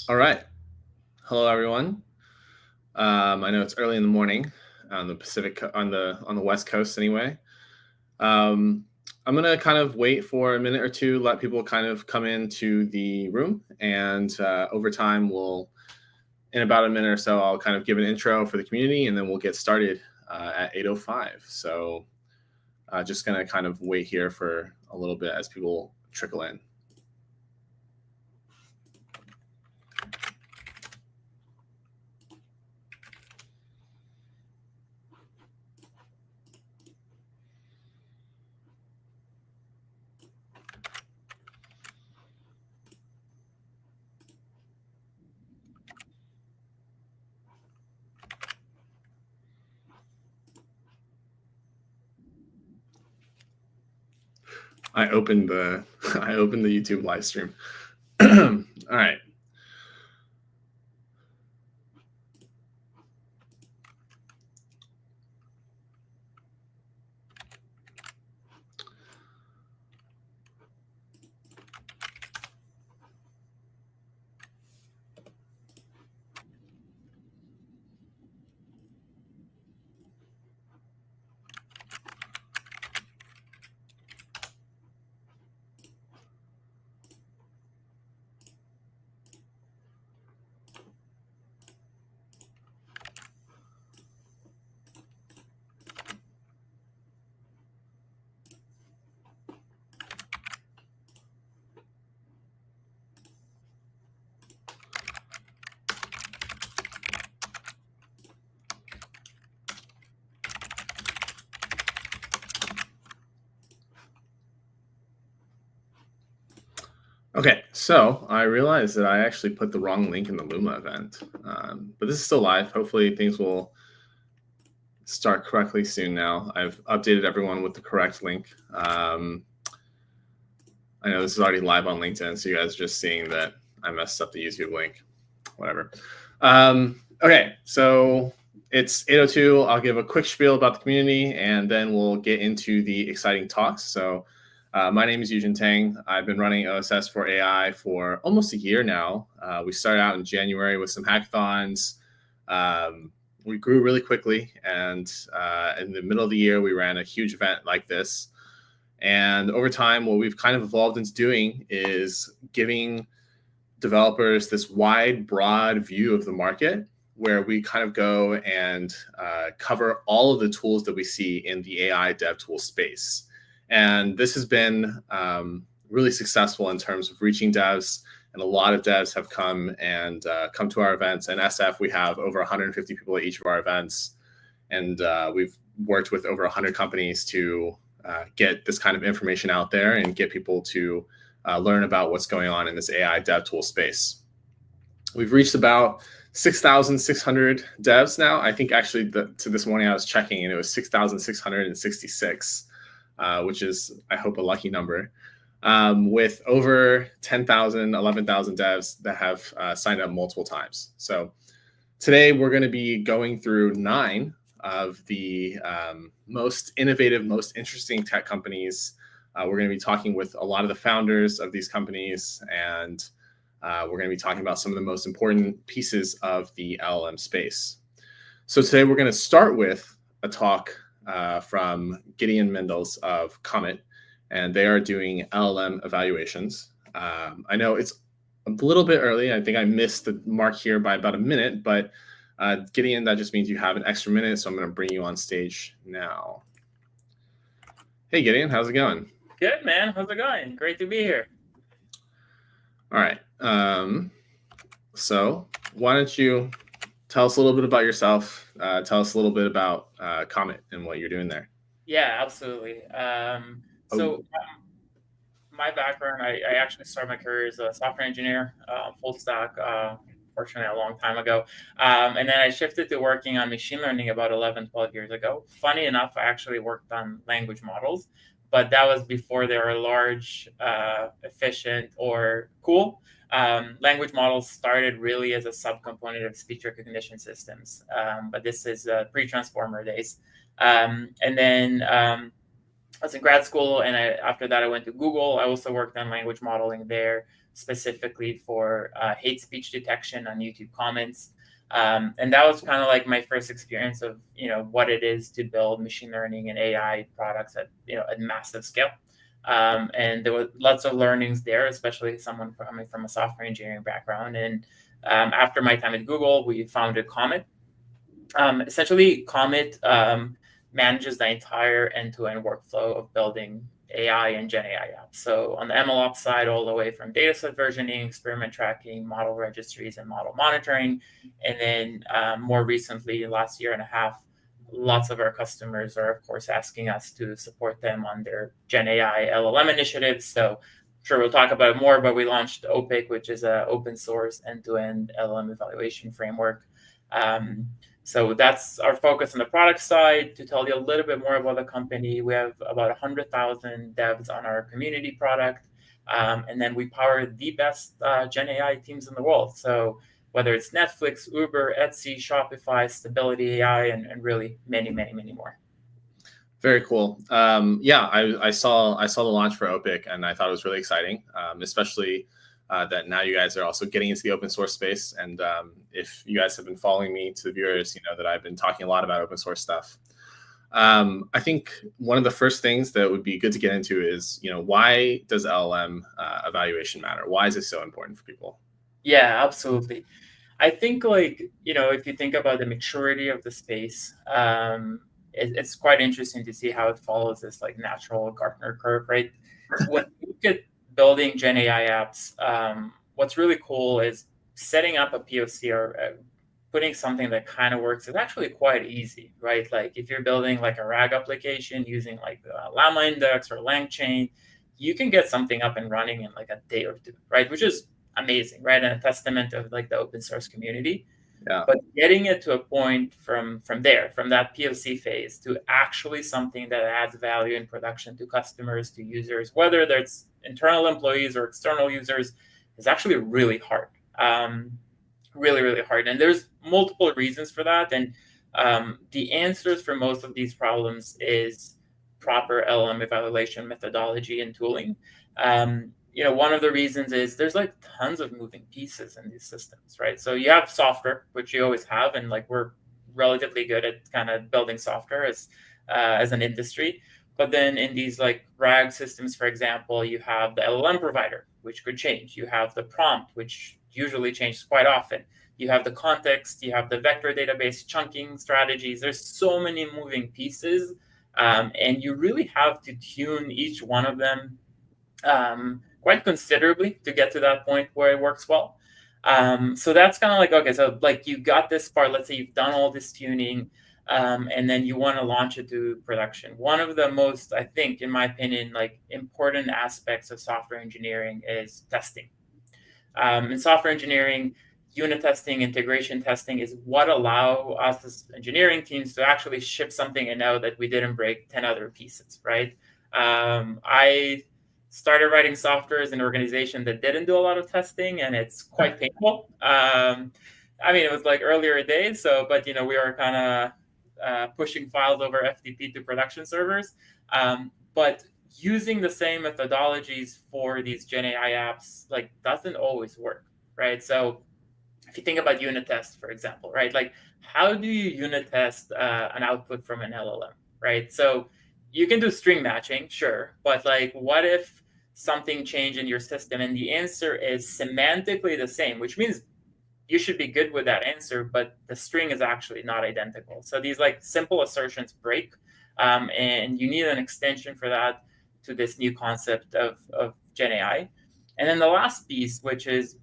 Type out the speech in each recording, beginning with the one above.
All right. Hello, everyone. I know it's early in the morning on the on the West Coast, anyway. Um, I'm gonna kind of wait for a minute or two, let people kind of come into the room, and over time, in about a minute or so, I'll kind of give an intro for the community, and then we'll get started at 8:05. So, just gonna kind of wait here for a little bit as people trickle in. I opened the I opened the YouTube live stream. All right. Okay, so I realized that I actually put the wrong link in the Luma event, but this is still live. Hopefully things will start correctly soon now. I've updated everyone with the correct link. I know this is already live on LinkedIn, so you guys are just seeing that I messed up the YouTube link. Whatever. Okay, so it's 8:02. I'll give a quick spiel about the community, and then we'll get into the exciting talks. So my name is Yujin Tang. I've been running OSS for AI for almost a year now. We started out in January with some hackathons. We grew really quickly, and in the middle of the year, we ran a huge event like this. And over time, what we've kind of evolved into doing is giving developers this wide, broad view of the market where we kind of go and cover all of the tools that we see in the AI dev tool space. And this has been really successful in terms of reaching devs, and a lot of devs have come to our events. And SF, we have over 150 people at each of our events, and we've worked with over 100 companies to get this kind of information out there and get people to learn about what's going on in this AI dev tool space. We've reached about 6,600 devs now. I think actually to this morning I was checking and it was 6,666, which is, I hope, a lucky number, with over 10,000, 11,000 devs that have signed up multiple times. So today we're going to be going through 9 of the most innovative, most interesting tech companies. We're going to be talking with a lot of the founders of these companies, and we're going to be talking about some of the most important pieces of the LLM space. So today we're going to start with a talk from Gideon Mendels of Comet, and they are doing LLM evaluations. I know it's a little bit early. I think I missed the mark here by about a minute, but Gideon, that just means you have an extra minute, so I'm going to bring you on stage now. Hey, Gideon, how's it going? Good, man. How's it going? Great to be here. All right. So why don't you tell us a little bit about yourself? Tell us a little bit about Comet and what you're doing there. Yeah, absolutely. My background, I actually started my career as a software engineer, full stack, fortunately a long time ago. And then I shifted to working on machine learning about 11, 12 years ago. Funny enough, I actually worked on language models, but that was before they were large, efficient, or cool. Language models started really as a subcomponent of speech recognition systems, but this is pre-transformer days. And then I was in grad school, and after that I went to Google. I also worked on language modeling there. specifically for hate speech detection on YouTube comments. And that was kind of like my first experience of, what it is to build machine learning and AI products at, at massive scale. And there were lots of learnings there, especially someone coming from a software engineering background. And after my time at Google, we founded Comet. Essentially, Comet manages the entire end-to-end workflow of building AI and GenAI apps. So on the MLOps side, all the way from dataset versioning, experiment tracking, model registries, and model monitoring. And then more recently, last year and a half, lots of our customers are, of course, asking us to support them on their GenAI LLM initiatives. So I'm sure we'll talk about it more, but we launched Opik, which is an open source end-to-end LLM evaluation framework. So that's our focus on the product side. To tell you a little bit more about the company, we have about 100,000 devs on our community product. And then we power the best Gen AI teams in the world. So whether it's Netflix, Uber, Etsy, Shopify, Stability AI, and really many, many, many more. Very cool. I saw the launch for Opik, and I thought it was really exciting, especially that now you guys are also getting into the open source space. And if you guys have been following me, to the viewers, you know that I've been talking a lot about open source stuff. I think one of the first things that would be good to get into is, why does LLM evaluation matter? Why is it so important for people? Yeah, absolutely. I think if you think about the maturity of the space, it's quite interesting to see how it follows this natural Gartner curve, right? When you look at building Gen AI apps, what's really cool is setting up a POC or putting something that kind of works is actually quite easy, right? Like if you're building a RAG application using Llama Index or LangChain, you can get something up and running in a day or two, right? Which is amazing, right? And a testament of the open source community. Yeah. But getting it to a point from that POC phase to actually something that adds value in production to customers, to users, whether that's internal employees or external users, is actually really hard. Really, really hard. And there's multiple reasons for that. And the answers for most of these problems is proper LLM evaluation methodology and tooling. One of the reasons is there's tons of moving pieces in these systems, right? So you have software, which you always have, and we're relatively good at kind of building software as an industry. But then in these RAG systems, for example, you have the LLM provider, which could change. You have the prompt, which usually changes quite often. You have the context, you have the vector database chunking strategies. There's so many moving pieces, and you really have to tune each one of them quite considerably to get to that point where it works well. So that's kind of okay, so you got this part, let's say you've done all this tuning, and then you want to launch it to production. One of the most, I think, in my opinion, important aspects of software engineering is testing. In software engineering, unit testing, integration testing is what allow us as engineering teams to actually ship something and know that we didn't break 10 other pieces, right? I started writing software as an organization that didn't do a lot of testing, and it's quite painful. It was earlier days, but we are kind of pushing files over FTP to production servers. But using the same methodologies for these Gen AI apps doesn't always work, right? So if you think about unit tests, for example, right? How do you unit test an output from an LLM, right? So you can do string matching, sure, but what if something changed in your system and the answer is semantically the same, which means you should be good with that answer, but the string is actually not identical. So these simple assertions break, and you need an extension for that to this new concept of Gen AI. And then the last piece, which is,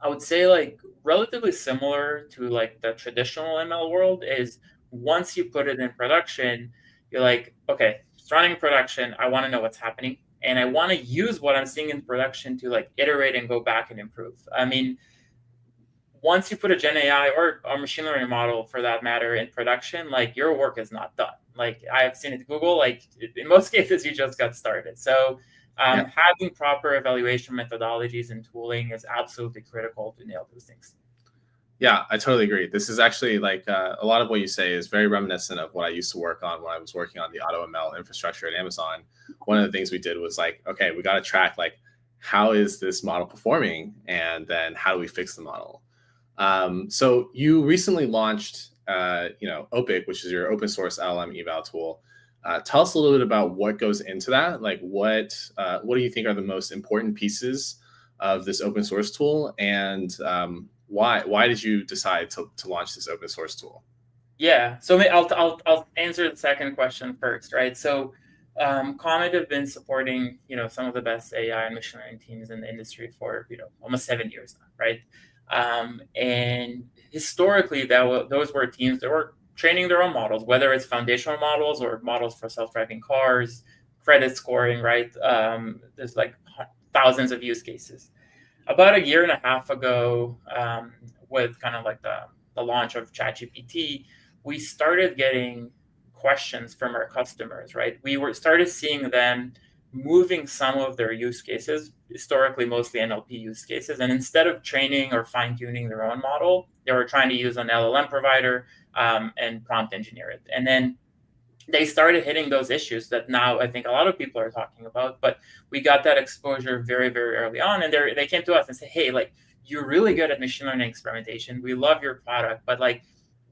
I would say relatively similar to the traditional ML world, is once you put it in production, you're okay, it's running in production. I want to know what's happening. And I want to use what I'm seeing in production to iterate and go back and improve. Once you put a Gen AI or a machine learning model, for that matter, in production, your work is not done. I've seen it at Google, in most cases, you just got started. So having proper evaluation methodologies and tooling is absolutely critical to nail those things. Yeah, I totally agree. This is actually a lot of what you say is very reminiscent of what I used to work on when I was working on the AutoML infrastructure at Amazon. One of the things we did was okay, we got to track how is this model performing, and then how do we fix the model? So you recently launched, Opik, which is your open source LLM eval tool. Tell us a little bit about what goes into that. Like, what do you think are the most important pieces of this open source tool, and why did you decide to launch this open source tool? Yeah, so I'll answer the second question first, right? So, Comet have been supporting some of the best AI and machine learning teams in the industry for almost 7 years now, right? And historically, those were teams that were training their own models, whether it's foundational models or models for self-driving cars, credit scoring, right? There's like thousands of use cases. About a year and a half ago, with kind of like the launch of ChatGPT, we started getting questions from our customers, right? Started seeing them moving some of their use cases, historically mostly NLP use cases, and instead of training or fine-tuning their own model, they were trying to use an LLM provider and prompt engineer it. And then they started hitting those issues that now I think a lot of people are talking about, but we got that exposure very, very early on. And they came to us and said, hey, like, you're really good at machine learning experimentation. We love your product, but like,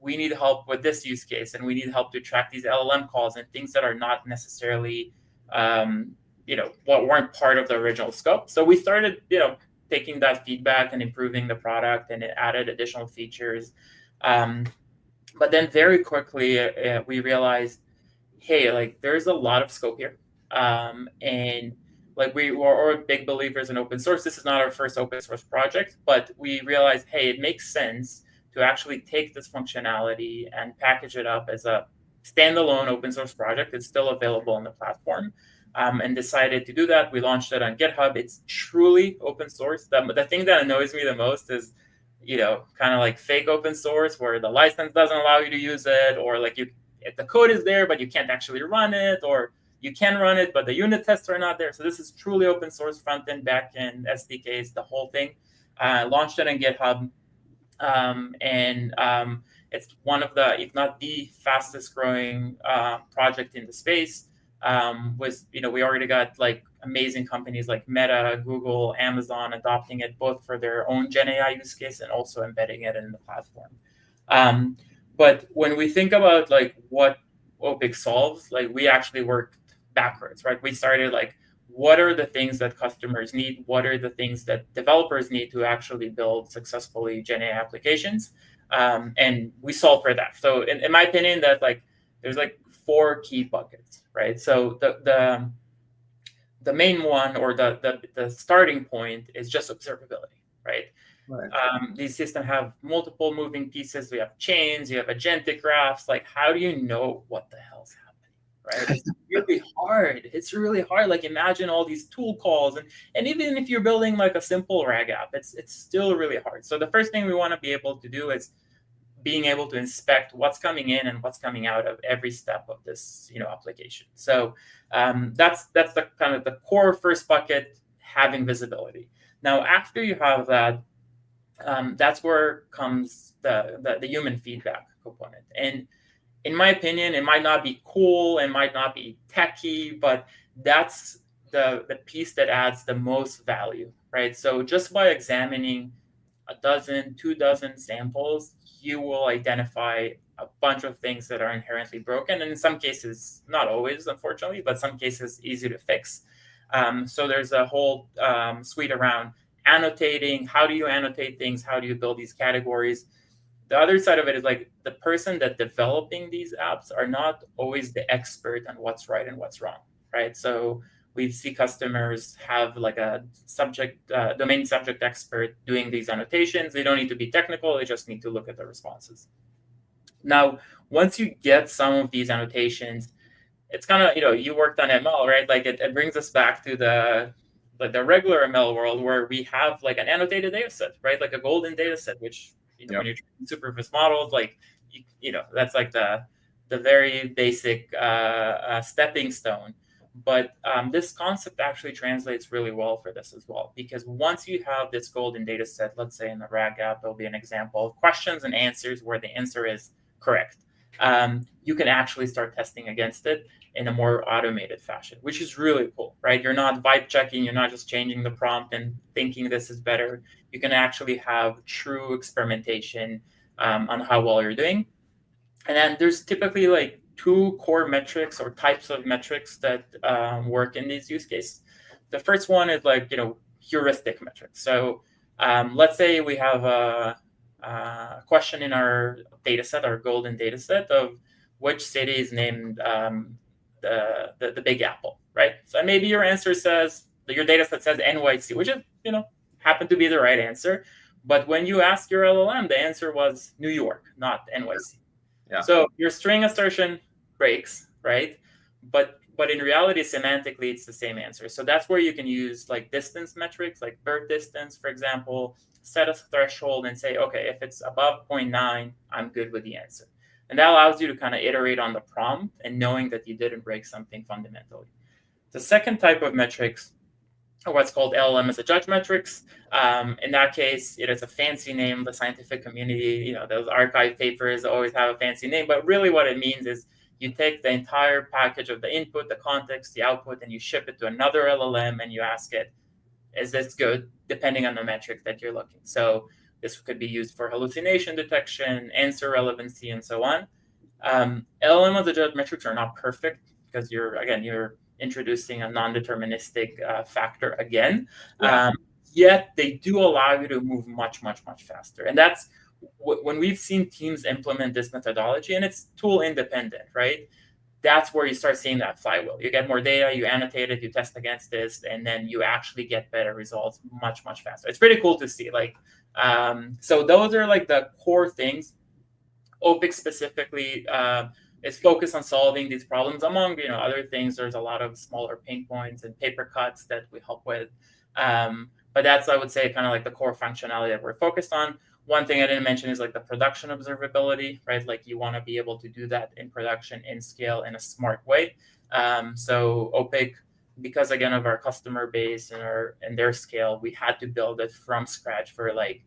we need help with this use case, and we need help to track these LLM calls and things that are not necessarily, what weren't part of the original scope. So we started, taking that feedback and improving the product, and it added additional features. But then very quickly, we realized, hey, like, there's a lot of scope here. And like, we're big believers in open source. This is not our first open source project, but we realized, hey, it makes sense to actually take this functionality and package it up as a standalone open source project. It's still available on the platform, and decided to do that. We launched it on GitHub. It's truly open source. The thing that annoys me the most is, kind of like fake open source where the license doesn't allow you to use it, or like the code is there, but you can't actually run it, or you can run it, but the unit tests are not there. So this is truly open source, front end, back end, SDKs, the whole thing. Launched it on GitHub. It's one of the, if not the fastest growing project in the space. We already got like amazing companies like Meta, Google, Amazon adopting it both for their own GenAI use case and also embedding it in the platform. But when we think about like what Opik solves, like, we actually worked backwards, right? We started like, what are the things that customers need? What are the things that developers need to actually build successfully GenAI applications? And we solve for that. So in my opinion, that like, there's like 4 key buckets, right? So the main one, or the starting point, is just observability, right? Right. These systems have multiple moving pieces. We have chains, you have agentic graphs. Like, how do you know what the hell's happening, right? It's really hard. It's really hard. Like, imagine all these tool calls, and even if you're building like a simple RAG app, it's still really hard. So the first thing we want to be able to do is being able to inspect what's coming in and what's coming out of every step of this application. So that's the kind of the core first bucket, having visibility. Now, after you have that, that's where comes the human feedback component. And in my opinion, it might not be cool, it might not be techy, but that's the piece that adds the most value, right? So just by examining a dozen, 2 dozen samples, you will identify a bunch of things that are inherently broken. And in some cases, not always, unfortunately, but some cases easy to fix. So there's a whole suite around annotating. How do you annotate things? How do you build these categories? The other side of it is like, the person that developing these apps are not always the expert on what's right and what's wrong, right? So we see customers have like a domain subject expert doing these annotations. They don't need to be technical. They just need to look at the responses. Now, once you get some of these annotations, it's kind of, you worked on ML, right? Like, it brings us back to the regular ML world, where we have like an annotated data set, right? Like a golden data set, which, when you're training supervised models, like, that's like the very basic stepping stone. But this concept actually translates really well for this as well, because once you have this golden data set, let's say in the RAG app, there'll be an example of questions and answers where the answer is correct. you can actually start testing against it in a more automated fashion, which is really cool, right? You're not vibe checking, you're not just changing the prompt and thinking this is better. You can actually have true experimentation on how well you're doing. And then there's typically like two core metrics or types of metrics that work in these use cases. The first one is like, heuristic metrics. So let's say we have a question in our data set, our golden data set of which city is named the Big Apple, right? So maybe your answer says, your data set says NYC, which is, happened to be the right answer. But when you ask your LLM, the answer was New York, not NYC. Yeah. So your string assertion breaks, right? But in reality, semantically, it's the same answer. So that's where you can use like distance metrics, like bird distance, for example, set a threshold and say, okay, if it's above 0.9, I'm good with the answer. And that allows you to kind of iterate on the prompt and knowing that you didn't break something fundamentally. The second type of metrics are what's called LLM as a judge metrics. In that case, it is a fancy name. The scientific community, those archive papers always have a fancy name, but really what it means is you take the entire package of the input, the context, the output, and you ship it to another LLM and you ask it, is this good, depending on the metric that you're looking. So this could be used for hallucination detection, answer relevancy, and so on. LLM as a judge metrics are not perfect because you're introducing a non-deterministic factor again. Yeah. Yet they do allow you to move much, much, much faster. And that's when we've seen teams implement this methodology, and it's tool independent, right? That's where you start seeing that flywheel. You get more data, you annotate it, you test against this, and then you actually get better results much, much faster. It's pretty cool to see. So those are like the core things. Opik specifically is focused on solving these problems. Among other things, there's a lot of smaller pain points and paper cuts that we help with. But that's, I would say, kind of like the core functionality that we're focused on. One thing I didn't mention is like the production observability, right? Like you want to be able to do that in production, in scale, in a smart way. So Opik, because again of our customer base and their scale, we had to build it from scratch for like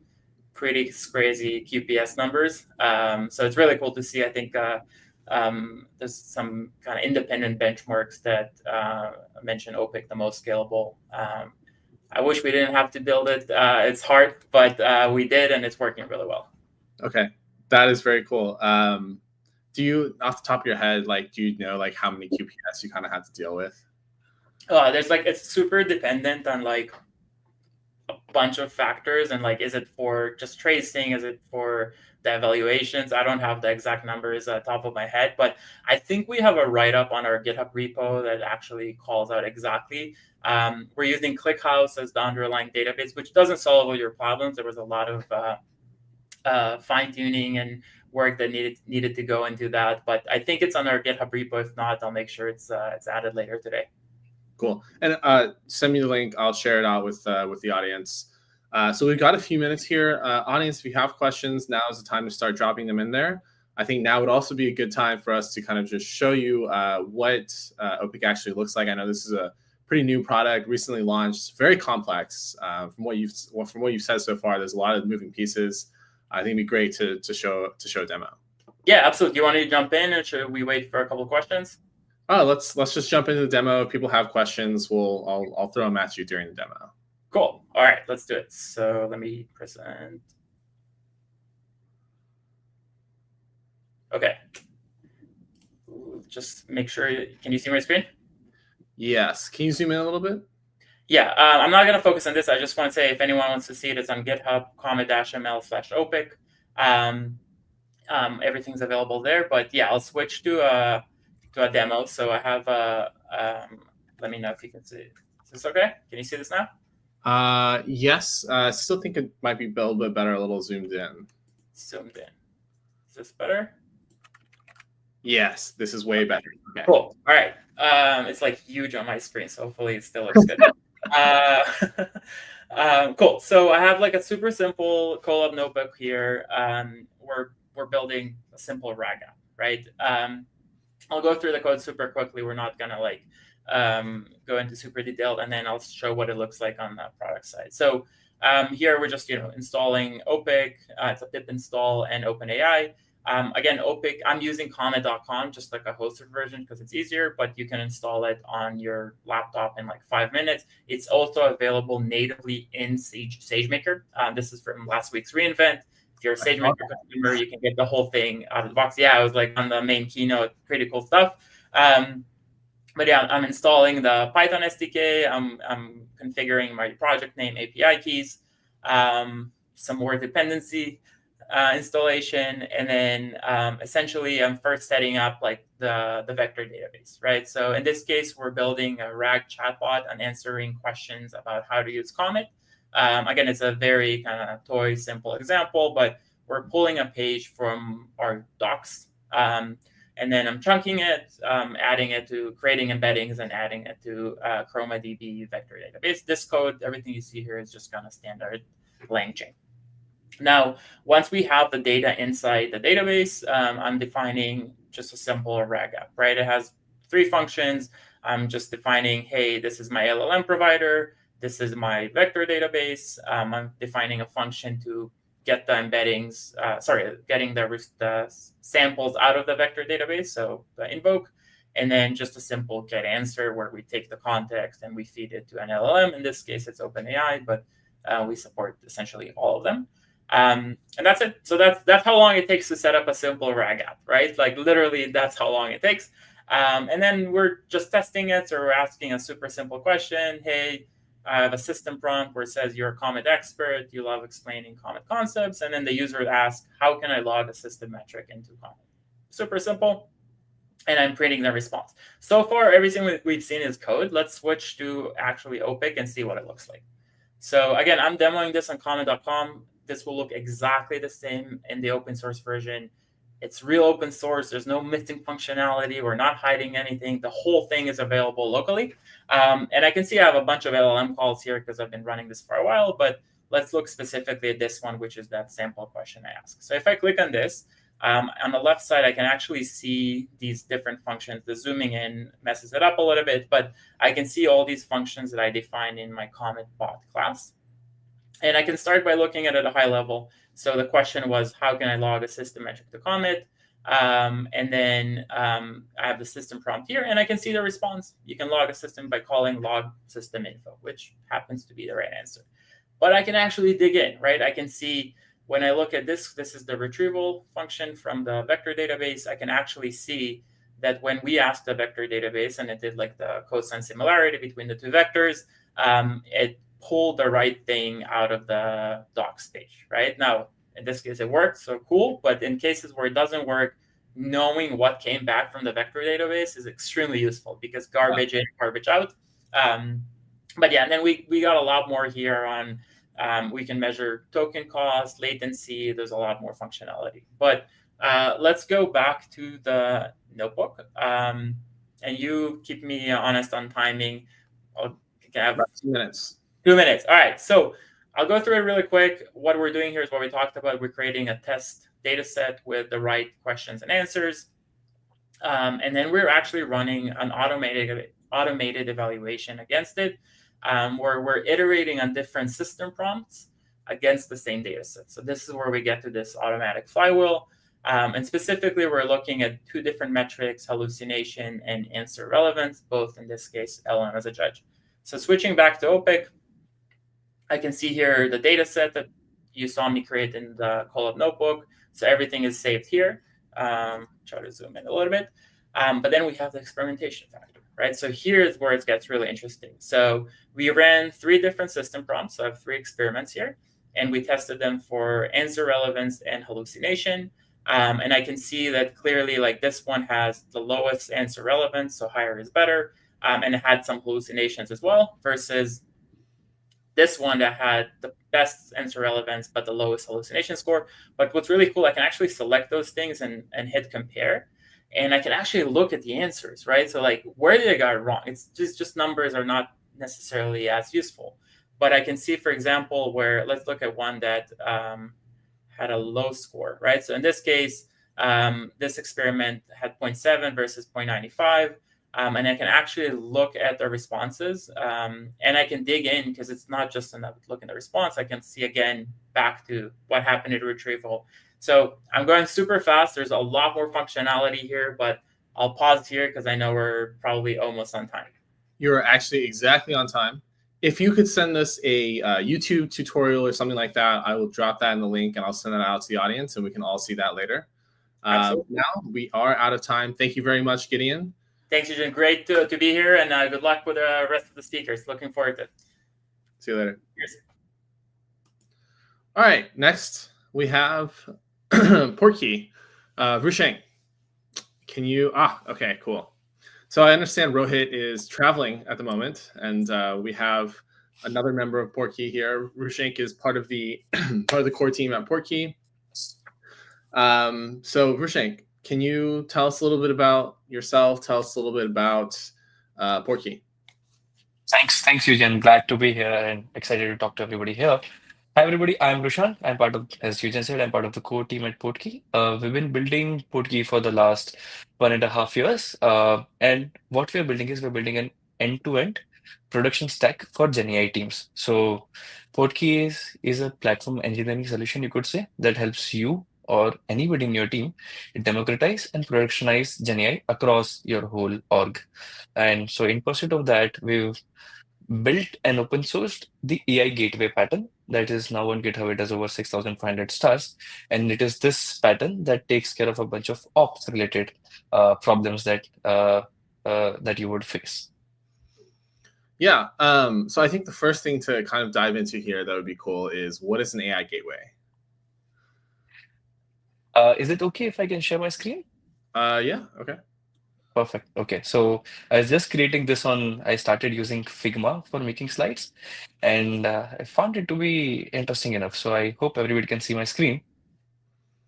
pretty crazy QPS numbers. So it's really cool to see. I think there's some kind of independent benchmarks that mention Opik the most scalable. I wish we didn't have to build it. It's hard, but we did, and it's working really well. Okay, that is very cool. Do you, off the top of your head, do you know how many QPS you kind of had to deal with? It's super dependent on a bunch of factors, and is it for just tracing? Is it for the evaluations? I don't have the exact numbers at the top of my head, but I think we have a write-up on our GitHub repo that actually calls out exactly. We're using ClickHouse as the underlying database, which doesn't solve all your problems. There was a lot of fine-tuning and work that needed to go into that, but I think it's on our GitHub repo. If not, I'll make sure it's added later today. Cool. And send me the link. I'll share it out with the audience. So we've got a few minutes here. Audience, if you have questions, now is the time to start dropping them in there. I think now would also be a good time for us to kind of just show you what Opik actually looks like. I know this is a pretty new product, recently launched, very complex. From what you've said so far, there's a lot of moving pieces. I think it'd be great to show a demo. Yeah, absolutely. You want to jump in, or should we wait for a couple of questions? Oh, let's just jump into the demo. If people have questions, I'll throw them at you during the demo. Cool. All right, let's do it. So let me present. Okay. Just make sure. Can you see my screen? Yes. Can you zoom in a little bit? Yeah. I'm not going to focus on this. I just want to say if anyone wants to see it, it's on GitHub, comma-ml/Opik. Everything's available there. But yeah, I'll switch to a demo. So I have let me know if you can see it. Is this okay? Can you see this now? Yes. I still think it might be a little bit better, a little zoomed in. Zoomed in. Is this better? Yes, this is way better. Okay. Cool. All right. It's huge on my screen, so hopefully it still looks good. Cool. So I have a super simple Colab notebook here. We're building a simple RAG app, right? I'll go through the code super quickly. We're not gonna go into super detailed, and then I'll show what it looks like on the product side. So here we're just installing Opik. It's a pip install and OpenAI. Again, Opik, I'm using Comet.com, just like a hosted version because it's easier, but you can install it on your laptop in like 5 minutes. It's also available natively in SageMaker. This is from last week's reInvent. If you're a SageMaker customer, you can get the whole thing out of the box. Yeah, I was like on the main keynote, pretty cool stuff. But yeah, I'm installing the Python SDK. I'm configuring my project name, API keys, some more dependency installation, and then essentially I'm first setting up like the vector database, right? So in this case, we're building a RAG chatbot and answering questions about how to use Comet. Again, it's a very kind of toy, simple example, but we're pulling a page from our docs. And then I'm chunking it, adding it to creating embeddings and adding it to ChromaDB vector database. This code, everything you see here is just kind of standard LangChain. Now, once we have the data inside the database, I'm defining just a simple RAG app, right? It has 3 functions. I'm just defining, hey, this is my LLM provider. This is my vector database. I'm defining a function to get the embeddings, getting the samples out of the vector database, so the invoke, and then just a simple get answer where we take the context and we feed it to an LLM. In this case, it's OpenAI, but we support essentially all of them. And that's it. So that's how long it takes to set up a simple RAG app, right? Like literally, that's how long it takes. And then we're just testing it. So we're asking a super simple question. Hey, I have a system prompt where it says you're a Comet expert. You love explaining Comet concepts. And then the user would ask, how can I log a system metric into Comet? Super simple. And I'm printing the response. So far, everything we've seen is code. Let's switch to actually Opik and see what it looks like. So again, I'm demoing this on Comet.com. This will look exactly the same in the open source version. It's real open source. There's no missing functionality. We're not hiding anything. The whole thing is available locally. And I can see I have a bunch of LLM calls here because I've been running this for a while, but let's look specifically at this one, which is that sample question I asked. So if I click on this, on the left side, I can actually see these different functions. The zooming in messes it up a little bit, but I can see all these functions that I defined in my Comet bot class. And I can start by looking at it at a high level. So the question was, how can I log a system metric to Comet? And then I have the system prompt here, and I can see the response. You can log a system by calling log system info, which happens to be the right answer. But I can actually dig in, right? I can see when I look at this, this is the retrieval function from the vector database. I can actually see that when we asked the vector database and it did like the cosine similarity between the 2 vectors, it pulled the right thing out of the docs page, right? Now, in this case, it worked, so cool. But in cases where it doesn't work, knowing what came back from the vector database is extremely useful because garbage in, garbage out. But yeah, and then we got a lot more here on, we can measure token cost, latency. There's a lot more functionality. But let's go back to the notebook. And you keep me honest on timing. I'll have about 2 minutes. 2 minutes. All right. So I'll go through it really quick. What we're doing here is what we talked about. We're creating a test data set with the right questions and answers. And then we're actually running an automated evaluation against it, where we're iterating on different system prompts against the same data set. So this is where we get to this automatic flywheel. And specifically, we're looking at 2 different metrics, hallucination and answer relevance, both in this case, LM as a judge. So switching back to Opik, I can see here the data set that you saw me create in the Colab notebook. So everything is saved here. Try to zoom in a little bit. But then we have the experimentation factor, right? So here's where it gets really interesting. So we ran 3 different system prompts. So I have 3 experiments here. And we tested them for answer relevance and hallucination. And I can see that clearly, like this one has the lowest answer relevance, so higher is better. And it had some hallucinations as well, versus this one that had the best answer relevance, but the lowest hallucination score. But what's really cool, I can actually select those things and hit compare. And I can actually look at the answers, right? So like, where did I get it wrong? It's just numbers are not necessarily as useful. But I can see, for example, where let's look at one that had a low score, right? So in this case, this experiment had 0.7 versus 0.95. And I can actually look at the responses, and I can dig in because it's not just enough look at the response. I can see again back to what happened at retrieval. So I'm going super fast. There's a lot more functionality here, but I'll pause here because I know we're probably almost on time. You're actually exactly on time. If you could send us a YouTube tutorial or something like that, I will drop that in the link and I'll send that out to the audience and we can all see that later. Now we are out of time. Thank you very much, Gideon. Thanks, Eugene. Great to be here, and good luck with the rest of the speakers. Looking forward to it. See you later. Cheers. All right, next we have Portkey. Rusheng, can you, okay, cool. So I understand Rohit is traveling at the moment, and we have another member of Portkey here. Rusheng is part of the core team at Portkey. So Rusheng, can you tell us a little bit about yourself? Tell us a little bit about Portkey. Thanks, Eugene. Glad to be here and excited to talk to everybody here. Hi, everybody. I'm Rushan. I'm part of, as Eugene said, I'm part of the core team at Portkey. We've been building Portkey for the last 1.5 years. And what we're building is we're building an end-to-end production stack for GenAI teams. So Portkey is a platform engineering solution, you could say, that helps you or anybody in your team democratize and productionize GenAI across your whole org. And so in pursuit of that, we've built and open sourced the AI gateway pattern that is now on GitHub. It has over 6,500 stars. And it is this pattern that takes care of a bunch of ops related problems that you would face. Yeah. So I think the first thing to kind of dive into here that would be cool is what is an AI gateway? Is it okay if I can share my screen? Yeah. Okay. Perfect. Okay. So I was just creating this I started using Figma for making slides, and I found it to be interesting enough. So I hope everybody can see my screen.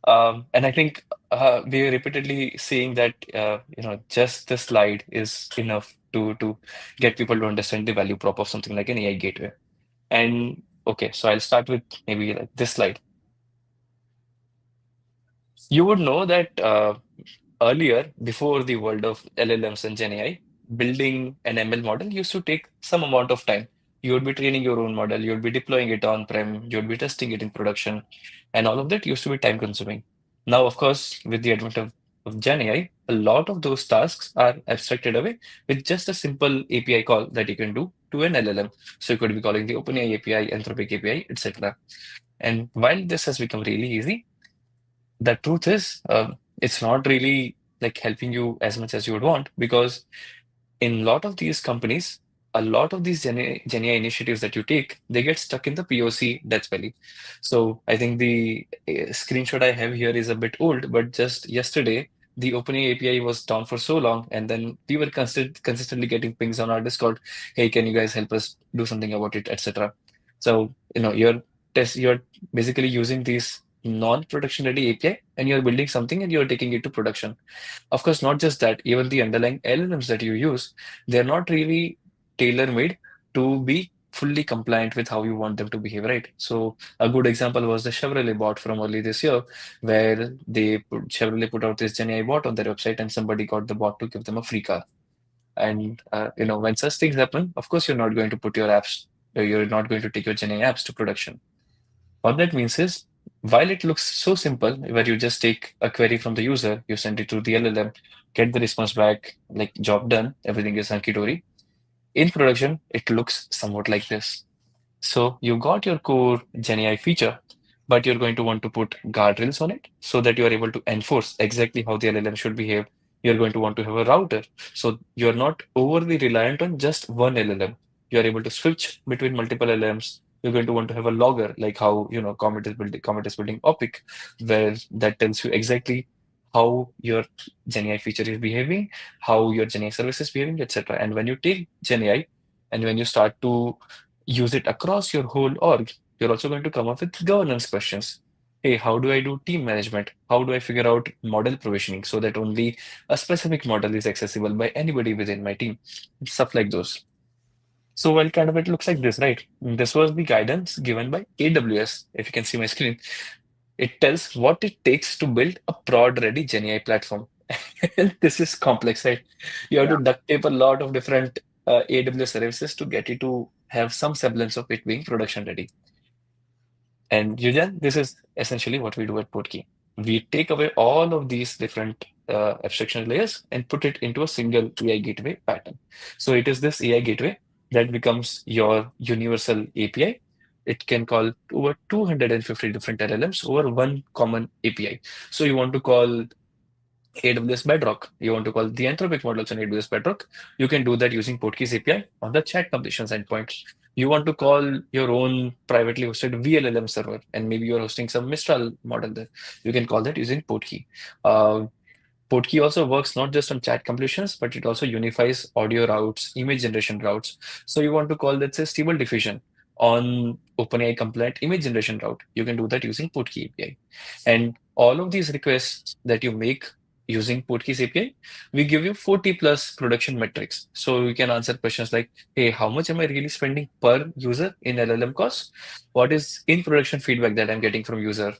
And I think we are repeatedly saying that just this slide is enough to get people to understand the value prop of something like an AI gateway. And okay, so I'll start with maybe like this slide. You would know that earlier, before the world of LLMs and GenAI, building an ML model used to take some amount of time. You would be training your own model, you would be deploying it on-prem, you would be testing it in production, and all of that used to be time consuming. Now, of course, with the advent of GenAI, a lot of those tasks are abstracted away with just a simple API call that you can do to an LLM. So you could be calling the OpenAI API, Anthropic API, etc. And while this has become really easy, the truth is, it's not really like helping you as much as you would want because in a lot of these companies, a lot of these GenAI initiatives that you take, they get stuck in the POC death valley. So I think the screenshot I have here is a bit old, but just yesterday, the OpenAI API was down for so long, and then we were consistently getting pings on our Discord, hey, can you guys help us do something about it, etc. So, you're basically using these non-production ready API and you're building something and you're taking it to production. Of course, not just that, even the underlying LLMs that you use, they're not really tailor-made to be fully compliant with how you want them to behave, right? So a good example was the Chevrolet bot from early this year, where Chevrolet put out this GenAI bot on their website and somebody got the bot to give them a free car. And when such things happen, of course, you're not going to put your apps, you're not going to take your GenAI apps to production. What that means is, while it looks so simple, where you just take a query from the user, you send it to the LLM, get the response back, like job done, everything is hunky-dory. In production, it looks somewhat like this. So you got your core GenAI feature, but you're going to want to put guardrails on it so that you are able to enforce exactly how the LLM should behave. You're going to want to have a router. So you're not overly reliant on just one LLM. You're able to switch between multiple LLMs. You're going to want to have a logger, like how Comet is building Opik, where that tells you exactly how your GenAI feature is behaving, how your GenAI service is behaving, etc. And when you take GenAI and when you start to use it across your whole org, you're also going to come up with governance questions. Hey, how do I do team management? How do I figure out model provisioning so that only a specific model is accessible by anybody within my team? Stuff like those. So, well, kind of it looks like this, right? This was the guidance given by AWS. If you can see my screen, it tells what it takes to build a prod-ready GenAI platform. This is complex, right? You have to duct tape a lot of different AWS services to get it to have some semblance of it being production ready. And Yujan, this is essentially what we do at Portkey. We take away all of these different abstraction layers and put it into a single AI gateway pattern. So it is this AI gateway that becomes your universal API. It can call over 250 different LLMs over one common API. So you want to call AWS Bedrock, you want to call the Anthropic models on AWS Bedrock, you can do that using Portkey's API on the chat completions endpoint. You want to call your own privately hosted VLLM server, and maybe you're hosting some Mistral model there. You can call that using Portkey. Uh, Portkey also works not just on chat completions, but it also unifies audio routes, image generation routes. So you want to call that, say, stable diffusion on OpenAI compliant image generation route. You can do that using Portkey API. And all of these requests that you make using Portkey's API, we give you 40 plus production metrics. So you can answer questions like, hey, how much am I really spending per user in LLM costs? What is in production feedback that I'm getting from user?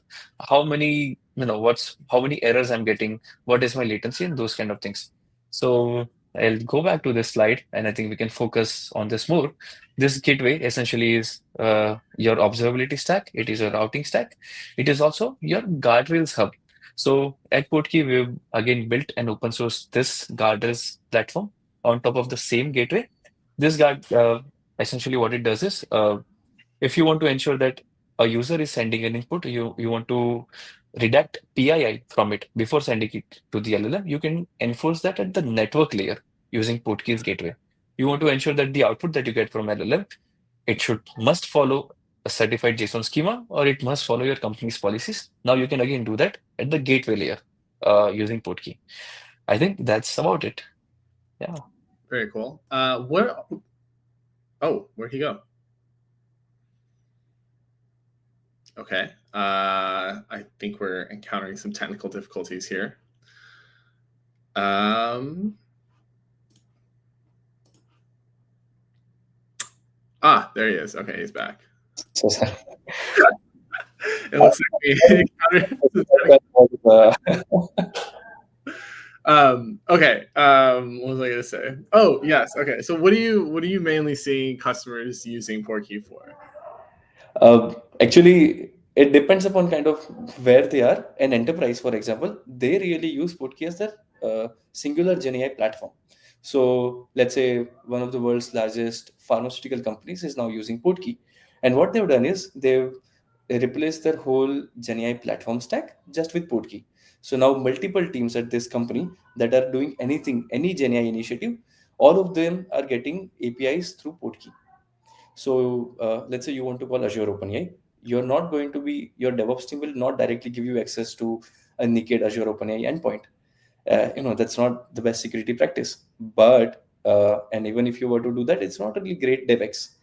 How many, how many errors I'm getting? What is my latency, and those kind of things. So I'll go back to this slide, and I think we can focus on this more. This gateway essentially is your observability stack. It is your routing stack. It is also your guardrails hub. So at Portkey, we've again built and open source this guardrails platform on top of the same gateway. This guard essentially what it does is if you want to ensure that a user is sending an input, you want to redact PII from it before sending it to the LLM, you can enforce that at the network layer using Portkey's gateway. You want to ensure that the output that you get from LLM, it must follow a certified JSON schema, or it must follow your company's policies. Now you can again do that at the gateway layer using Portkey. I think that's about it. Yeah. Very cool. Where? Oh, where'd he go? Okay. I think we're encountering some technical difficulties here. There he is. Okay, he's back. So sorry. It looks like we okay. What was I gonna say? Oh, yes. Okay. So what do you mainly see customers using Portkey for? Actually, it depends upon kind of where they are. An enterprise, for example, they really use Portkey as their singular GenAI platform. So let's say one of the world's largest pharmaceutical companies is now using Portkey, and what they've done is they've replaced their whole GenAI platform stack just with Portkey. So now multiple teams at this company that are doing anything, any GenAI initiative, all of them are getting APIs through Portkey. So let's say you want to call Azure OpenAI. You're not going to be, your DevOps team will not directly give you access to a naked Azure OpenAI endpoint. That's not the best security practice. But, and even if you were to do that, it's not really great DevX.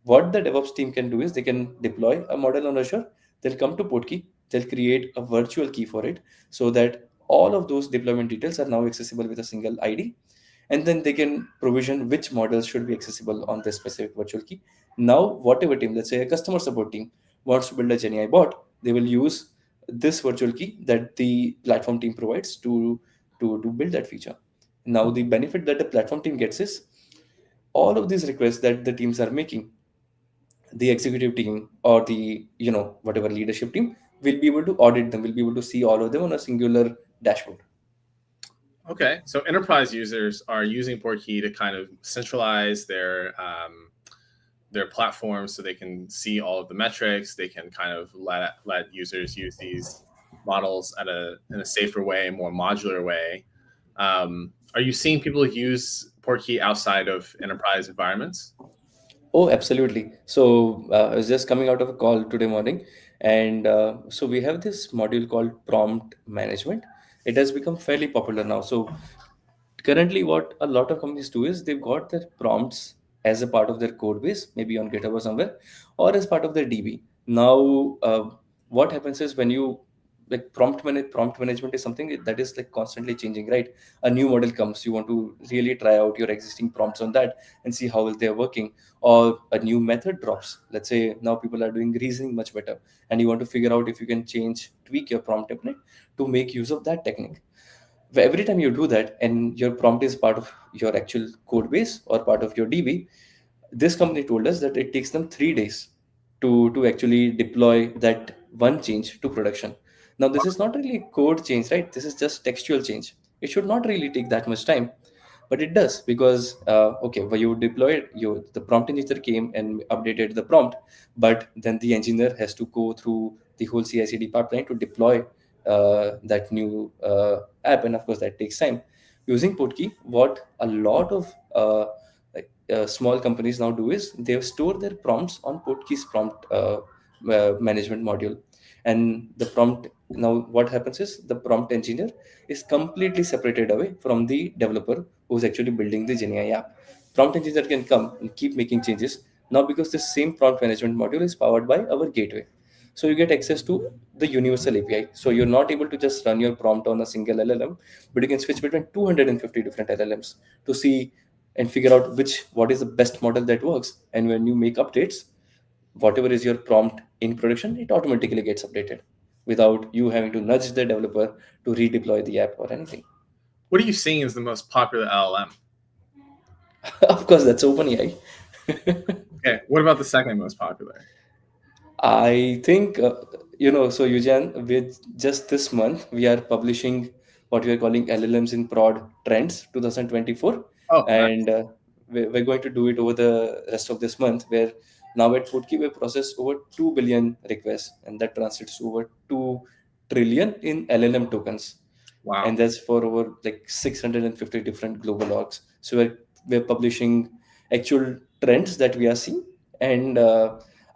What the DevOps team can do is they can deploy a model on Azure. They'll come to Portkey. They'll create a virtual key for it so that all of those deployment details are now accessible with a single ID, and then they can provision which models should be accessible on this specific virtual key. Now, whatever team, let's say a customer support team, wants to build a GenAI bot, they will use this virtual key that the platform team provides to build that feature. Now, the benefit that the platform team gets is all of these requests that the teams are making, the executive team or the whatever leadership team will be able to audit them, will be able to see all of them on a singular dashboard. Okay, so enterprise users are using Portkey to kind of centralize their platform so they can see all of the metrics. They can kind of let users use these models in a safer way, more modular way. Are you seeing people use Portkey outside of enterprise environments? Oh, absolutely. So I was just coming out of a call today morning, and so we have this module called prompt management. It has become fairly popular now. So currently, what a lot of companies do is they've got their prompts as a part of their code base, maybe on GitHub or somewhere, or as part of their DB. Now, what happens is when you like prompt management is something that is like constantly changing, right? A new model comes, you want to really try out your existing prompts on that and see how well they're working, or a new method drops. Let's say now people are doing reasoning much better, and you want to figure out if you can tweak your prompt template to make use of that technique. Every time you do that and your prompt is part of your actual code base or part of your DB, this company told us that it takes them 3 days to actually deploy that one change to production. Now, this is not really code change, right? This is just textual change. It should not really take that much time, but it does because okay, when you deploy it, the prompt engineer came and updated the prompt, but then the engineer has to go through the whole CI/CD pipeline to deploy that new app, and of course that takes time. Using Portkey, what a lot of small companies now do is they store their prompts on Portkey's prompt management module, and the prompt, now what happens is the prompt engineer is completely separated away from the developer who's actually building the GenAI app. Prompt engineer can come and keep making changes now because the same prompt management module is powered by our gateway. So you get access to the universal API. So you're not able to just run your prompt on a single LLM, but you can switch between 250 different LLMs to see and figure out what is the best model that works. And when you make updates, whatever is your prompt in production, it automatically gets updated without you having to nudge the developer to redeploy the app or anything. What are you seeing as the most popular LLM? Of course, that's OpenAI. Okay, what about the second most popular? I think, so Yujan, with just this month, we are publishing what we are calling LLMs in Prod Trends 2024. Oh, nice. And we're going to do it over the rest of this month, where now at Portkey, we process over 2 billion requests, and that translates to over 2 trillion in LLM tokens. Wow. And that's for over like 650 different global orgs. So we're publishing actual trends that we are seeing, and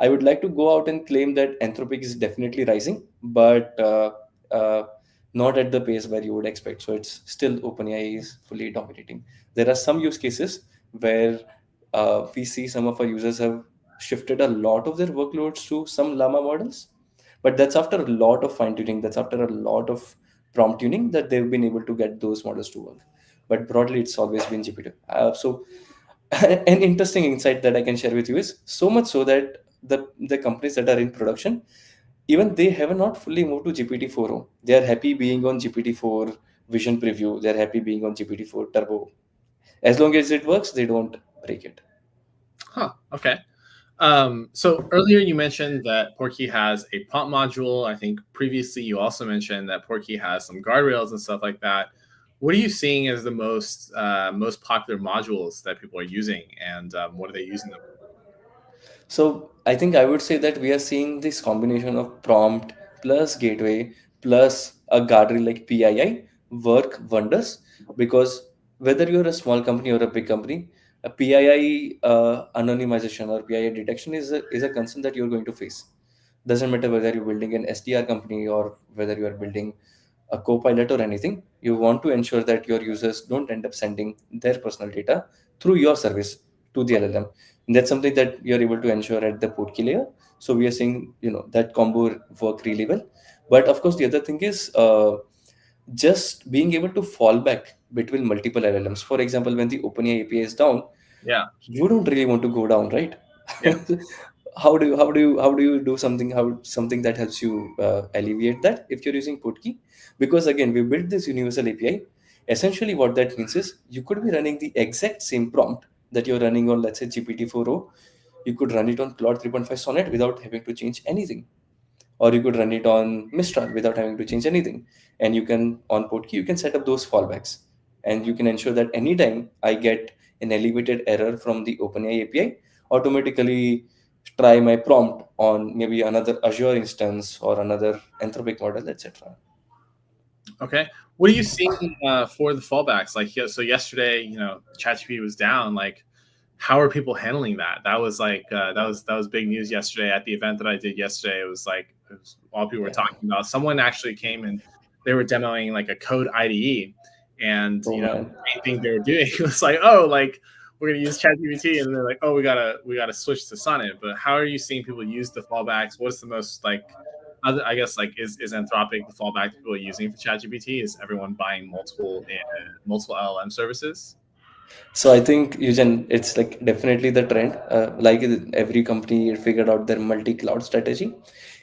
I would like to go out and claim that Anthropic is definitely rising, but uh, not at the pace where you would expect. So it's still OpenAI is fully dominating. There are some use cases where we see some of our users have shifted a lot of their workloads to some Llama models, but that's after a lot of fine tuning. That's after a lot of prompt tuning that they've been able to get those models to work. But broadly, it's always been GPT. So an interesting insight that I can share with you is so much so that the companies that are in production, even they have not fully moved to GPT-4o. They are happy being on GPT-4 Vision Preview. They're happy being on GPT-4 Turbo. As long as it works, they don't break it. Huh. Okay. So earlier you mentioned that Portkey has a prompt module. I think previously you also mentioned that Portkey has some guardrails and stuff like that. What are you seeing as the most popular modules that people are using, and what are they using them for? So I think I would say that we are seeing this combination of prompt plus gateway plus a guardrail like PII work wonders, because whether you're a small company or a big company, a PII anonymization or PII detection is a concern that you're going to face. Doesn't matter whether you're building an SDR company or whether you are building a co-pilot or anything. You want to ensure that your users don't end up sending their personal data through your service to the LLM. And that's something that you're able to ensure at the Portkey layer. So we are seeing, that combo work really well. But of course, the other thing is just being able to fall back between multiple LLMs. For example, when the OpenAI API is down, Yeah. you don't really want to go down, right? Yeah. How do you do something that helps you alleviate that if you're using Portkey? Because again, we built this universal API. Essentially, what that means is you could be running the exact same prompt that you're running on, let's say, GPT-4o. You could run it on Claude 3.5 Sonnet without having to change anything, or you could run it on Mistral without having to change anything. And you can, on Portkey, you can set up those fallbacks, and you can ensure that anytime I get an elevated error from the OpenAI API, automatically try my prompt on maybe another Azure instance or another Anthropic model, etc. Okay. What are you seeing for the fallbacks? Like, so yesterday, ChatGPT was down. Like, how are people handling that? That was like that was big news yesterday at the event that I did yesterday. It was like all people were talking about. Someone actually came and they were demoing like a code IDE, and Oh the man. main thing they were doing was like, oh, like we're gonna use ChatGPT, and they're like, oh, we gotta switch to Sonnet. But how are you seeing people use the fallbacks? What's the most like I guess like is Anthropic the fallback people are using for ChatGPT? Is everyone buying multiple LLM services? So I think Eugen, it's like definitely the trend. Like every company figured out their multi-cloud strategy.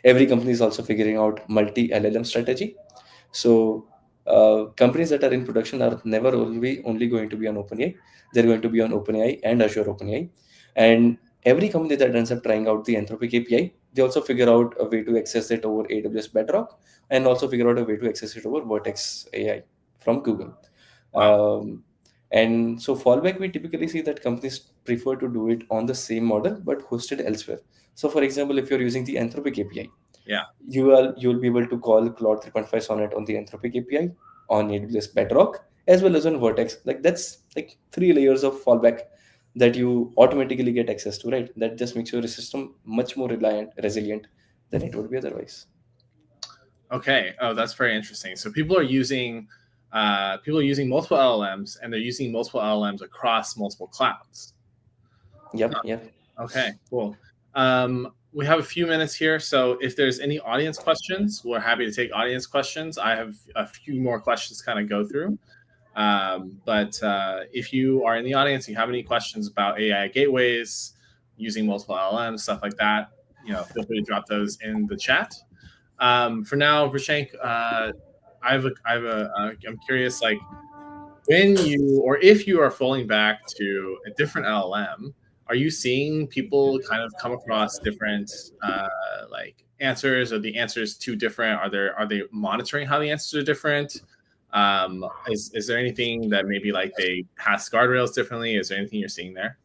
Every company is also figuring out multi-LLM strategy. So companies that are in production are never only going to be on OpenAI. They're going to be on OpenAI and Azure OpenAI. And every company that ends up trying out the Anthropic API, they also figure out a way to access it over AWS Bedrock, and also figure out a way to access it over Vertex AI from Google. Wow. And so fallback, we typically see that companies prefer to do it on the same model but hosted elsewhere. So for example, if you're using the Anthropic API, Yeah. you'll be able to call Claude 3.5 Sonnet on the Anthropic API, on AWS Bedrock, as well as on Vertex. Like that's like 3 layers of fallback that you automatically get access to, right? That just makes your system much more resilient than it would be otherwise. Okay. Oh, that's very interesting. So people are using multiple LLMs, and they're using multiple LLMs across multiple clouds. Yep. Okay, cool. We have a few minutes here, so if there's any audience questions, we're happy to take audience questions. I have a few more questions to kind of go through. But if you are in the audience, you have any questions about AI gateways, using multiple LLMs, stuff like that, feel free to drop those in the chat. For now, Vishenk, I'm curious, like, when you, or if you are falling back to a different LLM, are you seeing people kind of come across different like answers? Are the answers too different? Are they monitoring how the answers are different? Is there anything that maybe like they pass guardrails differently? Is there anything you're seeing there?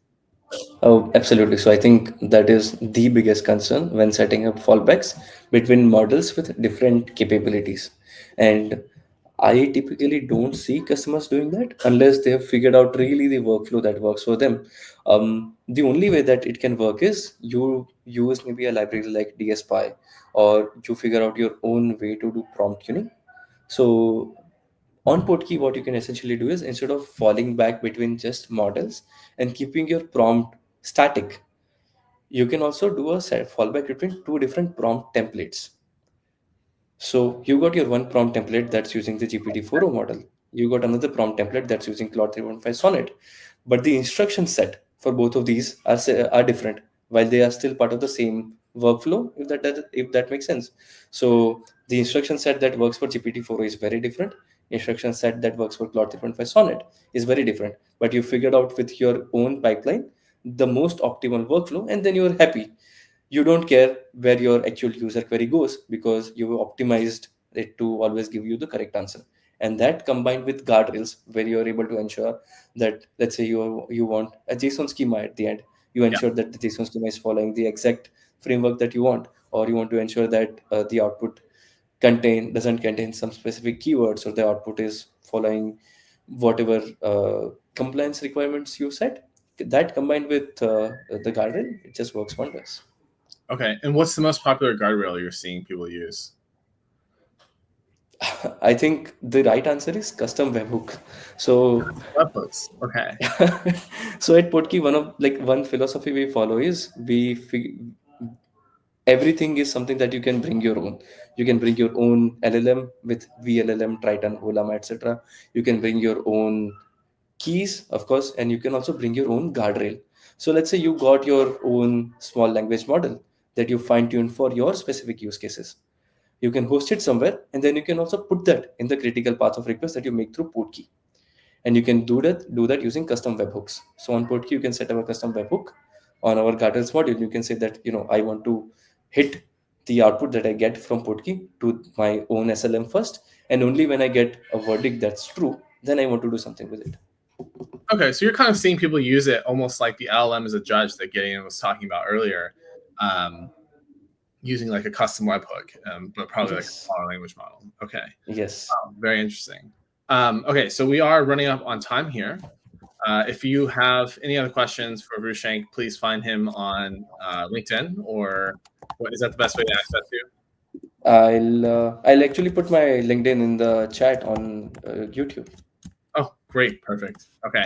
Oh, absolutely. So I think that is the biggest concern when setting up fallbacks between models with different capabilities. And I typically don't see customers doing that unless they have figured out really the workflow that works for them. The only way that it can work is you use maybe a library like DSPy, or you figure out your own way to do prompt tuning. So on Portkey, what you can essentially do is, instead of falling back between just models and keeping your prompt static, you can also do a fallback between two different prompt templates. So you got your one prompt template that's using the GPT-4o model. You got another prompt template that's using Claude 3.5 Sonnet. But the instruction set for both of these are different, while they are still part of the same workflow, if that makes sense. So the instruction set that works for GPT-4o is very different. Instruction set that works for Claude 3.5 Sonnet is very different. But you figured out with your own pipeline the most optimal workflow, and then you're happy. You don't care where your actual user query goes, because you optimized it to always give you the correct answer. And that, combined with guardrails, where you're able to ensure that, let's say you want a JSON schema at the end, you ensure that the JSON schema is following the exact framework that you want, or you want to ensure that the output doesn't contain some specific keywords, or the output is following whatever compliance requirements you set. That, combined with the guardrail, it just works wonders. Okay, and what's the most popular guardrail you're seeing people use? I think the right answer is custom webhook. So Webhooks. Okay. so at Portkey, one philosophy we follow is everything is something that you can bring your own. You can bring your own LLM with VLLM, Triton, Olama, etc. You can bring your own keys, of course, and you can also bring your own guardrail. So let's say you got your own small language model that you fine tuned for your specific use cases. You can host it somewhere, and then you can also put that in the critical path of request that you make through Portkey. And you can do that using custom webhooks. So on Portkey, you can set up a custom webhook. On our guardrails module, you can say that I want to hit the output that I get from Portkey to my own SLM first, and only when I get a verdict that's true, then I want to do something with it. Okay, so you're kind of seeing people use it almost like the LLM as a judge that Gideon was talking about earlier, using like a custom webhook, but probably like a smaller language model. Okay. Yes. Very interesting. Okay, so we are running up on time here. If you have any other questions for Rushank, please find him on LinkedIn, or what is that the best way to access you? I'll actually put my LinkedIn in the chat on YouTube. Oh, great, perfect. Okay,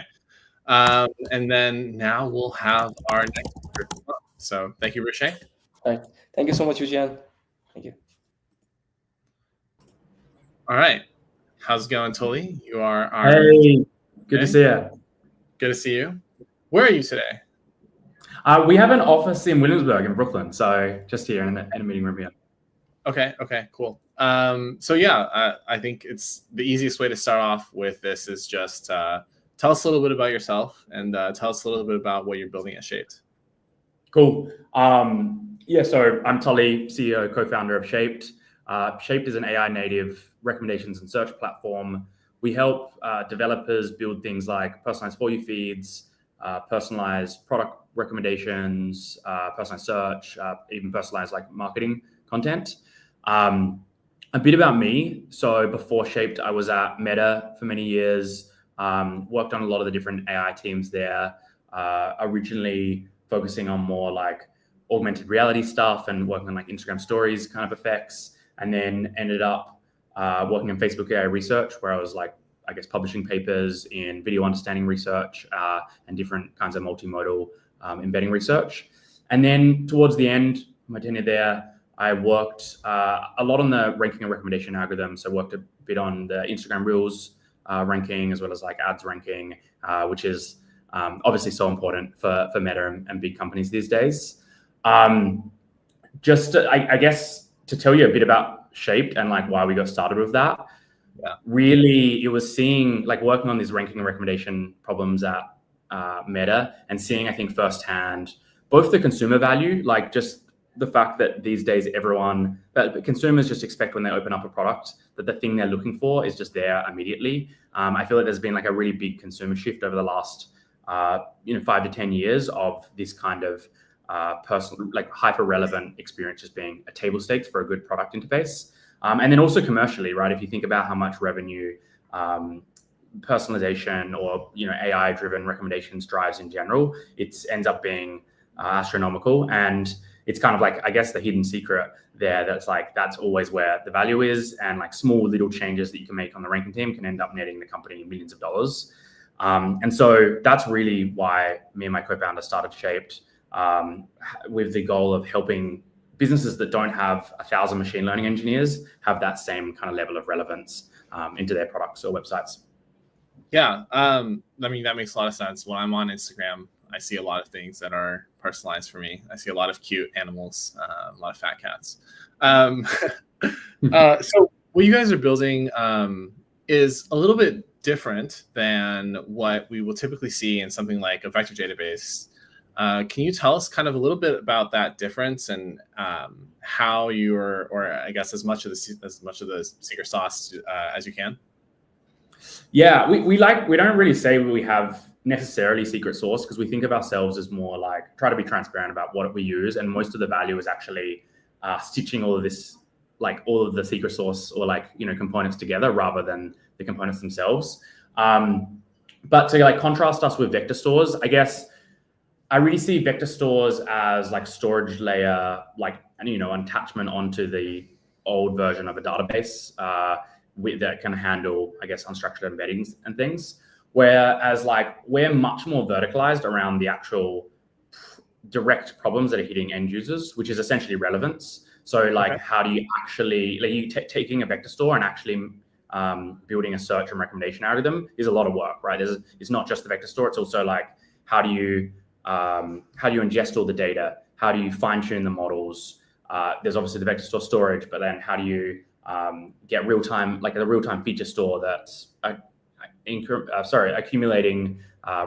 and then now we'll have our next speaker. So thank you, Rushank. All right. Thank you so much, Vijayan. Thank you. All right, how's it going, Toli? You are our. Hey, good to see you. Good to see you. Where are you today? We have an office in Williamsburg in Brooklyn, so just here in a meeting room here. Okay, cool. So yeah, I think it's the easiest way to start off with this is just tell us a little bit about yourself, and tell us a little bit about what you're building at Shaped. Cool. Yeah, so I'm Tully, CEO, co-founder of Shaped. Shaped is an AI native recommendations and search platform. We help developers build things like personalized for you feeds, personalized product recommendations, personalized search, even personalized like marketing content. A bit about me. So before Shaped, I was at Meta for many years, worked on a lot of the different AI teams there, originally focusing on more like augmented reality stuff and working on like Instagram stories kind of effects, and then ended up working in Facebook AI research, where I was like, I guess, publishing papers in video understanding research and different kinds of multimodal embedding research. And then towards the end of my tenure there, I worked a lot on the ranking and recommendation algorithms. So I worked a bit on the Instagram Reels ranking, as well as like ads ranking, which is obviously so important for Meta and big companies these days. I guess to tell you a bit about Shaped and like why we got started with that. Yeah. Really, it was seeing like working on these ranking and recommendation problems at Meta and seeing, I think, firsthand both the consumer value, like just the fact that these days consumers just expect when they open up a product that the thing they're looking for is just there immediately. I feel like there's been like a really big consumer shift over the last 5 to 10 years of this kind of personal, like hyper relevant experience just being a table stakes for a good product interface. And then also commercially, right? If you think about how much revenue personalization or AI driven recommendations drives in general, it ends up being astronomical. And it's kind of like, I guess, the hidden secret there that's always where the value is, and like small little changes that you can make on the ranking team can end up netting the company millions of dollars. And so that's really why me and my co-founder started Shaped, with the goal of helping businesses that don't have 1,000 machine learning engineers have that same kind of level of relevance into their products or websites. Yeah, I mean, that makes a lot of sense. When I'm on Instagram, I see a lot of things that are personalized for me. I see a lot of cute animals, a lot of fat cats. So what you guys are building is a little bit different than what we will typically see in something like a vector database. Can you tell us kind of a little bit about that difference and how you're, or I guess as much of the secret sauce as you can? Yeah, we don't really say we have necessarily secret sauce, because we think of ourselves as more like try to be transparent about what we use, and most of the value is actually stitching all of this, like all of the secret sauce or like components together rather than the components themselves. But to like contrast us with vector stores, I guess I really see vector stores as like storage layer, like an attachment onto the old version of a database that can handle, I guess, unstructured embeddings and things. Whereas like we're much more verticalized around the actual direct problems that are hitting end users, which is essentially relevance. So like, how do you actually, like you taking a vector store and actually building a search and recommendation algorithm is a lot of work, right? It's not just the vector store. It's also like, how do you ingest all the data? How do you fine tune the models? There's obviously the vector store storage, but then how do you get real-time, like a real-time feature store that's accumulating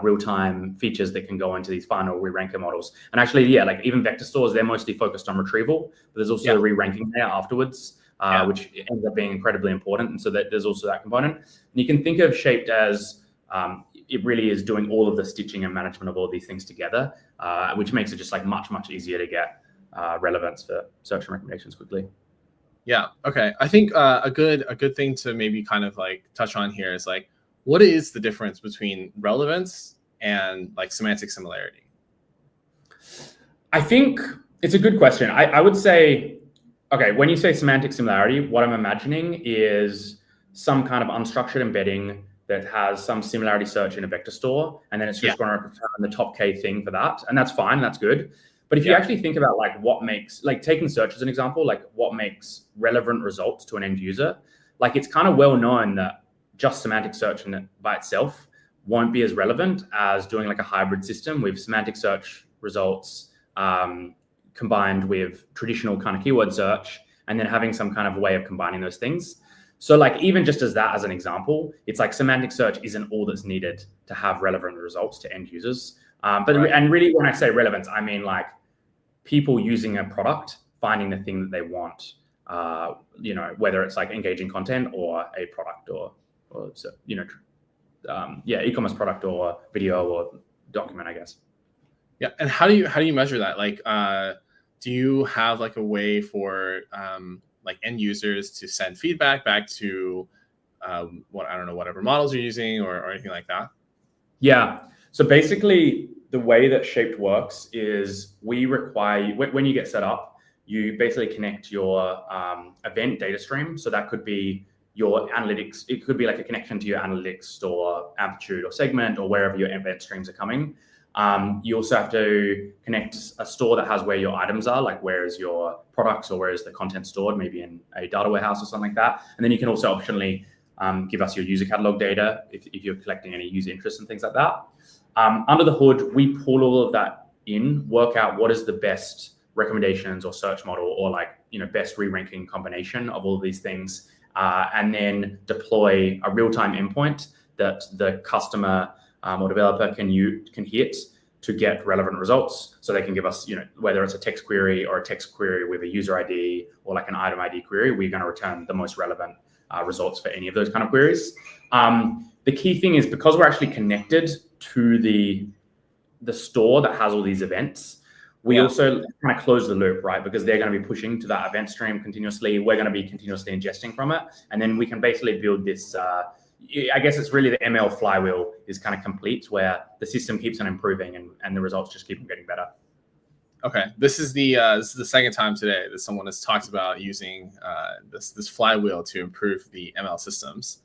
real-time features that can go into these final re-ranker models. And actually, yeah, like even vector stores, they're mostly focused on retrieval, but there's also re-ranking there afterwards, which ends up being incredibly important. And so that there's also that component. And you can think of Shaped as it really is doing all of the stitching and management of all these things together, which makes it just like much, much easier to get relevance for search and recommendations quickly. Yeah. Okay. I think a good thing to maybe kind of like touch on here is like, what is the difference between relevance and like semantic similarity? I think it's a good question. I would say, okay, when you say semantic similarity, what I'm imagining is some kind of unstructured embedding that has some similarity search in a vector store, and then it's just going to return the top K thing for that. And that's fine, that's good. But if you actually think about like what makes, like taking search as an example, like what makes relevant results to an end user, like it's kind of well known that just semantic search by itself won't be as relevant as doing like a hybrid system with semantic search results combined with traditional kind of keyword search, and then having some kind of way of combining those things. So like even just as an example, it's like semantic search isn't all that's needed to have relevant results to end users. And really when I say relevance, I mean like people using a product finding the thing that they want, whether it's like engaging content or a product or e-commerce product or video or document, I guess. Yeah, and how do you measure that? Like, do you have like a way for like end users to send feedback back to whatever models you're using or anything like that? Yeah. So basically, the way that Shaped works is we require you, when you get set up, you basically connect your event data stream. So that could be your analytics. It could be like a connection to your analytics store, Amplitude or Segment or wherever your event streams are coming. You also have to connect a store that has where your items are, like where is your products or where is the content stored, maybe in a data warehouse or something like that. And then you can also optionally give us your user catalog data if you're collecting any user interest and things like that. Under the hood, we pull all of that in, work out what is the best recommendations or search model or best re-ranking combination of all of these things, and then deploy a real-time endpoint that the customer or developer can hit to get relevant results. So they can give us, whether it's a text query or a text query with a user ID or like an item ID query, we're going to return the most relevant results for any of those kind of queries. The key thing is because we're actually connected to the store that has all these events, we also kind of close the loop, right? Because they're going to be pushing to that event stream continuously. We're going to be continuously ingesting from it. And then we can basically build this, I guess it's really the ML flywheel is kind of complete where the system keeps on improving and the results just keep on getting better. Okay, this is the second time today that someone has talked about using this flywheel to improve the ML systems.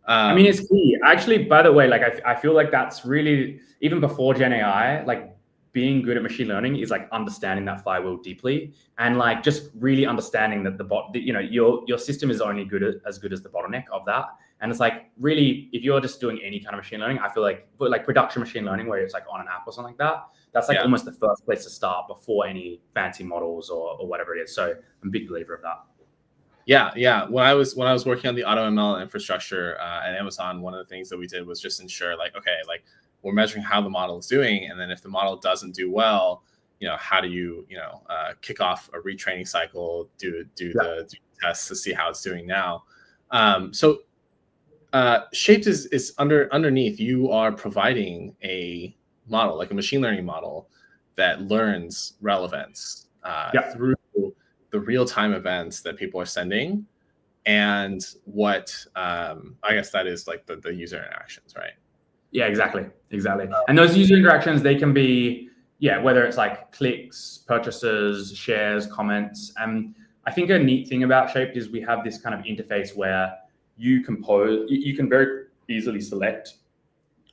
I mean, it's key. Actually, by the way, like I feel like that's really, even before Gen AI, like being good at machine learning is like understanding that flywheel deeply and like just really understanding that your system is only as good as the bottleneck of that. And it's like really, if you're just doing any kind of machine learning, I feel like production machine learning where it's like on an app or something like that, that's like almost the first place to start before any fancy models or whatever it is. So I'm a big believer of that. Yeah. When I was working on the AutoML infrastructure at Amazon, one of the things that we did was just ensure we're measuring how the model is doing, and then if the model doesn't do well, how do you kick off a retraining cycle, do the tests to see how it's doing now. So Shaped is underneath. You are providing a model, like a machine learning model, that learns relevance through the real-time events that people are sending, and what I guess that is like the user interactions, right? Yeah, exactly. And those user interactions, they can be, whether it's like clicks, purchases, shares, comments. And I think a neat thing about Shaped is we have this kind of interface where you can very easily select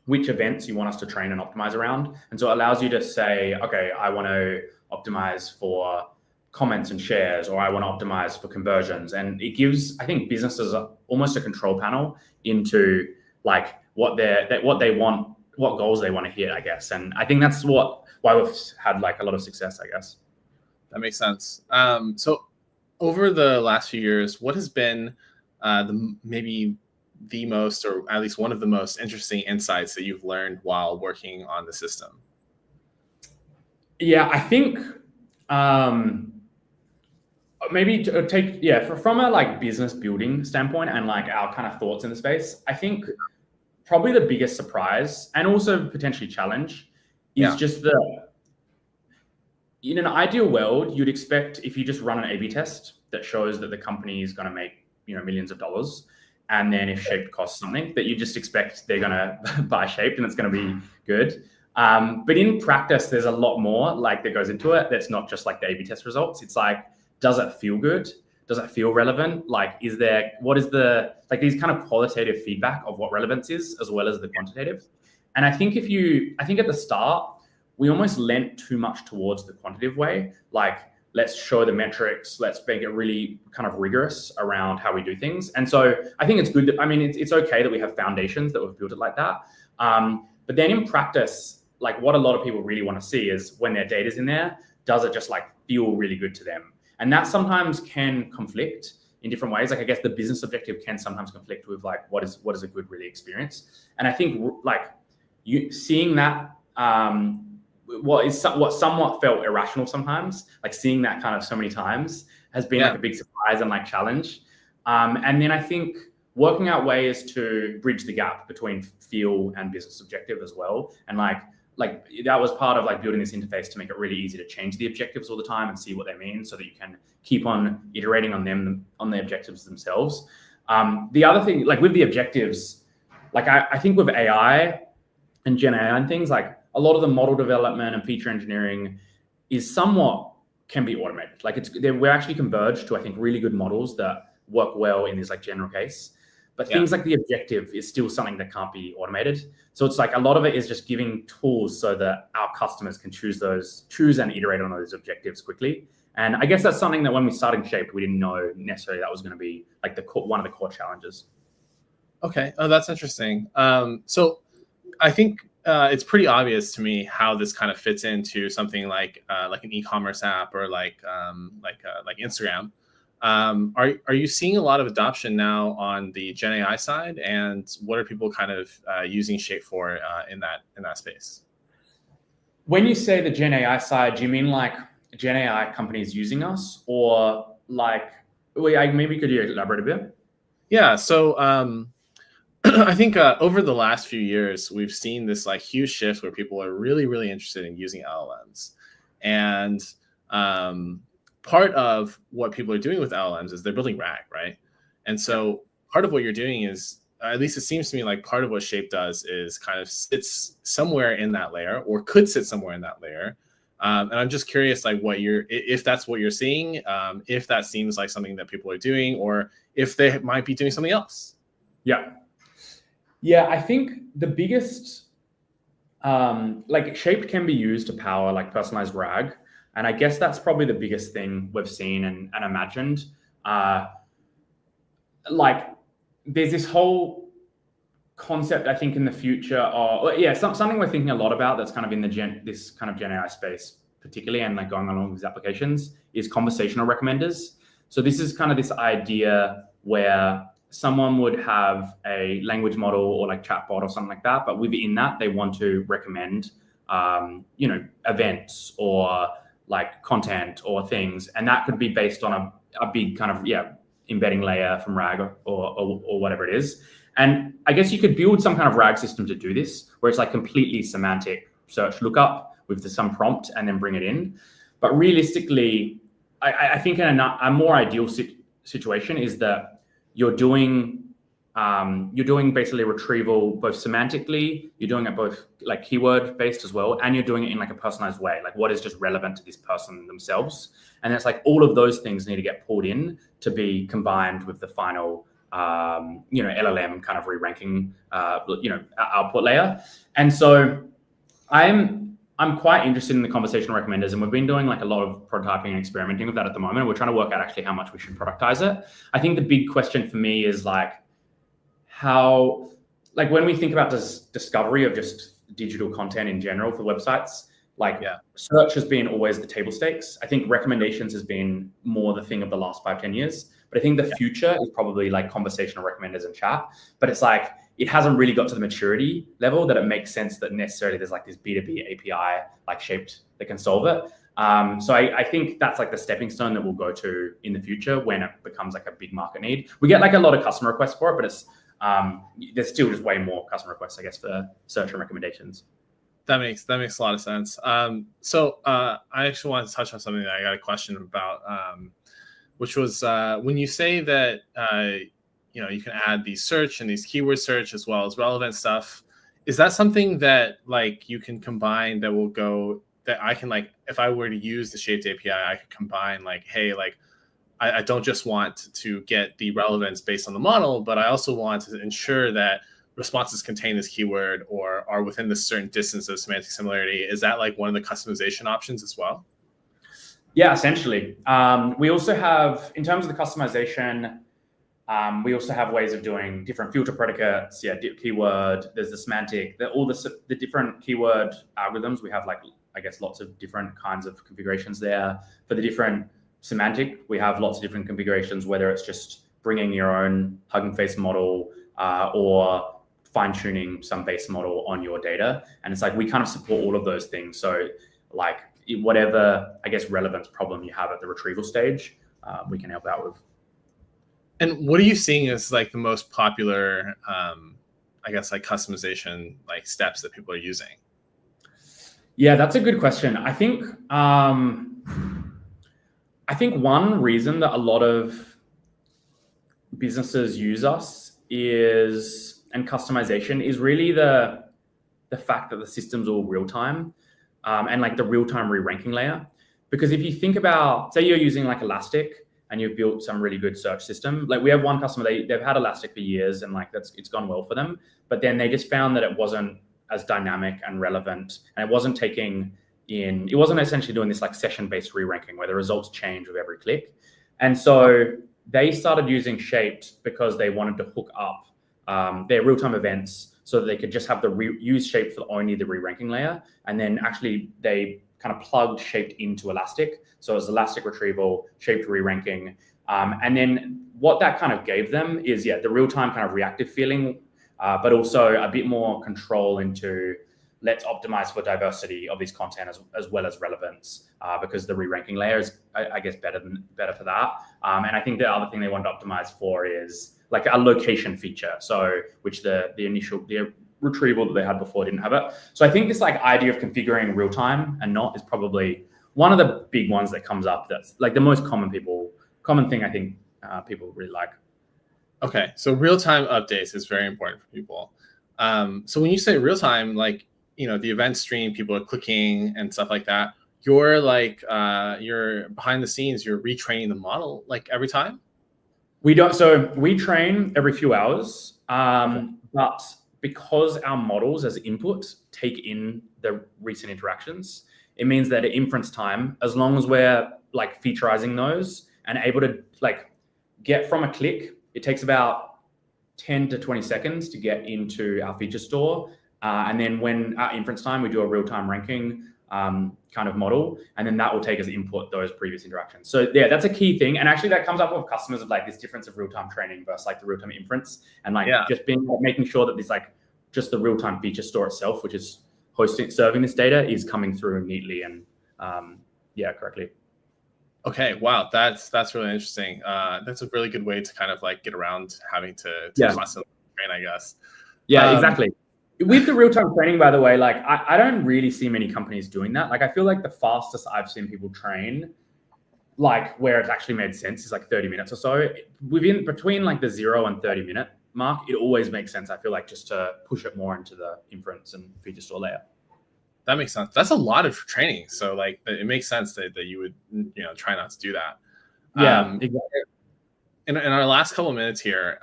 which events you want us to train and optimize around. And so it allows you to say, okay, I want to optimize for comments and shares, or I want to optimize for conversions. And it gives, I think, businesses almost a control panel into like what they want, what goals they want to hit, I guess. And I think that's why we've had like a lot of success, I guess. That makes sense. So over the last few years, what has been maybe the most, or at least one of the most interesting insights that you've learned while working on the system? Yeah, I think maybe to take from a like business building standpoint and like our kind of thoughts in the space, I think probably the biggest surprise and also potentially challenge is just in an ideal world, you'd expect if you just run an A/B test that shows that the company is going to make millions of dollars, and then if Shaped costs something, that you just expect they're going to buy Shaped and it's going to be good. But in practice, there's a lot more like that goes into it. That's not just like the A/B test results. It's like, does it feel good? Does it feel relevant? Like, what is these kind of qualitative feedback of what relevance is, as well as the quantitative. And I think at the start, we almost lent too much towards the quantitative way. Like, let's show the metrics, let's make it really kind of rigorous around how we do things. And so I think it's good it's okay that we have foundations that we've built it like that. But then in practice, like what a lot of people really want to see is when their data's in there, does it just like feel really good to them? And that sometimes can conflict in different ways. Like I guess the business objective can sometimes conflict with like what is a good really experience. And I think like seeing that what somewhat felt irrational sometimes, like seeing that kind of so many times has been like a big surprise and like challenge. And then I think working out ways to bridge the gap between feel and business objective as well. And like that was part of like building this interface to make it really easy to change the objectives all the time and see what they mean so that you can keep on iterating on them, on the objectives themselves. The other thing, like with the objectives, like I think with AI and Gen AI and things, like a lot of the model development and feature engineering is somewhat can be automated. Like we're actually converged to, I think, really good models that work well in this like general case. But things like the objective is still something that can't be automated. So it's like a lot of it is just giving tools so that our customers can choose and iterate on those objectives quickly. And I guess that's something that when we started Shaped, we didn't know necessarily that was going to be like one of the core challenges. Okay. Oh, that's interesting. So I think it's pretty obvious to me how this kind of fits into something like an e-commerce app or like Instagram. Are you seeing a lot of adoption now on the Gen AI side, and what are people kind of using Shape for in that space? When you say the Gen AI side, do you mean like Gen AI companies using us, or like maybe could you elaborate a bit? Yeah. So I think over the last few years, we've seen this like huge shift where people are really, really interested in using LLMs, and part of what people are doing with LLMs is they're building RAG, right? And so part of what you're doing is, at least it seems to me like part of what Shape does is kind of sits somewhere in that layer, or could sit somewhere in that layer. And I'm just curious, like if that's what you're seeing, if that seems like something that people are doing, or if they might be doing something else. Yeah, I think the biggest, like Shaped can be used to power like personalized RAG. And I guess that's probably the biggest thing we've seen and imagined. Like there's this whole concept, I think, in the future something we're thinking a lot about that's kind of in this kind of Gen AI space particularly, and like going along with these applications, is conversational recommenders. So this is kind of this idea where someone would have a language model or like chatbot or something like that, but within that they want to recommend events or like content or things, and that could be based on a big kind of embedding layer from RAG or whatever it is. And I guess you could build some kind of RAG system to do this, where it's like completely semantic search lookup with some prompt and then bring it in. But realistically, I think in a more ideal situation is that you're doing basically retrieval both semantically, you're doing it both like keyword based as well, and you're doing it in like a personalized way, like what is just relevant to this person themselves. And it's like all of those things need to get pulled in to be combined with the final LLM kind of re-ranking output layer. And so I'm quite interested in the conversational recommenders, and we've been doing like a lot of prototyping and experimenting with that at the moment. We're trying to work out actually how much we should productize it. I think the big question for me is like how, like when we think about this discovery of just digital content in general for websites, search has been always the table stakes. I think recommendations has been more the thing of the last 5-10 years. But I think the future is probably like conversational recommenders and chat. But it's like, it hasn't really got to the maturity level that it makes sense that necessarily there's like this B2B API like Shaped that can solve it. So I think that's like the stepping stone that we'll go to in the future when it becomes like a big market need. We get like a lot of customer requests for it, but it's there's still just way more customer requests, I guess, for search and recommendations. That makes a lot of sense. So I actually wanted to touch on something that I got a question about, which was when you say that you can add these search and these keyword search as well as relevant stuff. Is that something that like you can combine that will go that I can like, if I were to use the Shaped API, I could combine like, hey, like I don't just want to get the relevance based on the model, but I also want to ensure that responses contain this keyword or are within this certain distance of semantic similarity. Is that like one of the customization options as well? Yeah, essentially. We also have, in terms of the customization, we also have ways of doing different filter predicates, keyword, there's the semantic, all the different keyword algorithms. We have like, I guess, lots of different kinds of configurations there. For the different semantic, we have lots of different configurations, whether it's just bringing your own HuggingFace model or fine-tuning some base model on your data. And it's like we kind of support all of those things. So like whatever, I guess, relevance problem you have at the retrieval stage, we can help out with. And what are you seeing as like the most popular, I guess, like customization like steps that people are using? Yeah, that's a good question. I think one reason that a lot of businesses use us and customization is really the fact that the system's all real time, and like the real time re-ranking layer. Because if you think about, say you're using like Elastic and you've built some really good search system, like we have one customer, they've had Elastic for years and like it's gone well for them, but then they just found that it wasn't as dynamic and relevant, and it wasn't essentially doing this like session-based re-ranking where the results change with every click. And so they started using Shaped because they wanted to hook up their real-time events so that they could just have use Shaped for only the re-ranking layer. And then actually they kind of plugged Shaped into Elastic. So it was Elastic retrieval, Shaped re-ranking. And then what that kind of gave them is, the real-time kind of reactive feeling, but also a bit more control into let's optimize for diversity of this content as well as relevance, because the re-ranking layer is, I guess, better for that. And I think the other thing they want to optimize for is like a location feature, so which the retrieval that they had before didn't have it. So I think this like idea of configuring real time and not is probably one of the big ones that comes up. That's like the most common thing I think people really like. Okay, so real time updates is very important for people. So when you say real time, like the event stream, people are clicking and stuff like that. You're like you're behind the scenes. You're retraining the model like every time. We don't. So we train every few hours, but because our models as input take in the recent interactions, it means that at inference time, as long as we're like featureizing those and able to like get from a click, it takes about 10 to 20 seconds to get into our feature store. And then when at inference time, we do a real-time ranking kind of model, and then that will take as input those previous interactions. So yeah, that's a key thing. And actually that comes up with customers of like this difference of real-time training versus like the real-time inference, and like just making sure that this like just the real-time feature store itself, which is serving this data, is coming through neatly and correctly. Okay, wow, that's really interesting. That's a really good way to kind of like get around having to constantly train, I guess. Yeah, exactly. With the real-time training, by the way, like I don't really see many companies doing that. Like I feel like the fastest I've seen people train, like where it's actually made sense, is like 30 minutes or so. Between like the 0 and 30-minute mark, it always makes sense, I feel like, just to push it more into the inference and feature store layer. That makes sense. That's a lot of training. So like it makes sense that you would try not to do that. Yeah, exactly. In our last couple of minutes here,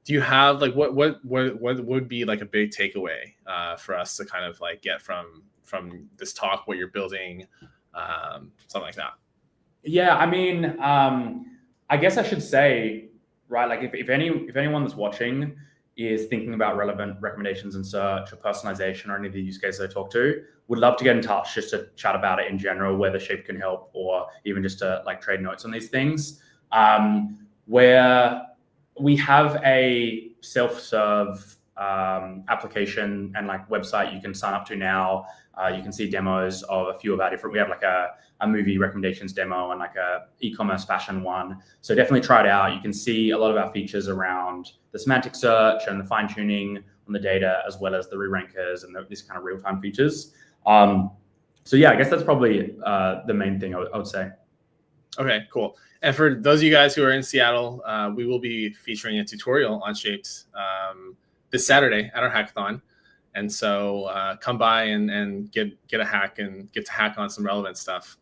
do you have like what would be like a big takeaway for us to kind of like get from this talk, what you're building, something like that? Yeah, I mean, I guess I should say, right, like if anyone that's watching is thinking about relevant recommendations in search or personalization or any of the use cases I talk to, would love to get in touch just to chat about it in general, whether Shape can help or even just to like trade notes on these things. Where we have a self-serve application and like website you can sign up to now. You can see demos of a few of our different, we have like a movie recommendations demo and like a e-commerce fashion one. So definitely try it out. You can see a lot of our features around the semantic search and the fine tuning on the data, as well as the re-rankers and this kind of real-time features. So yeah, I guess that's probably the main thing I would say. Okay, cool. And for those of you guys who are in Seattle, we will be featuring a tutorial on Shaped this Saturday at our hackathon. And so come by and get a hack and get to hack on some relevant stuff.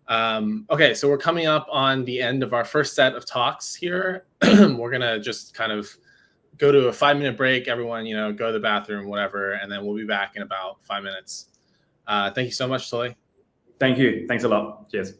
Okay, so we're coming up on the end of our first set of talks here. We're going to just kind of go to a 5-minute break. Everyone, go to the bathroom, whatever, and then we'll be back in about 5 minutes. Thank you so much, Sully. Thank you. Thanks a lot. Cheers.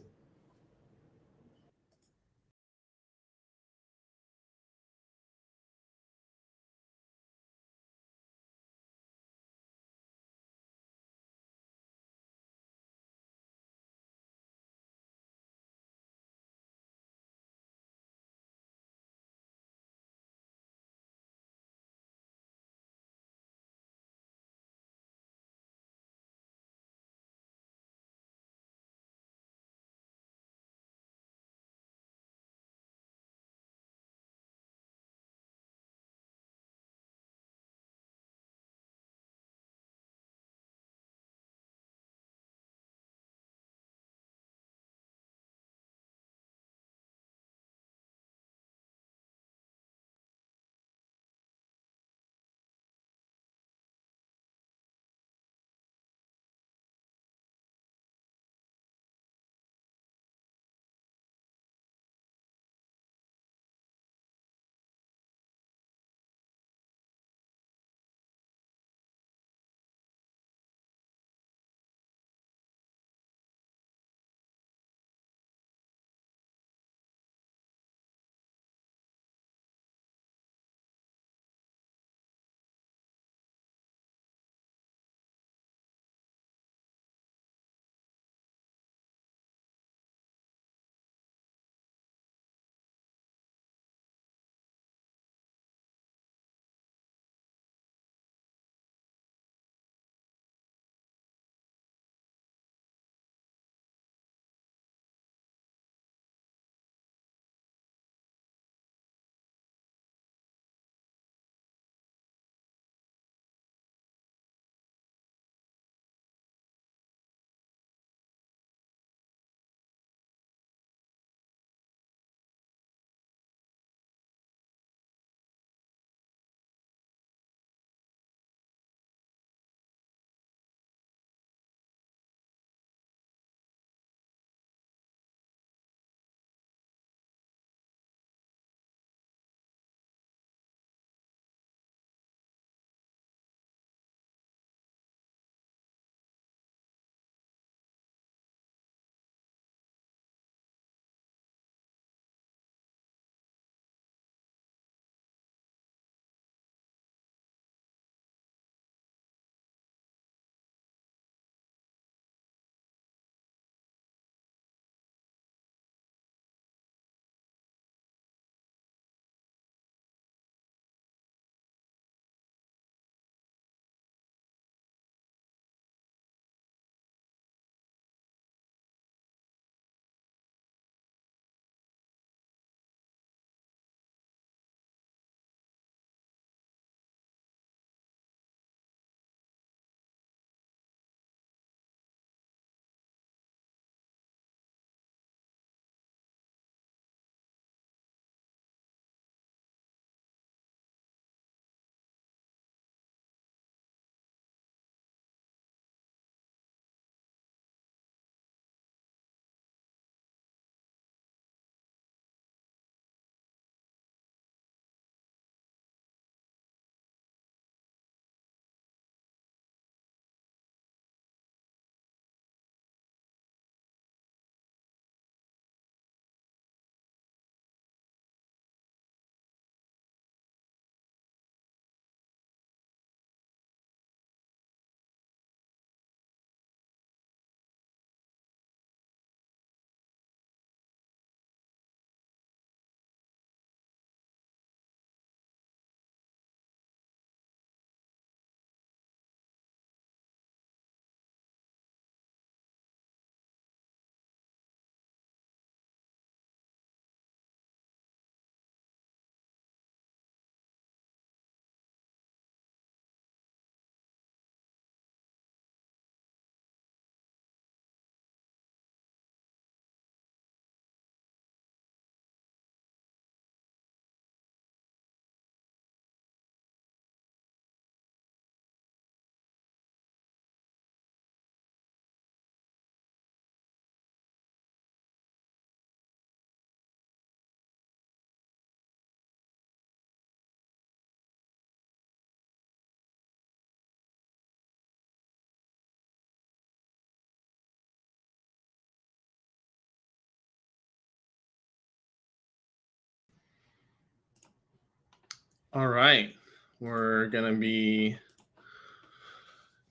All right. We're going to be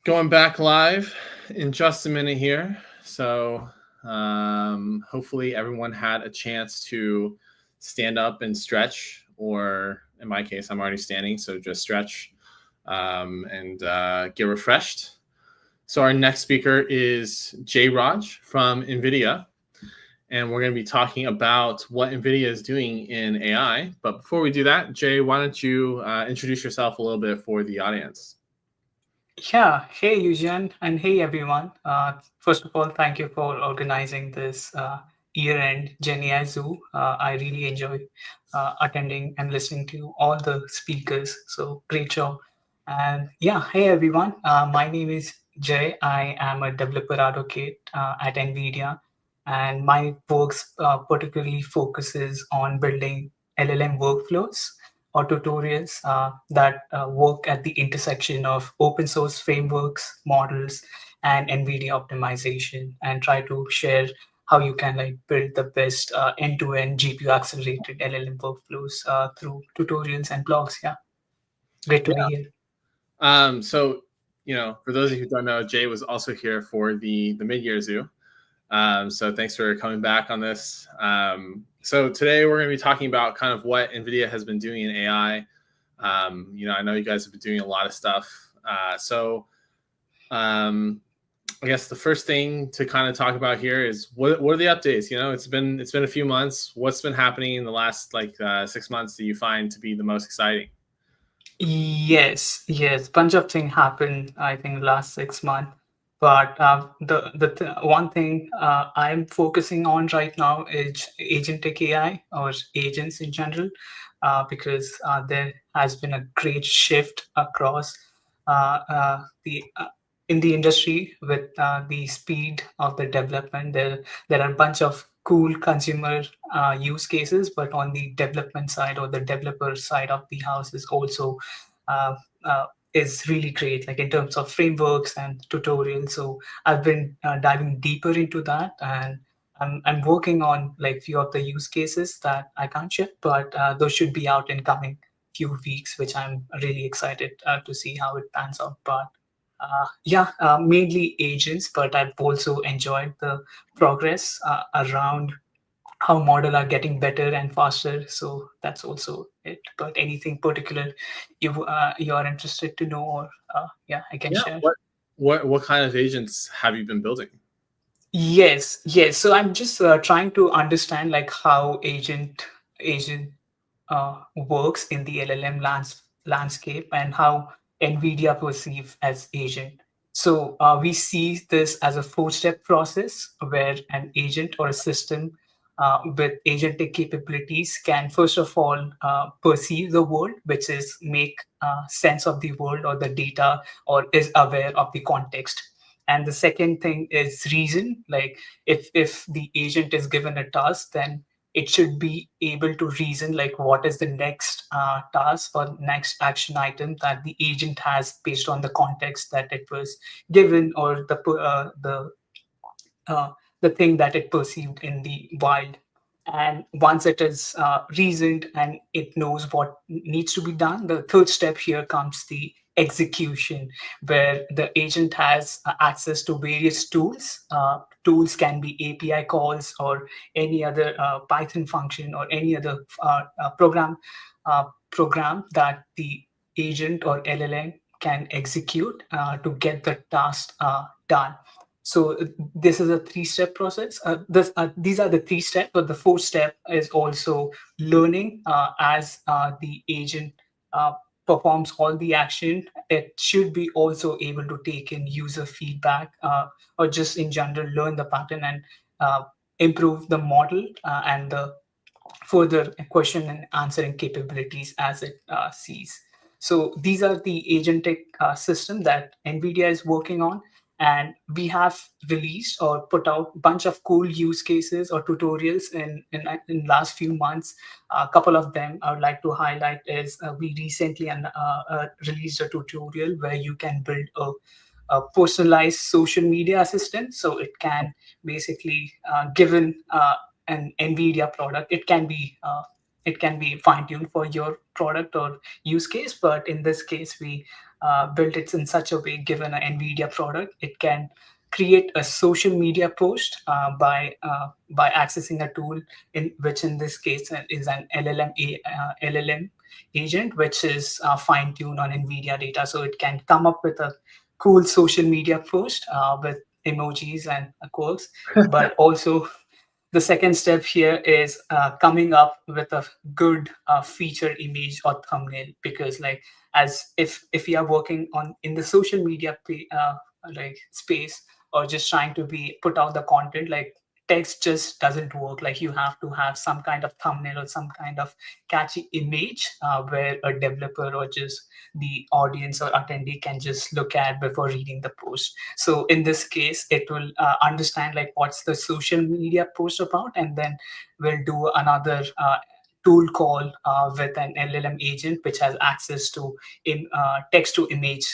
going back live in just a minute here. So hopefully everyone had a chance to stand up and stretch, or in my case, I'm already standing, so just stretch and get refreshed. So our next speaker is Jay Raj from Nvidia. And we're going to be talking about what Nvidia is doing in AI. But before we do that, Jay, why don't you introduce yourself a little bit for the audience? Yeah, hey Eugene, and hey everyone. First of all, thank you for organizing this year-end GenAI Zoo. I really enjoy attending and listening to all the speakers. So great job. And yeah, hey everyone. My name is Jay. I am a developer advocate at Nvidia, and my work particularly focuses on building LLM workflows or tutorials that work at the intersection of open source frameworks, models, and NVIDIA optimization, and try to share how you can like build the best end-to-end GPU accelerated LLM workflows through tutorials and blogs. Yeah, great to be here. So, for those of you who don't know, Jay was also here for the mid-year zoo. So thanks for coming back on this. So today we're going to be talking about kind of what NVIDIA has been doing in AI. I know you guys have been doing a lot of stuff. I guess the first thing to kind of talk about here is what are the updates? It's been a few months. What's been happening in the last 6 months that you find to be the most exciting? Yes, bunch of things happened, I think, last 6 months. But the one thing I'm focusing on right now is agentic AI or agents in general, because there has been a great shift across the in the industry with the speed of the development. There are a bunch of cool consumer use cases, but on the development side or the developer side of the house is also uh, uh, is really great, like in terms of frameworks and tutorials. So I've been diving deeper into that, and I'm working on like few of the use cases that I can't share, but those should be out in coming few weeks, which I'm really excited to see how it pans out. But mainly agents, but I've also enjoyed the progress around how model are getting better and faster. So that's also it. But anything particular you are interested to know, or I can share. What kind of agents have you been building? Yes. So I'm just trying to understand like how agent works in the LLM landscape, and how NVIDIA perceive as agent. So we see this as a four-step process where an agent or a system with agentic capabilities can first of all perceive the world, which is make sense of the world or the data, or is aware of the context. And the second thing is reason. Like if the agent is given a task, then it should be able to reason like what is the next task or next action item that the agent has based on the context that it was given, or the thing that it perceived in the wild. And once it is reasoned and it knows what needs to be done, the third step here comes the execution, where the agent has access to various tools. Tools can be API calls or any other Python function or any other program that the agent or LLM can execute to get the task done. So this is a three-step process. These are the three steps, but the fourth step is also learning as the agent performs all the action. It should be also able to take in user feedback, or just in general learn the pattern and improve the model and the further question and answering capabilities as it sees. So these are the agentic system that NVIDIA is working on. And we have released or put out a bunch of cool use cases or tutorials in last few months. A couple of them I would like to highlight is we recently released a tutorial where you can build a personalized social media assistant. So it can basically, given an NVIDIA product, it can be it can be fine-tuned for your product or use case. But in this case, we built it in such a way, given an Nvidia product, it can create a social media post by accessing a tool in which, in this case, is an LLM agent, which is fine-tuned on Nvidia data. So it can come up with a cool social media post with emojis and quotes, but also the second step here is coming up with a good featured image or thumbnail, because like, as if you are working on in the social media like space, or just trying to be put out the content, like text just doesn't work. Like, you have to have some kind of thumbnail or some kind of catchy image where a developer or just the audience or attendee can just look at before reading the post. So in this case, it will understand like what's the social media post about, and then we'll do another tool call with an LLM agent, which has access to text to image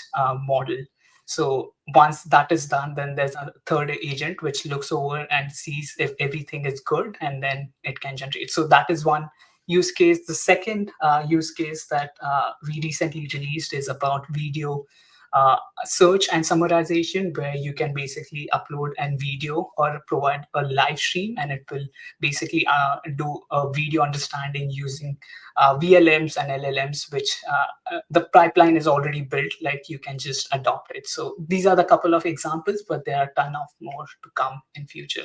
model. So once that is done, then there's a third agent which looks over and sees if everything is good, and then it can generate. So that is one use case. The second use case that we recently released is about video search and summarization, where you can basically upload a video or provide a live stream, and it will basically do a video understanding using VLMs and LLMs, which the pipeline is already built. Like, you can just adopt it. So these are the couple of examples, but there are a ton of more to come in future.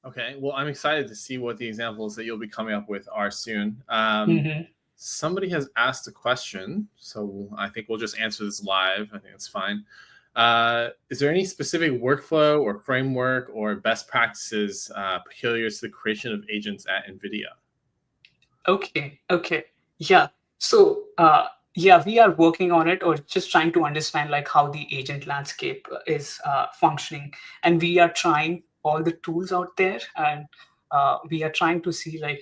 Okay, well, I'm excited to see what the examples that you'll be coming up with are soon. Somebody has asked a question, so I think we'll just answer this live. I think that's fine. Is there any specific workflow or framework or best practices peculiar to the creation of agents at Nvidia? Okay. Yeah. So, yeah, we are working on it, or just trying to understand like how the agent landscape is functioning. And we are trying all the tools out there, and we are trying to see like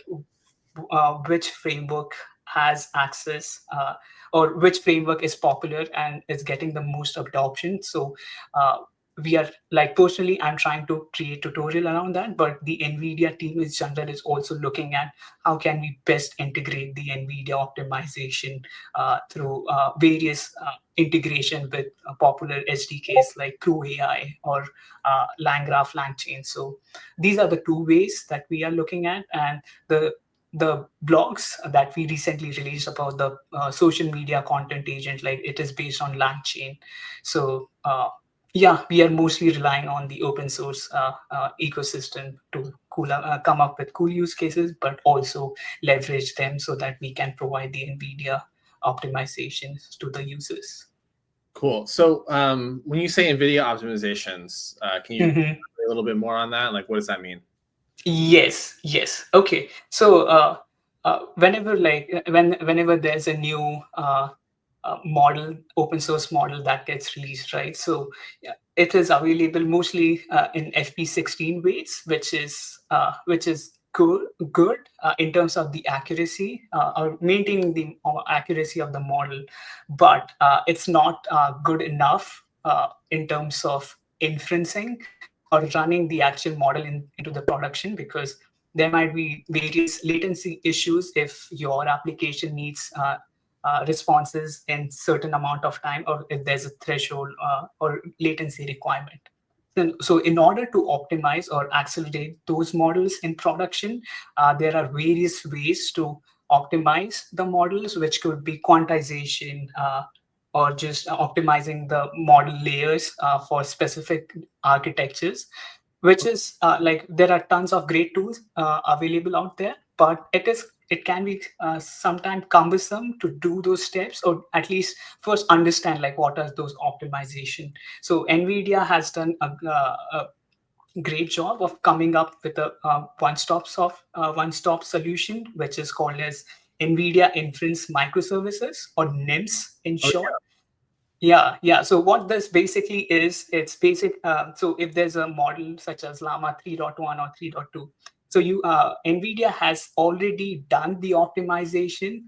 which framework has access, or which framework is popular and is getting the most adoption. So we are like, personally, I'm trying to create tutorial around that, but the Nvidia team in general is also looking at how can we best integrate the Nvidia optimization through various integration with popular SDKs like Crew AI or LangGraph, LangChain. So these are the two ways that we are looking at. And the blogs that we recently released about the social media content agent, like, it is based on LangChain. So yeah, we are mostly relying on the open source ecosystem to come up with cool use cases, but also leverage them so that we can provide the NVIDIA optimizations to the users. Cool. So when you say NVIDIA optimizations, can you a little bit more on that? Like, what does that mean? Yes. Okay. So whenever there's a new model, open source model that gets released, right? So yeah, it is available mostly in FP16 weights, which is good in terms of the accuracy or maintaining the accuracy of the model, but it's not good enough in terms of inferencing or running the actual model into the production, because there might be various latency issues if your application needs responses in certain amount of time, or if there's a threshold or latency requirement. So in order to optimize or accelerate those models in production, there are various ways to optimize the models, which could be quantization, or just optimizing the model layers for specific architectures, which is like, there are tons of great tools available out there, but it can be sometimes cumbersome to do those steps, or at least first understand like what are those optimization. So Nvidia has done a great job of coming up with a one-stop solution, which is called as Nvidia Inference Microservices, or NIMS in short. Yeah. So what this basically is, it's basic. So if there's a model such as Llama 3.1 or 3.2, so Nvidia has already done the optimization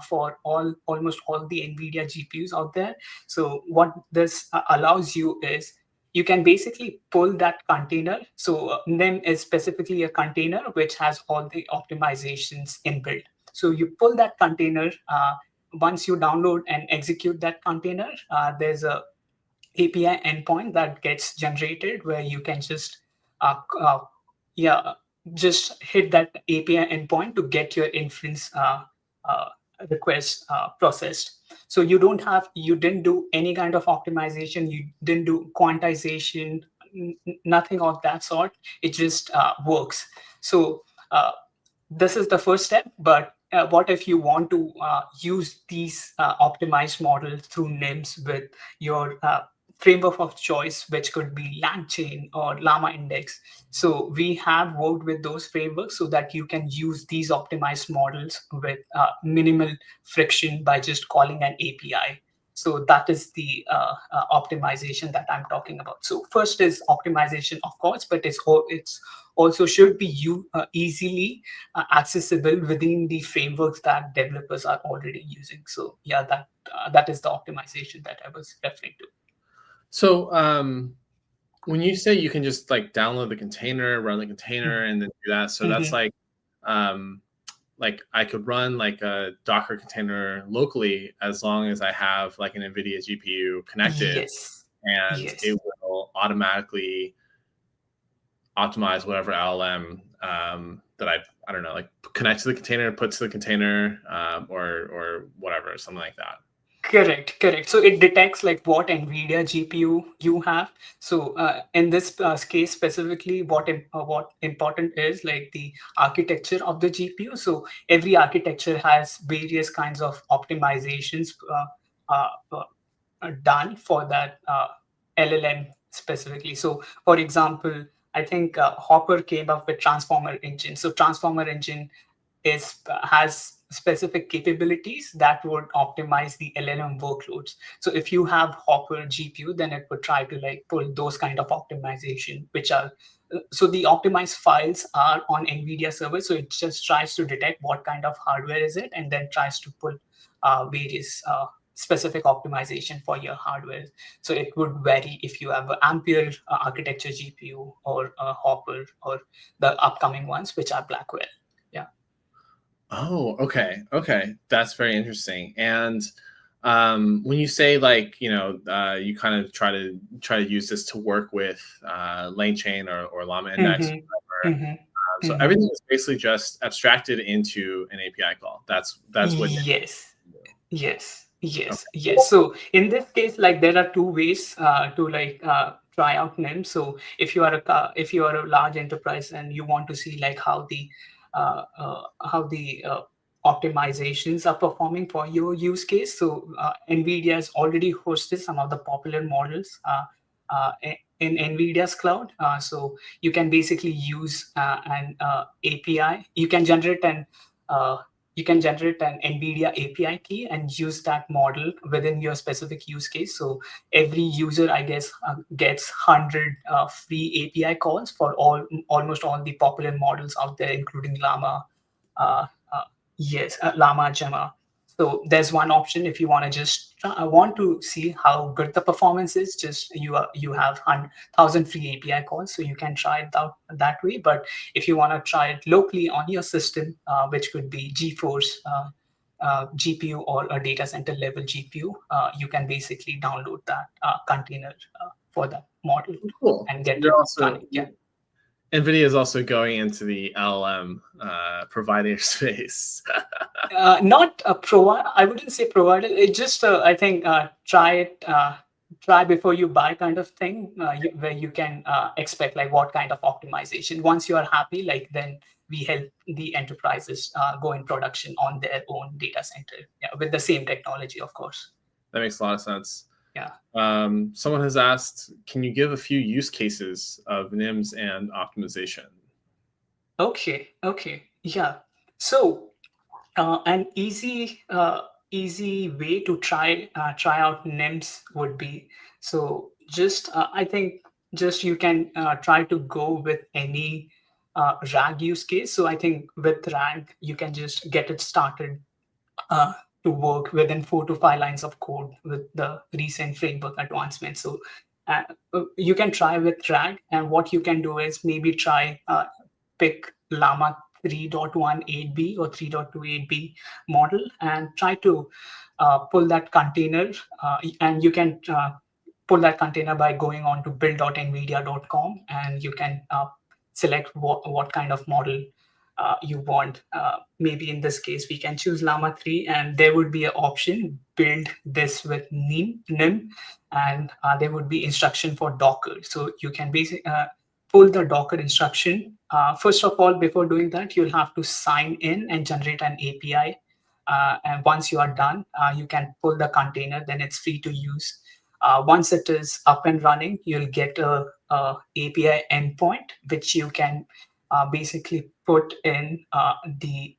for almost all the Nvidia GPUs out there. So what this allows you is, you can basically pull that container. So NIM is specifically a container which has all the optimizations inbuilt. So you pull that container. Once you download and execute that container, there's a API endpoint that gets generated where you can just just hit that API endpoint to get your inference request processed. So you didn't do any kind of optimization, you didn't do quantization, nothing of that sort. It just works. So this is the first step, but what if you want to use these optimized models through NIMs with your framework of choice, which could be LangChain or Llama Index? So we have worked with those frameworks so that you can use these optimized models with minimal friction by just calling an API. So that is the optimization that I'm talking about. So first is optimization, of course, but it's also should be easily accessible within the frameworks that developers are already using. So yeah, that is the optimization that I was referring to. So when you say you can just like download the container, run the container, and then do that, so that's like I could run like a Docker container locally as long as I have like an Nvidia GPU connected, and it will automatically optimize whatever LLM that I don't know, like connect to the container, put to the container, or whatever, something like that. Correct. So it detects like what Nvidia GPU you have. So in this case specifically, what important is like the architecture of the GPU. So every architecture has various kinds of optimizations done for that LLM specifically. So for example, I think Hopper came up with Transformer Engine. So Transformer Engine has specific capabilities that would optimize the LLM workloads. So if you have Hopper GPU, then it would try to like pull those kind of optimization, which are so the optimized files are on NVIDIA servers. So it just tries to detect what kind of hardware is it, and then tries to pull various specific optimization for your hardware. So it would vary if you have an Ampere architecture GPU or a Hopper or the upcoming ones, which are Blackwell. Yeah. Oh, okay. That's very interesting. And when you say like, you kind of try to use this to work with LangChain or Llama Index, or whatever, so everything is basically just abstracted into an API call. That's what. Yes. So in this case, like there are two ways to like try out NIM. So if you are a large enterprise and you want to see like how the optimizations are performing for your use case. So NVIDIA has already hosted some of the popular models in NVIDIA's cloud. So you can basically use an API. You can generate an NVIDIA API key and use that model within your specific use case. So every user, I guess, gets 100 free API calls for almost all the popular models out there, including Llama, Llama, Gemma. So there's one option if you want to just want to see how good the performance is. Just you have 1,000 free API calls, so you can try it out that way. But if you want to try it locally on your system, which could be GeForce GPU or a data center level GPU, you can basically download that container for that model and get it running. Yeah. NVIDIA is also going into the LLM provider space. Not a provider. I wouldn't say provider. It just I think try before you buy kind of thing, where you can expect like what kind of optimization. Once you are happy, like then we help the enterprises go in production on their own data center, with the same technology, of course. That makes a lot of sense. Yeah. Someone has asked, can you give a few use cases of NIMs and optimization? Okay. Yeah. So an easy way to try out NIMs would be, so just I think just you can try to go with any RAG use case. So I think with RAG you can just get it started to work within 4 to 5 lines of code with the recent framework advancements. So you can try with RAG, and what you can do is maybe try pick Llama 3.18b or 3.28b model and try to pull that container. And you can pull that container by going on to build.nvidia.com, and you can select what kind of model you want. Maybe in this case, we can choose Llama 3, and there would be an option, build this with NIM, and there would be instruction for Docker. So you can basically pull the Docker instruction. First of all, before doing that, you'll have to sign in and generate an API. And once you are done, you can pull the container, then it's free to use. Once it is up and running, you'll get a API endpoint, which you can basically put in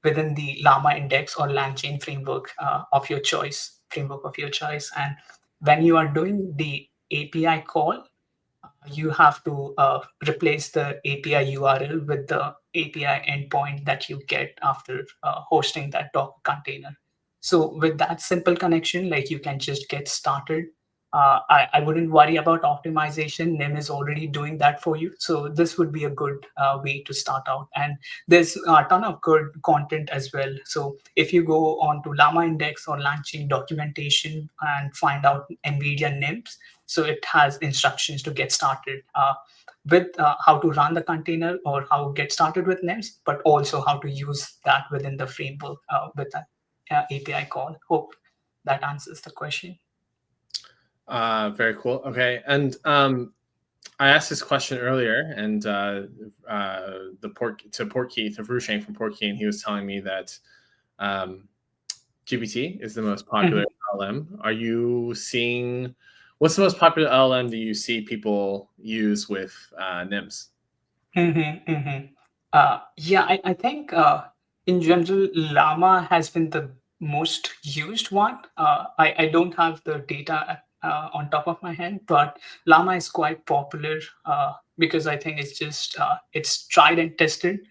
within the Llama index or LangChain framework of your choice, And when you are doing the API call, you have to replace the API URL with the API endpoint that you get after hosting that Docker container. So with that simple connection, like, you can just get started. I wouldn't worry about optimization. NIM is already doing that for you. So this would be a good way to start out. And there's a ton of good content as well. So if you go on to Llama Index or LangChain documentation and find out NVIDIA NIMs, so it has instructions to get started with how to run the container or how to get started with NIMs, but also how to use that within the framework with that API call. Hope that answers the question. Very cool. Okay, and I asked this question earlier, and Portkey, to Vrushank from Portkey, and he was telling me that GPT is the most popular LLM. Are you seeing, what's the most popular LLM do you see people use with NIMs? Yeah, I think in general, Llama has been the most used one. I don't have the data on top of my head, but Llama is quite popular because I think it's just it's tried and tested,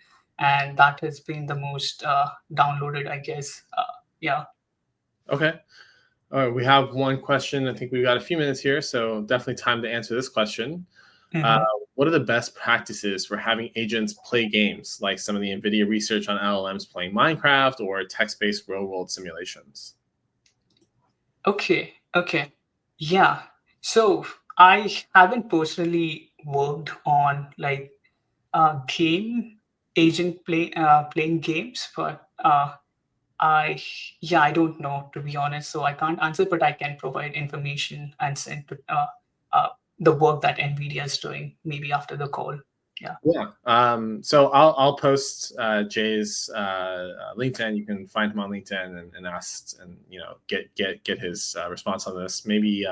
and that has been the most downloaded, I guess. Yeah. Okay. All right. We have one question. I think we've got a few minutes here, so definitely time to answer this question. What are the best practices for having agents play games, like some of the Nvidia research on LLMs playing Minecraft or text-based real-world simulations? Okay. Yeah. So I haven't personally worked on like game agent playing games, but I don't know, to be honest, so I can't answer, but I can provide information and send to the work that Nvidia is doing maybe after the call. Yeah. So I'll post Jay's LinkedIn. You can find him on LinkedIn and ask, and get his response on this. Maybe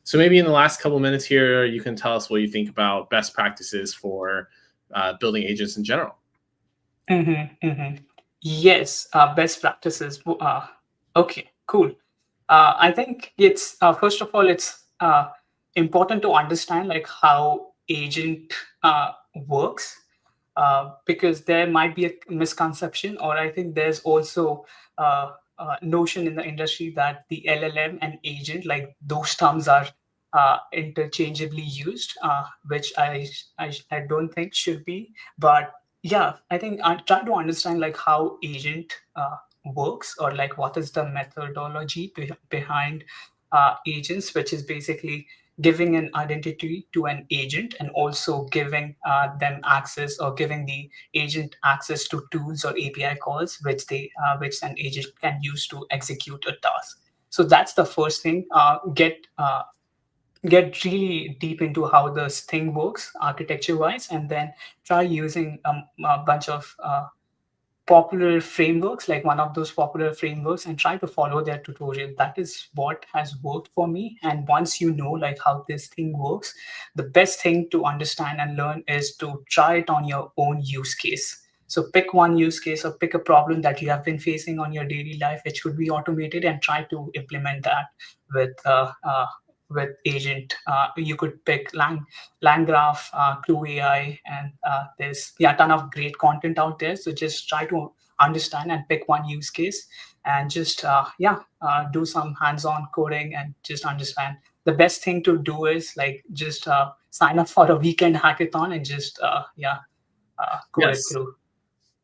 so maybe in the last couple minutes here, you can tell us what you think about best practices for building agents in general. Yes, best practices. Okay, cool. I think it's first of all, it's important to understand like how agent works, because there might be a misconception, or I think there's also notion in the industry that the LLM and agent, like those terms are interchangeably used, which I don't think should be. But yeah, I think I try to understand like how agent works, or like what is the methodology behind agents, which is basically giving an identity to an agent and also giving them access, or giving the agent access to tools or API calls which an agent can use to execute a task. So that's the first thing. Get really deep into how this thing works architecture wise, and then try using a bunch of popular frameworks, like one of those popular frameworks, and try to follow their tutorial. That is what has worked for me. And once you know like how this thing works, the best thing to understand and learn is to try it on your own use case. So pick one use case, or pick a problem that you have been facing on your daily life, which could be automated, and try to implement that with agent. You could pick LangGraph, Clue AI, and there's a ton of great content out there. So just try to understand and pick one use case, and just do some hands-on coding and just understand. The best thing to do is like just sign up for a weekend hackathon and just code it through.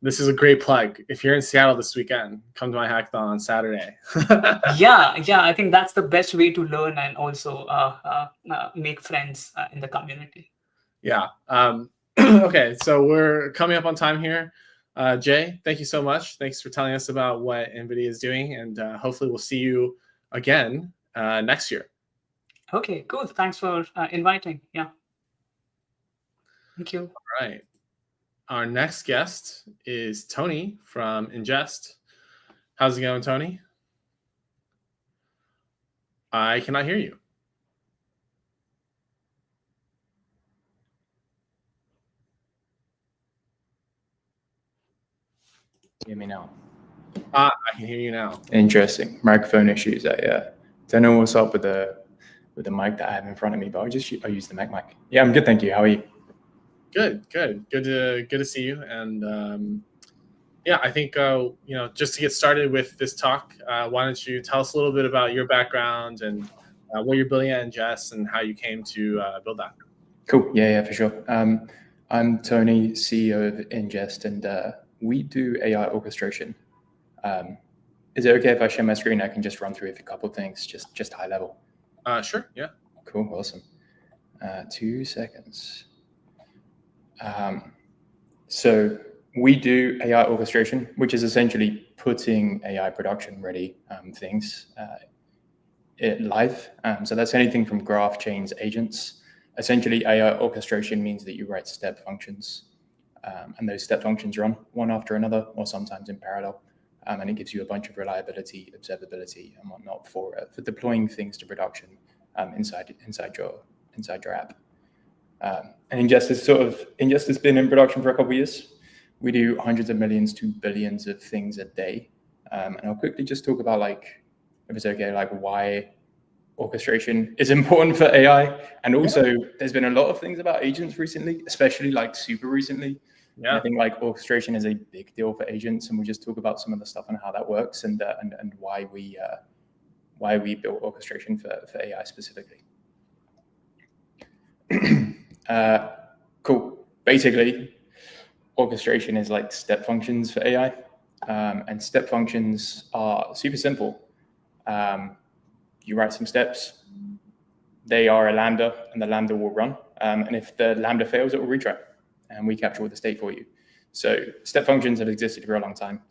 this is a great plug. If you're in Seattle this weekend, come to my hackathon on Saturday. Yeah, I think that's the best way to learn and also make friends in the community. Yeah. Okay, so we're coming up on time here. Jay, thank you so much. Thanks for telling us about what NVIDIA is doing, and hopefully we'll see you again next year. Okay, cool. Thanks for inviting. Yeah. Thank you. All right. Our next guest is Tony from Ingest. How's it going, Tony? I cannot hear you. Hear me now? I can hear you now. Interesting. Microphone issues. I don't know what's up with the mic that I have in front of me, but I'll use the Mac mic. Yeah, I'm good, thank you. How are you? Good to see you. And yeah, I think just to get started with this talk, why don't you tell us a little bit about your background and what you're building at Ingest and how you came to build that. Cool. Yeah, for sure. I'm Tony, CEO of Ingest, and we do AI orchestration. Is it okay if I share my screen? I can just run through a couple of things, just high level. Sure. Yeah. Cool. Awesome. 2 seconds. So we do AI orchestration, which is essentially putting AI production ready things live. So that's anything from graph, chains, agents. Essentially, AI orchestration means that you write step functions, and those step functions run one after another, or sometimes in parallel. And it gives you a bunch of reliability, observability, and whatnot for deploying things to production inside your app. And Ingest has been in production for a couple of years. We do hundreds of millions to billions of things a day. And I'll quickly just talk about, if it's okay, why orchestration is important for AI. And also, there's been a lot of things about agents recently, especially super recently. Yeah. I think orchestration is a big deal for agents, and we'll just talk about some of the stuff and how that works, and why we built orchestration for AI specifically. Cool. Basically, orchestration is like step functions for AI, and step functions are super simple. You write some steps, they are a lambda, and the lambda will run. And if the lambda fails, it will retry, and we capture all the state for you. So step functions have existed for a long time.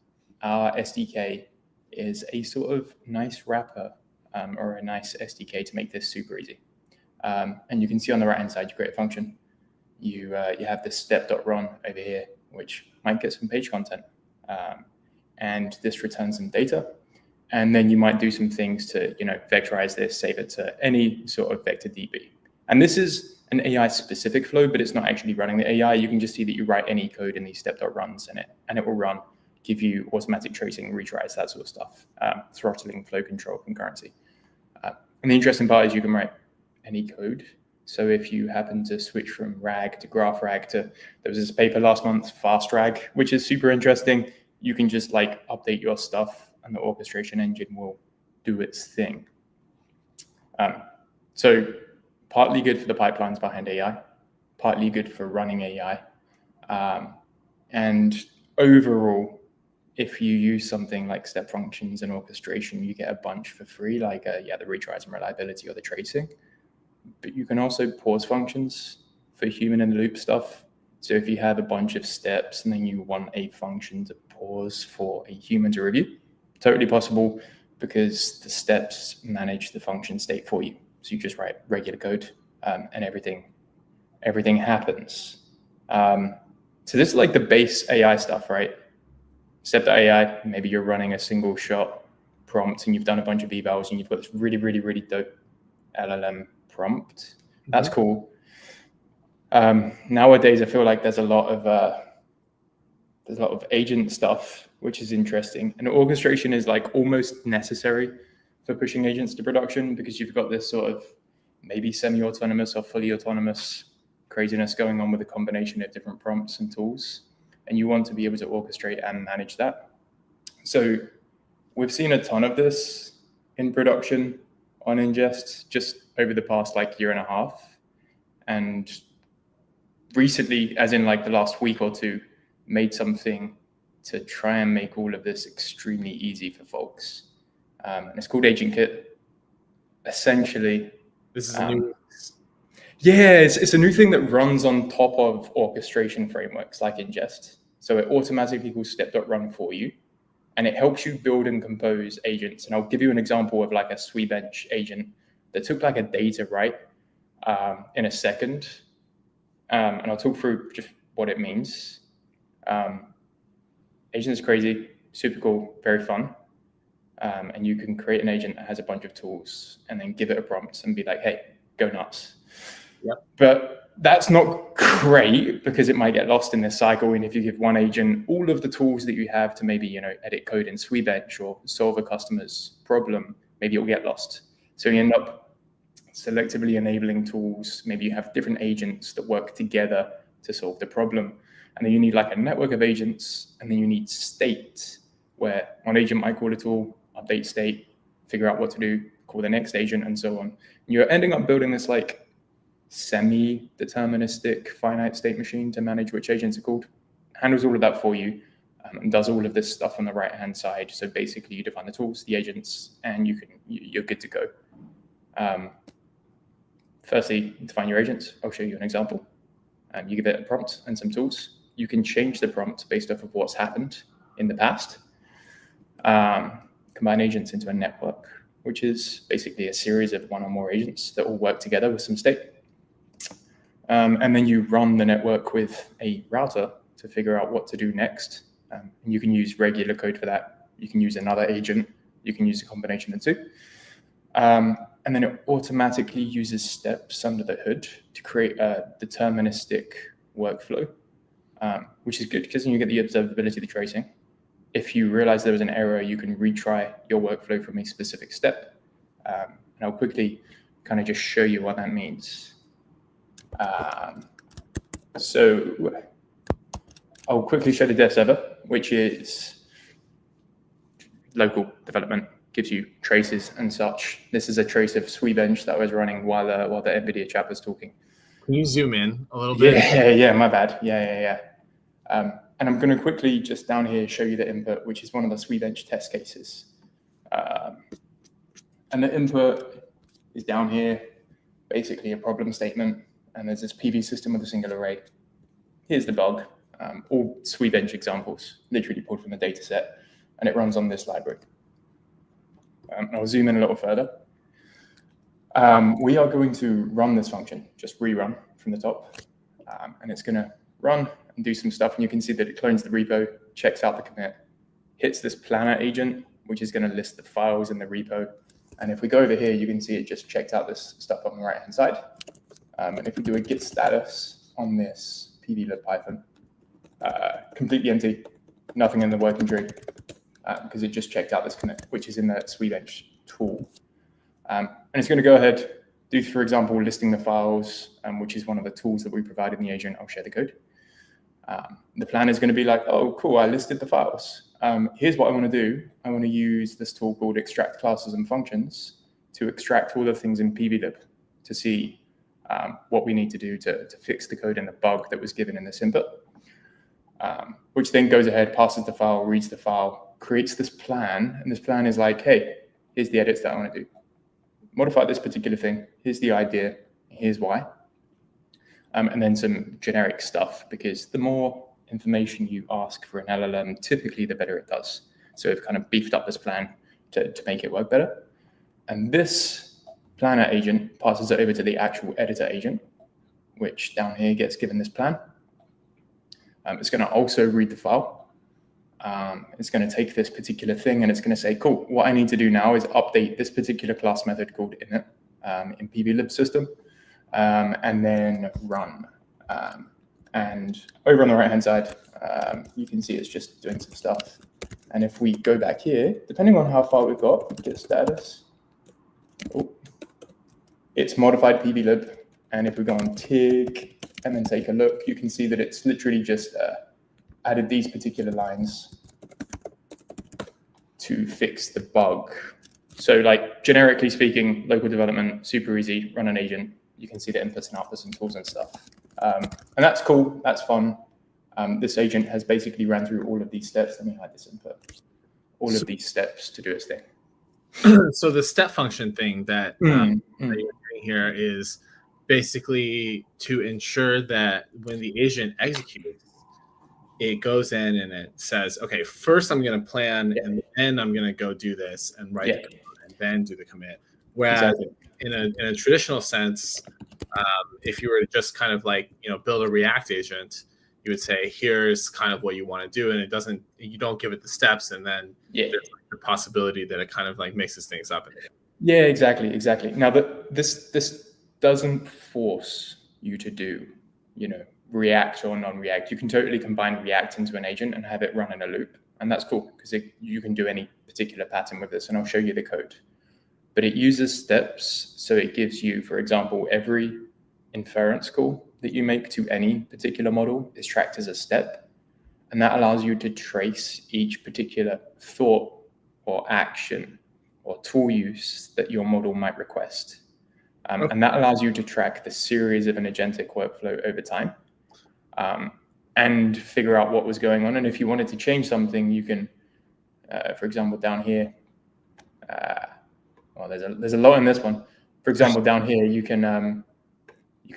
Our SDK is a sort of nice wrapper or a nice SDK to make this super easy. And you can see on the right-hand side, you create a function. You have this step.run over here, which might get some page content. And this returns some data. And then you might do some things to vectorize this, save it to any sort of vector DB. And this is an AI-specific flow, but it's not actually running the AI. You can just see that you write any code in these step.runs in it, and it will run, give you automatic tracing, retries, that sort of stuff, throttling, flow control, concurrency. And the interesting part is you can write any code. So if you happen to switch from RAG to graph RAG to, there was this paper last month, fast RAG, which is super interesting. You can just update your stuff and the orchestration engine will do its thing. So partly good for the pipelines behind AI, partly good for running AI. And overall, if you use something like step functions and orchestration, you get a bunch for free, the retries and reliability or the tracing. But you can also pause functions for human in the loop stuff. So if you have a bunch of steps and then you want a function to pause for a human to review, totally possible, because the steps manage the function state for you. So you just write regular code and everything happens. So this is the base AI stuff, right? Step.ai, maybe you're running a single shot prompt and you've done a bunch of evals and you've got this really, really, really dope LLM prompt. That's cool. Nowadays, I feel like there's a lot of agent stuff, which is interesting. And orchestration is almost necessary for pushing agents to production, because you've got this sort of maybe semi-autonomous or fully autonomous craziness going on with a combination of different prompts and tools. And you want to be able to orchestrate and manage that. So we've seen a ton of this in production on Ingest just over the past year and a half. And recently, as in the last week or two, made something to try and make all of this extremely easy for folks. And it's called Agent Kit. Essentially, This is a new. Yeah, it's a new thing that runs on top of orchestration frameworks like Ingest. So it automatically calls step.run for you, and it helps you build and compose agents. And I'll give you an example of like a SweBench agent that took like a day to write in a second. And I'll talk through just what it means. Agent is crazy, super cool, very fun. And you can create an agent that has a bunch of tools and then give it a prompt and be like, hey, go nuts. Yep. But that's not great because it might get lost in this cycle. And if you give one agent all of the tools that you have to maybe, edit code in SweBench or solve a customer's problem, maybe it'll get lost. So you end up selectively enabling tools. Maybe you have different agents that work together to solve the problem. And then you need like a network of agents, and then you need state, where one agent might call a tool, update state, figure out what to do, call the next agent, and so on. And you're ending up building this like semi-deterministic finite state machine to manage which agents are called. Handles all of that for you, and does all of this stuff on the right-hand side. So basically you define the tools, the agents, and you're good to go. Firstly, define your agents. I'll show you an example. You give it a prompt and some tools. You can change the prompt based off of what's happened in the past. Combine agents into a network, which is basically a series of one or more agents that all work together with some state. And then you run the network with a router to figure out what to do next. And you can use regular code for that. You can use another agent. You can use a combination of two. And then it automatically uses steps under the hood to create a deterministic workflow, which is good because then you get the observability of the tracing. If you realize there was an error, you can retry your workflow from a specific step. And I'll quickly kind of just show you what that means. So I'll quickly show the dev server, which is local development, gives you traces and such. This is a trace of SweBench that was running while the Nvidia chap was talking. Can you zoom in a little bit? Yeah, my bad. Yeah. And I'm going to quickly just down here show you the input, which is one of the SweBench test cases. And the input is down here, basically a problem statement. And there's this PV system with a single array. Here's the bug. All SweBench examples, literally pulled from the data set. And it runs on this library. I'll zoom in a little further. We are going to run this function, just rerun from the top. And it's going to run and do some stuff. And you can see that it clones the repo, checks out the commit, hits this planner agent, which is going to list the files in the repo. And if we go over here, you can see it just checked out this stuff on the right-hand side. And if we do a git status on this pvlib Python, completely empty, nothing in the working tree, because it just checked out this commit, which is in the SweBench tool. And it's going to go ahead, do, for example, listing the files, which is one of the tools that we provide in the agent. I'll share the code. The plan is going to be like, oh, cool, I listed the files. Here's what I want to do. I want to use this tool called extract classes and functions to extract all the things in pvlib to see what we need to do to fix the code and the bug that was given in this input, which then goes ahead, passes the file, reads the file, creates this plan. And this plan is like, hey, here's the edits that I want to do. Modify this particular thing. Here's the idea. Here's why. And then some generic stuff, because the more information you ask for an LLM, typically the better it does. So we've kind of beefed up this plan to make it work better. And this planner agent passes it over to the actual editor agent, which down here gets given this plan. It's going to also read the file. It's going to take this particular thing and it's going to say, cool, what I need to do now is update this particular class method called init in pvlib system, and then run. And over on the right-hand side, you can see it's just doing some stuff. And if we go back here, depending on how far we've got, git status, it's modified pvlib. And if we go on TIG and then take a look, you can see that it's literally just added these particular lines to fix the bug. So like generically speaking, local development, super easy, run an agent. You can see the inputs and outputs and tools and stuff. And that's cool, that's fun. This agent has basically ran through all of these steps. Let me hide this input. All of these steps to do its thing. So the step function thing that that you're doing here is basically to ensure that when the agent executes, it goes in and it says, okay, first I'm going to plan and then I'm going to go do this and write the code and then do the commit. Whereas in a traditional sense, if you were to just kind of like, build a React agent, you would say, here's kind of what you want to do. And you don't give it the steps. And then there's like the possibility that it kind of like mixes things up. Yeah, exactly. Now, but this doesn't force you to do, React or non-React. You can totally combine React into an agent and have it run in a loop. And that's cool because you can do any particular pattern with this, and I'll show you the code. But it uses steps. So it gives you, for example, every inference call that you make to any particular model is tracked as a step. And that allows you to trace each particular thought or action or tool use that your model might request. And that allows you to track the series of an agentic workflow over time and figure out what was going on. And if you wanted to change something, you can, for example, down here, there's a lot in this one. For example, down here, you can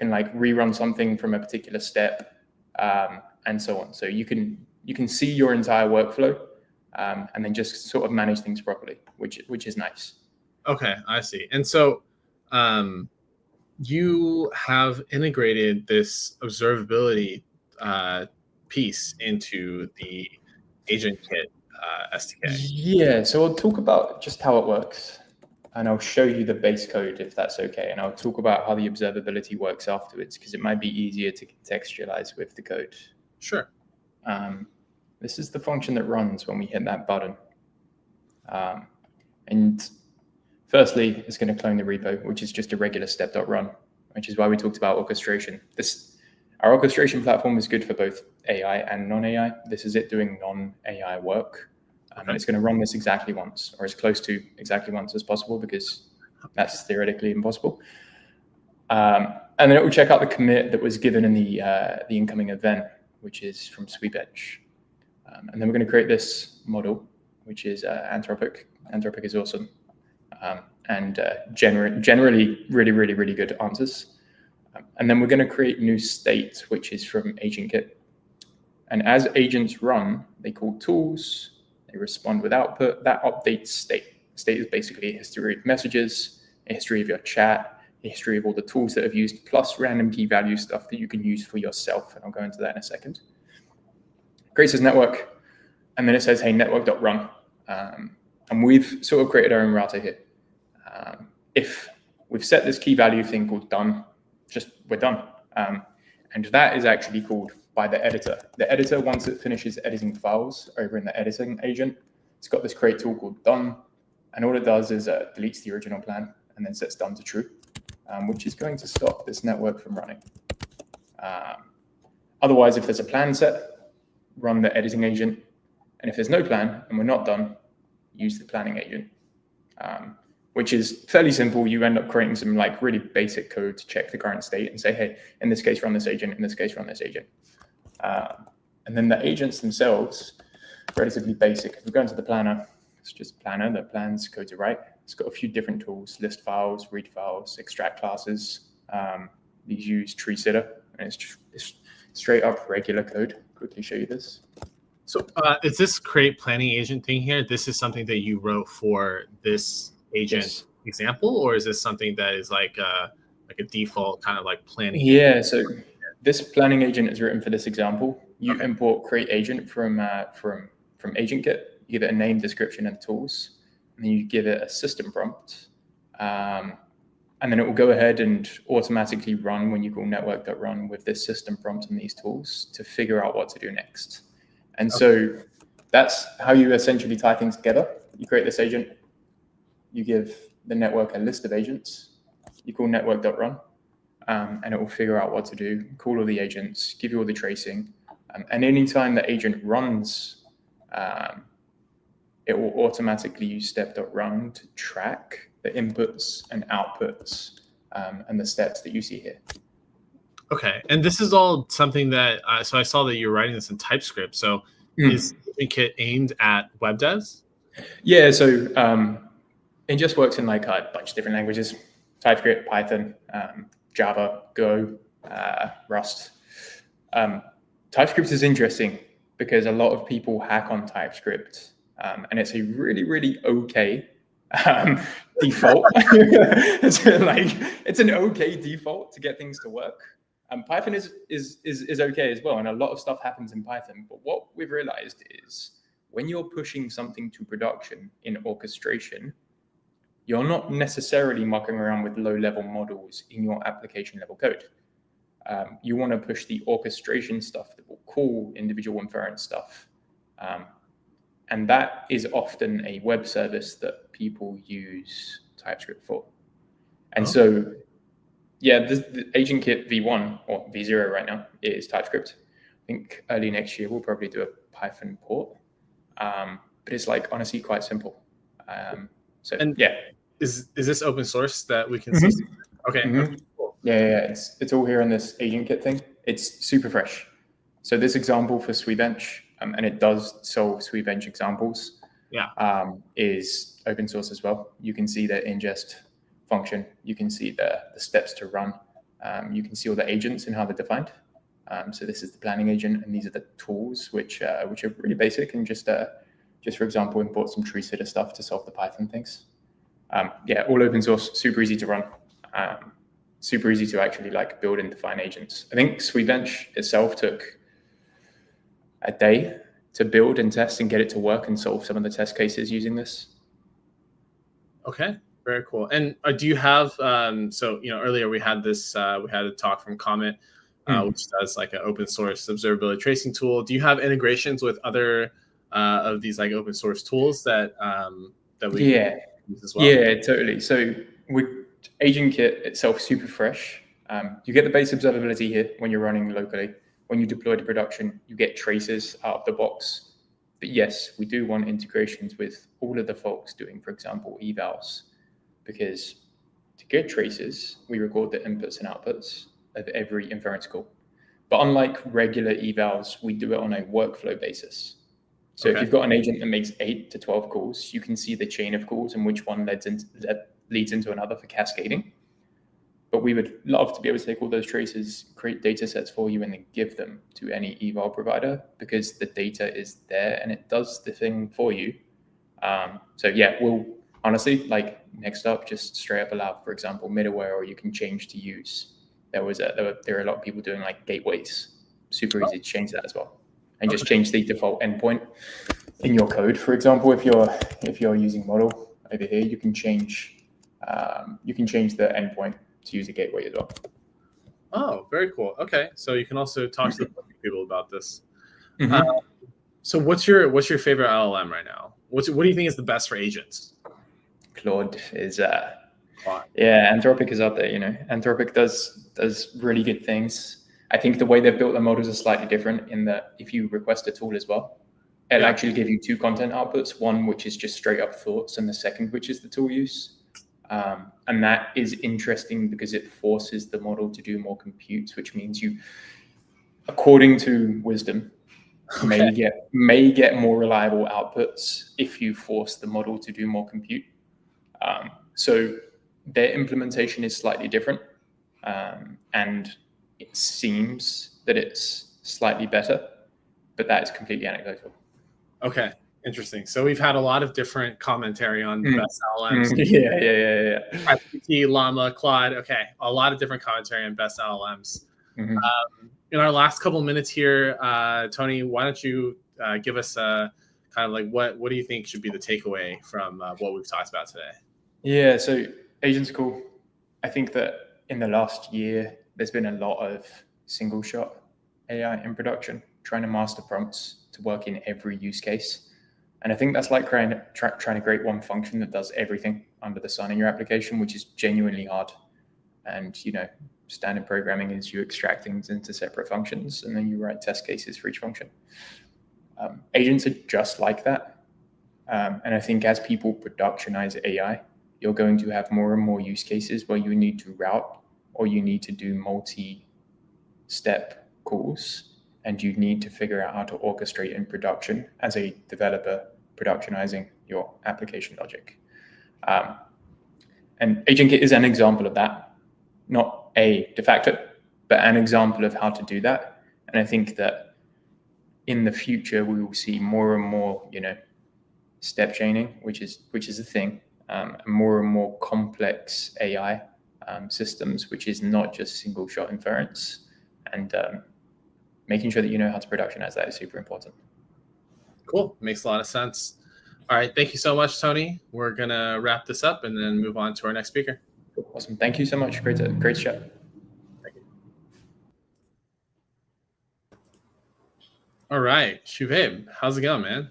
like rerun something from a particular step and so on. So you can see your entire workflow and then just sort of manage things properly, which is nice. Okay, I see. And so you have integrated this observability piece into the agent kit SDK. Yeah, so I'll talk about just how it works. And I'll show you the base code if that's okay. And I'll talk about how the observability works afterwards because it might be easier to contextualize with the code. Sure. This is the function that runs when we hit that button. And firstly, it's going to clone the repo, which is just a regular step.run, which is why we talked about orchestration. Our orchestration platform is good for both AI and non-AI. This is it doing non-AI work. And it's going to run this exactly once, or as close to exactly once as possible, because that's theoretically impossible. And then it will check out the commit that was given in the incoming event, which is from SweepEdge. And then we're going to create this model, which is Anthropic. Anthropic is awesome. And generally really, really, really good answers. And then we're going to create new state, which is from AgentKit. And as agents run, they call tools. They respond with output. That updates state. State is basically a history of messages, a history of your chat, a history of all the tools that have used, plus random key value stuff that you can use for yourself. And I'll go into that in a second. Creates this network. And then it says, hey, network.run. And we've sort of created our own router here. If we've set this key value thing called done, we're done. And that is actually called by the editor. The editor, once it finishes editing files over in the editing agent, it's got this create tool called done. And all it does is deletes the original plan and then sets done to true, which is going to stop this network from running. Otherwise, if there's a plan set, run the editing agent. And if there's no plan and we're not done, use the planning agent, which is fairly simple. You end up creating some like really basic code to check the current state and say, hey, in this case, run this agent. In this case, run this agent. And then the agents themselves, relatively basic. If we go into the planner, it's just planner that plans code to write. It's got a few different tools: list files, read files, extract classes. These use tree sitter, and it's straight up regular code. Quickly show you this. So is this create planning agent thing here? This is something that you wrote for this agent example, or is this something that is like a default kind of like planning? Yeah, so this planning agent is written for this example. You import create agent from AgentKit. You give it a name, description, and tools, and then you give it a system prompt. And then it will go ahead and automatically run when you call network.run with this system prompt and these tools to figure out what to do next. And so that's how you essentially tie things together. You create this agent, you give the network a list of agents, you call network.run, and it will figure out what to do, call all the agents, give you all the tracing. And anytime the agent runs, it will automatically use step.run to track the inputs and outputs and the steps that you see here. Okay, and this is all something that so I saw that you're writing this in TypeScript. So is Kit aimed at web devs? Yeah, so Ingest works in like a bunch of different languages: TypeScript, Python, Java, Go, Rust. TypeScript is interesting because a lot of people hack on TypeScript, and it's a really, really okay default. It's an okay default to get things to work. Python is okay as well, and a lot of stuff happens in Python. But what we've realized is when you're pushing something to production in orchestration, you're not necessarily mucking around with low-level models in your application-level code. You want to push the orchestration stuff that will call individual inference stuff. And that is often a web service that people use TypeScript for. And so, yeah, the Agent Kit V1 or V0 right now is TypeScript. I think early next year, we'll probably do a Python port. But it's like honestly quite simple. Is this open source that we can see? Okay. Okay, cool. Yeah. It's all here on this Agent Kit thing. It's super fresh. So this example for SweBench, and it does solve SweBench examples. Is open source as well. You can see the ingest function. You can see the steps to run. You can see all the agents and how they're defined. So this is the planning agent, and these are the tools which are really basic and just for example, import some tree sitter stuff to solve the Python things. All open source, super easy to run, super easy to actually like build and define agents. I think SweBench itself took a day to build and test and get it to work and solve some of the test cases using this. Okay, very cool. And do you have earlier we had this we had a talk from Comet, which does like an open source observability tracing tool. Do you have integrations with other of these like open source tools that we can use as well? Yeah, totally. So with Agent Kit itself, super fresh. You get the base observability here when you're running locally. When you deploy to production, you get traces out of the box. But yes, we do want integrations with all of the folks doing, for example, evals, because to get traces, we record the inputs and outputs of every inference call. But unlike regular evals, we do it on a workflow basis. So if you've got an agent that makes 8 to 12 calls, you can see the chain of calls and which one leads into another for cascading. But we would love to be able to take all those traces, create data sets for you, and then give them to any eval provider because the data is there and it does the thing for you. We'll honestly, like next up, just straight up allow, for example, middleware, or you can change to use. There are a lot of people doing like gateways. Super easy to change that as well, and just change the default endpoint in your code. For example, if you're using model over here, you can change the endpoint to use a gateway as well. Oh, very cool. Okay, so you can also talk to the people about this. So what's your favorite LLM right now? What do you think is the best for agents? Claude is Anthropic is out there. Anthropic does really good things. I think the way they've built their models is slightly different in that if you request a tool as well, it'll actually give you two content outputs, one which is just straight up thoughts and the second which is the tool use. And that is interesting because it forces the model to do more compute, which means you, according to wisdom, may get more reliable outputs if you force the model to do more compute. So their implementation is slightly different, and it seems that it's slightly better, but that is completely anecdotal. Okay. Interesting. So we've had a lot of different commentary on best LLMs. GPT, Llama, Claude. Okay, a lot of different commentary on best LLMs. In our last couple of minutes here, Tony, why don't you give us kind of like what do you think should be the takeaway from what we've talked about today? Yeah, so agents are cool. I think that in the last year, there's been a lot of single shot AI in production, trying to master prompts to work in every use case. And I think that's like trying to create one function that does everything under the sun in your application, which is genuinely hard. And, standard programming is you extract things into separate functions and then you write test cases for each function. Agents are just like that. And I think as people productionize AI, you're going to have more and more use cases where you need to route or you need to do step calls, and you need to figure out how to orchestrate in production as a developer productionizing your application logic. And AgentKit is an example of that, not a de facto, but an example of how to do that. And I think that in the future, we will see more and more, step chaining, which is a thing, more and more complex AI systems, which is not just single shot inference. And making sure that you know how to productionize that is super important. Cool. Makes a lot of sense. All right. Thank you so much, Tony. We're going to wrap this up and then move on to our next speaker. Awesome. Thank you so much. Great chat. Thank you. All right. Shubhaib, how's it going, man?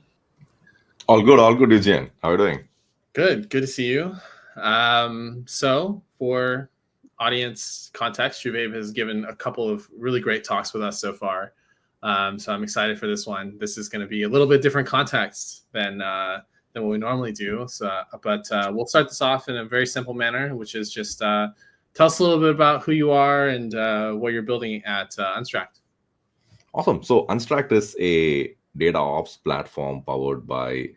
All good, Eugene. How are you doing? Good to see you. So for audience context, Shubhaib has given a couple of really great talks with us so far. So I'm excited for this one. This is going to be a little bit different context than what we normally do. So, but we'll start this off in a very simple manner, which is just tell us a little bit about who you are and what you're building at Unstract. Awesome. So Unstract is a data ops platform powered by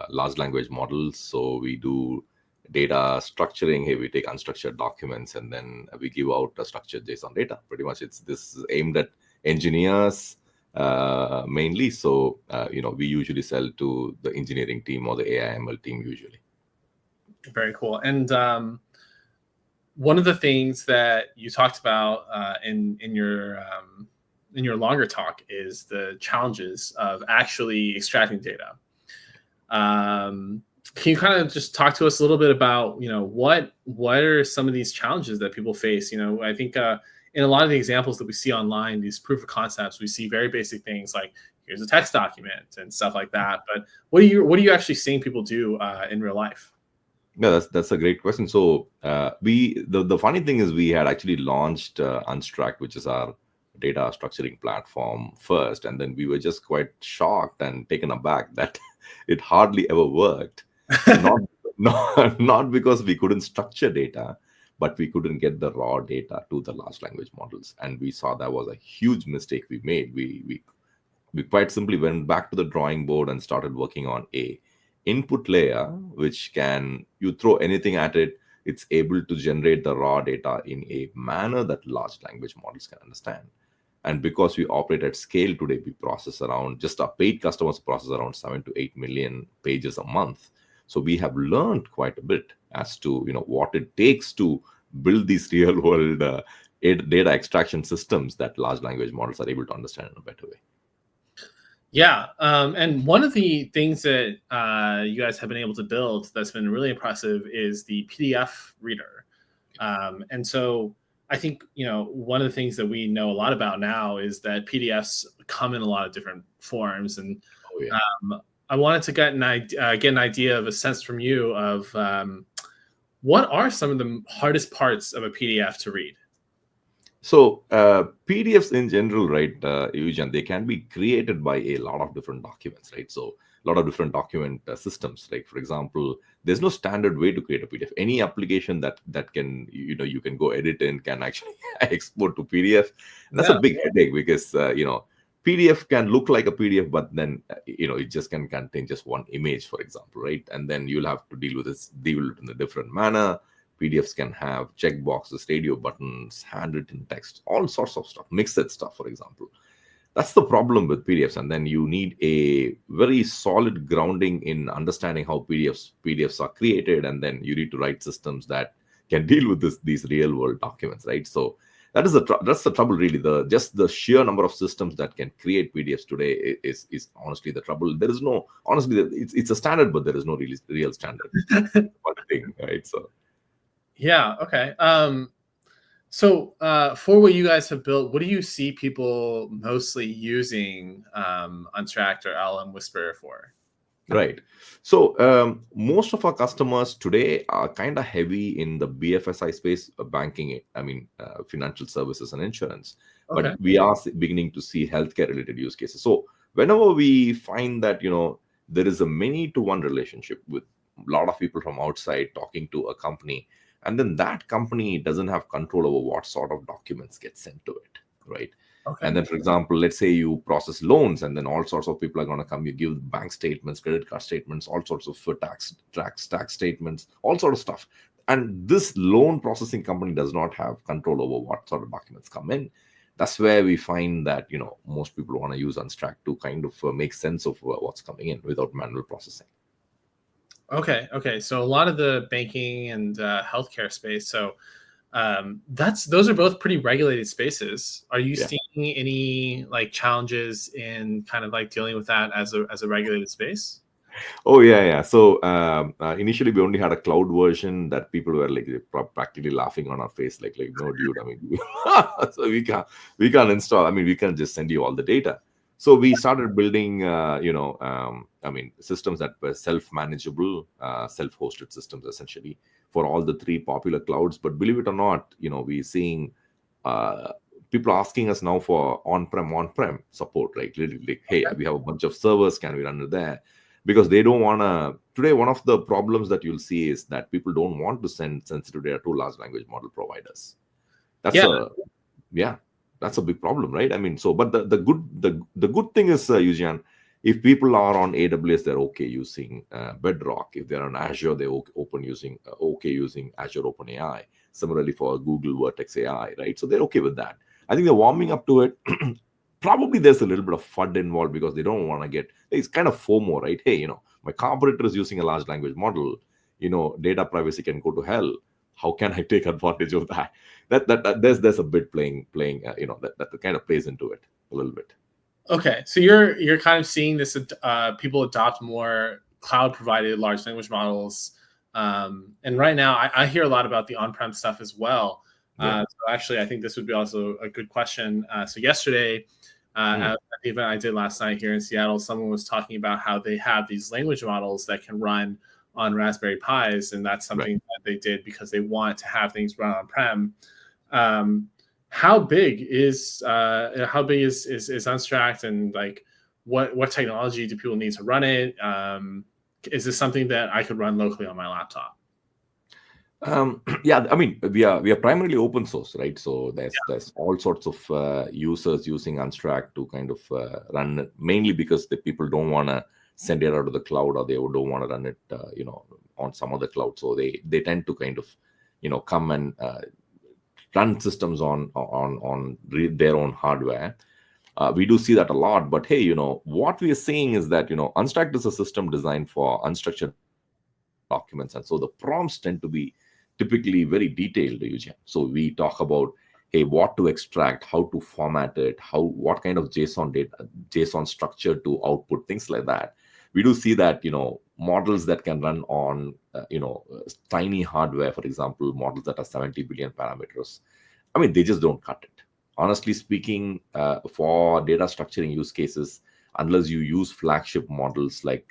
large language models. So we do data structuring. Hey, we take unstructured documents and then we give out a structured JSON data. Pretty much, this is aimed at engineers mainly. So we usually sell to the engineering team or the AI/ML team usually. Very cool. And one of the things that you talked about in your longer talk is the challenges of actually extracting data. Can you kind of just talk to us a little bit about, what are some of these challenges that people face? I think in a lot of the examples that we see online, these proof of concepts, we see very basic things like here's a text document and stuff like that. But what are you actually seeing people do in real life? Yeah, that's a great question. So the funny thing is we had actually launched Unstract, which is our data structuring platform first, and then we were just quite shocked and taken aback that it hardly ever worked. Not because we couldn't structure data, but we couldn't get the raw data to the large language models, and we saw that was a huge mistake we made. We quite simply went back to the drawing board and started working on a input layer, which you throw anything at it, it's able to generate the raw data in a manner that large language models can understand. And because we operate at scale today, we process just our paid customers process around 7 to 8 million pages a month. So we have learned quite a bit as to what it takes to build these real world data extraction systems that large language models are able to understand in a better way. Yeah, and one of the things that you guys have been able to build that's been really impressive is the PDF reader. And so I think, one of the things that we know a lot about now is that PDFs come in a lot of different forms. And I wanted to get an idea of a sense from you of what are some of the hardest parts of a PDF to read? So PDFs in general, right, Eugen, they can be created by a lot of different documents, right? So a lot of different document systems. Like, for example, there's no standard way to create a PDF. Any application that can, you can go edit in can actually export to PDF. And that's a big headache because, PDF can look like a PDF, but then, it just can contain just one image, for example, right? And then you'll have to deal with it in a different manner. PDFs can have checkboxes, radio buttons, handwritten text, all sorts of stuff, mixed stuff, for example. That's the problem with PDFs. And then you need a very solid grounding in understanding how PDFs are created. And then you need to write systems that can deal with these real world documents, right? So that's the trouble, really. The sheer number of systems that can create PDFs today is honestly the trouble. There is no, honestly, it's a standard, but there is no really real standard. One thing, right? So. Yeah. Okay. So for what you guys have built, what do you see people mostly using Unstract or LM Whisperer for? Right. So most of our customers today are kind of heavy in the BFSI space, banking, financial services and insurance. Okay. But we are beginning to see healthcare related use cases. So whenever we find that, there is a many-to-one relationship with a lot of people from outside talking to a company, and then that company doesn't have control over what sort of documents get sent to it, right? Okay. And then, for example, let's say you process loans, and then all sorts of people are going to come. You give bank statements, credit card statements, all sorts of tax statements, all sort of stuff. And this loan processing company does not have control over what sort of documents come in. That's where we find that most people want to use Unstract to kind of make sense of what's coming in without manual processing. Okay. So a lot of the banking and healthcare space. So those are both pretty regulated spaces. Are you seeing any like challenges in kind of like dealing with that as a regulated space? Oh yeah. So initially we only had a cloud version that people were like practically laughing on our face, like no dude, I mean, so we can't install. I mean, we can just send you all the data. So we started building, systems that were self-manageable, self-hosted systems essentially for all the three popular clouds. But believe it or not, we're seeing people asking us now for on-prem support, right? Literally, like, hey, we have a bunch of servers, can we run it there? Because they don't want to. Today, one of the problems that you'll see is that people don't want to send sensitive data to large language model providers. That's a big problem, right? I mean, but the good thing is, Eugene, if people are on AWS, they're okay using Bedrock. If they're on Azure, they're okay using Azure OpenAI. Similarly for Google Vertex AI, right? So they're okay with that. I think they're warming up to it. Probably there's a little bit of FUD involved because they don't want to get, it's kind of FOMO, right? Hey, my competitor is using a large language model, data privacy can go to hell. How can I take advantage of that? There's a bit playing, that kind of plays into it a little bit. Okay, so you're kind of seeing this people adopt more cloud provided large language models, and right now I hear a lot about the on-prem stuff as well. So actually, I think this would be also a good question. So yesterday, at the event I did last night here in Seattle, someone was talking about how they have these language models that can run on Raspberry Pis, and that's something that they did because they want to have things run on-prem. How big is Unstract, and like what technology do people need to run it? Is this something that I could run locally on my laptop? I mean, we are primarily open source, right? So there's all sorts of users using Unstract to kind of run it, mainly because the people don't want to send it out to the cloud, or they don't want to run it, on some other cloud. So they tend to kind of, come and run systems on their own hardware. We do see that a lot, but hey, what we are seeing is that Unstract is a system designed for unstructured documents, and so the prompts tend to be typically very detailed, Eugene. So we talk about, hey, what to extract, how to format it, what kind of JSON structure to output, things like that. We do see that models that can run on tiny hardware, for example, models that are 70 billion parameters. I mean, they just don't cut it. Honestly speaking, for data structuring use cases, unless you use flagship models like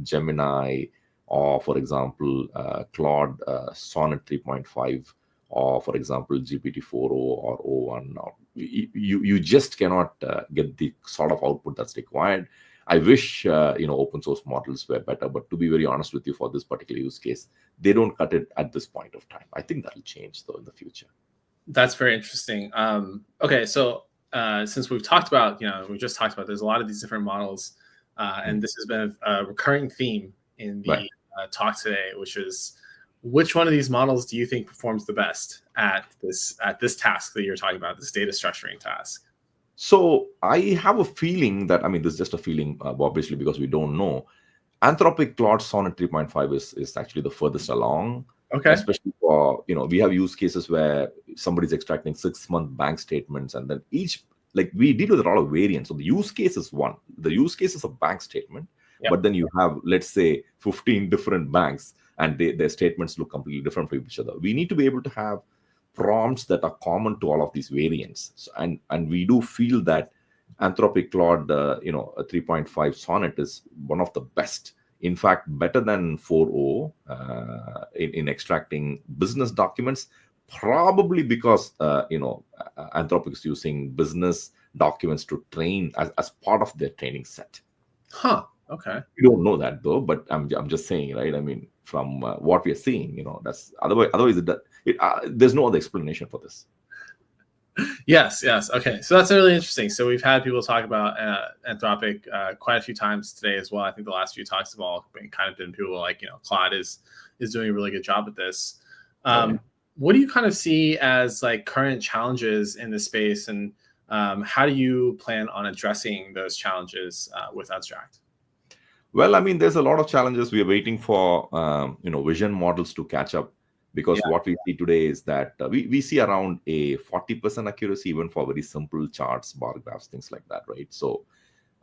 Gemini, or for example Claude Sonnet 3.5, or for example GPT-4o or O1, or you just cannot get the sort of output that's required. I wish open source models were better, but to be very honest with you, for this particular use case, they don't cut it at this point of time. I think that'll change though in the future. That's very interesting. Okay, so since we've talked about, we just talked about, there's a lot of these different models, and this has been a recurring theme in the talk today, which is, which one of these models do you think performs the best at this task that you're talking about, this data structuring task? So I have a feeling that, I mean, this is just a feeling, obviously, because we don't know. Anthropic Claude Sonnet 3.5 is actually the furthest along. Okay. Especially for, we have use cases where somebody's extracting 6-month bank statements, and then we deal with a lot of variants. So the use case is one. The use case is a bank statement, but then you have, let's say, 15 different banks, and their statements look completely different from each other. We need to be able to have prompts that are common to all of these variants. So, and we do feel that Anthropic Claude, 3.5 Sonnet is one of the best. In fact, better than 4.0 in extracting business documents, probably because Anthropic is using business documents to train as part of their training set. Huh. Okay. We don't know that though, but I'm just saying, right? I mean, from what we are seeing, that's otherwise there's no other explanation for this. Yes. Okay, so that's really interesting. So we've had people talk about Anthropic quite a few times today as well. I think the last few talks have all been people like, Claude is doing a really good job at this. What do you kind of see as like current challenges in this space, and how do you plan on addressing those challenges with Unstract? Well, I mean, there's a lot of challenges. We are waiting for vision models to catch up, because what we see today is that we see around a 40% accuracy even for very simple charts, bar graphs, things like that, right? So,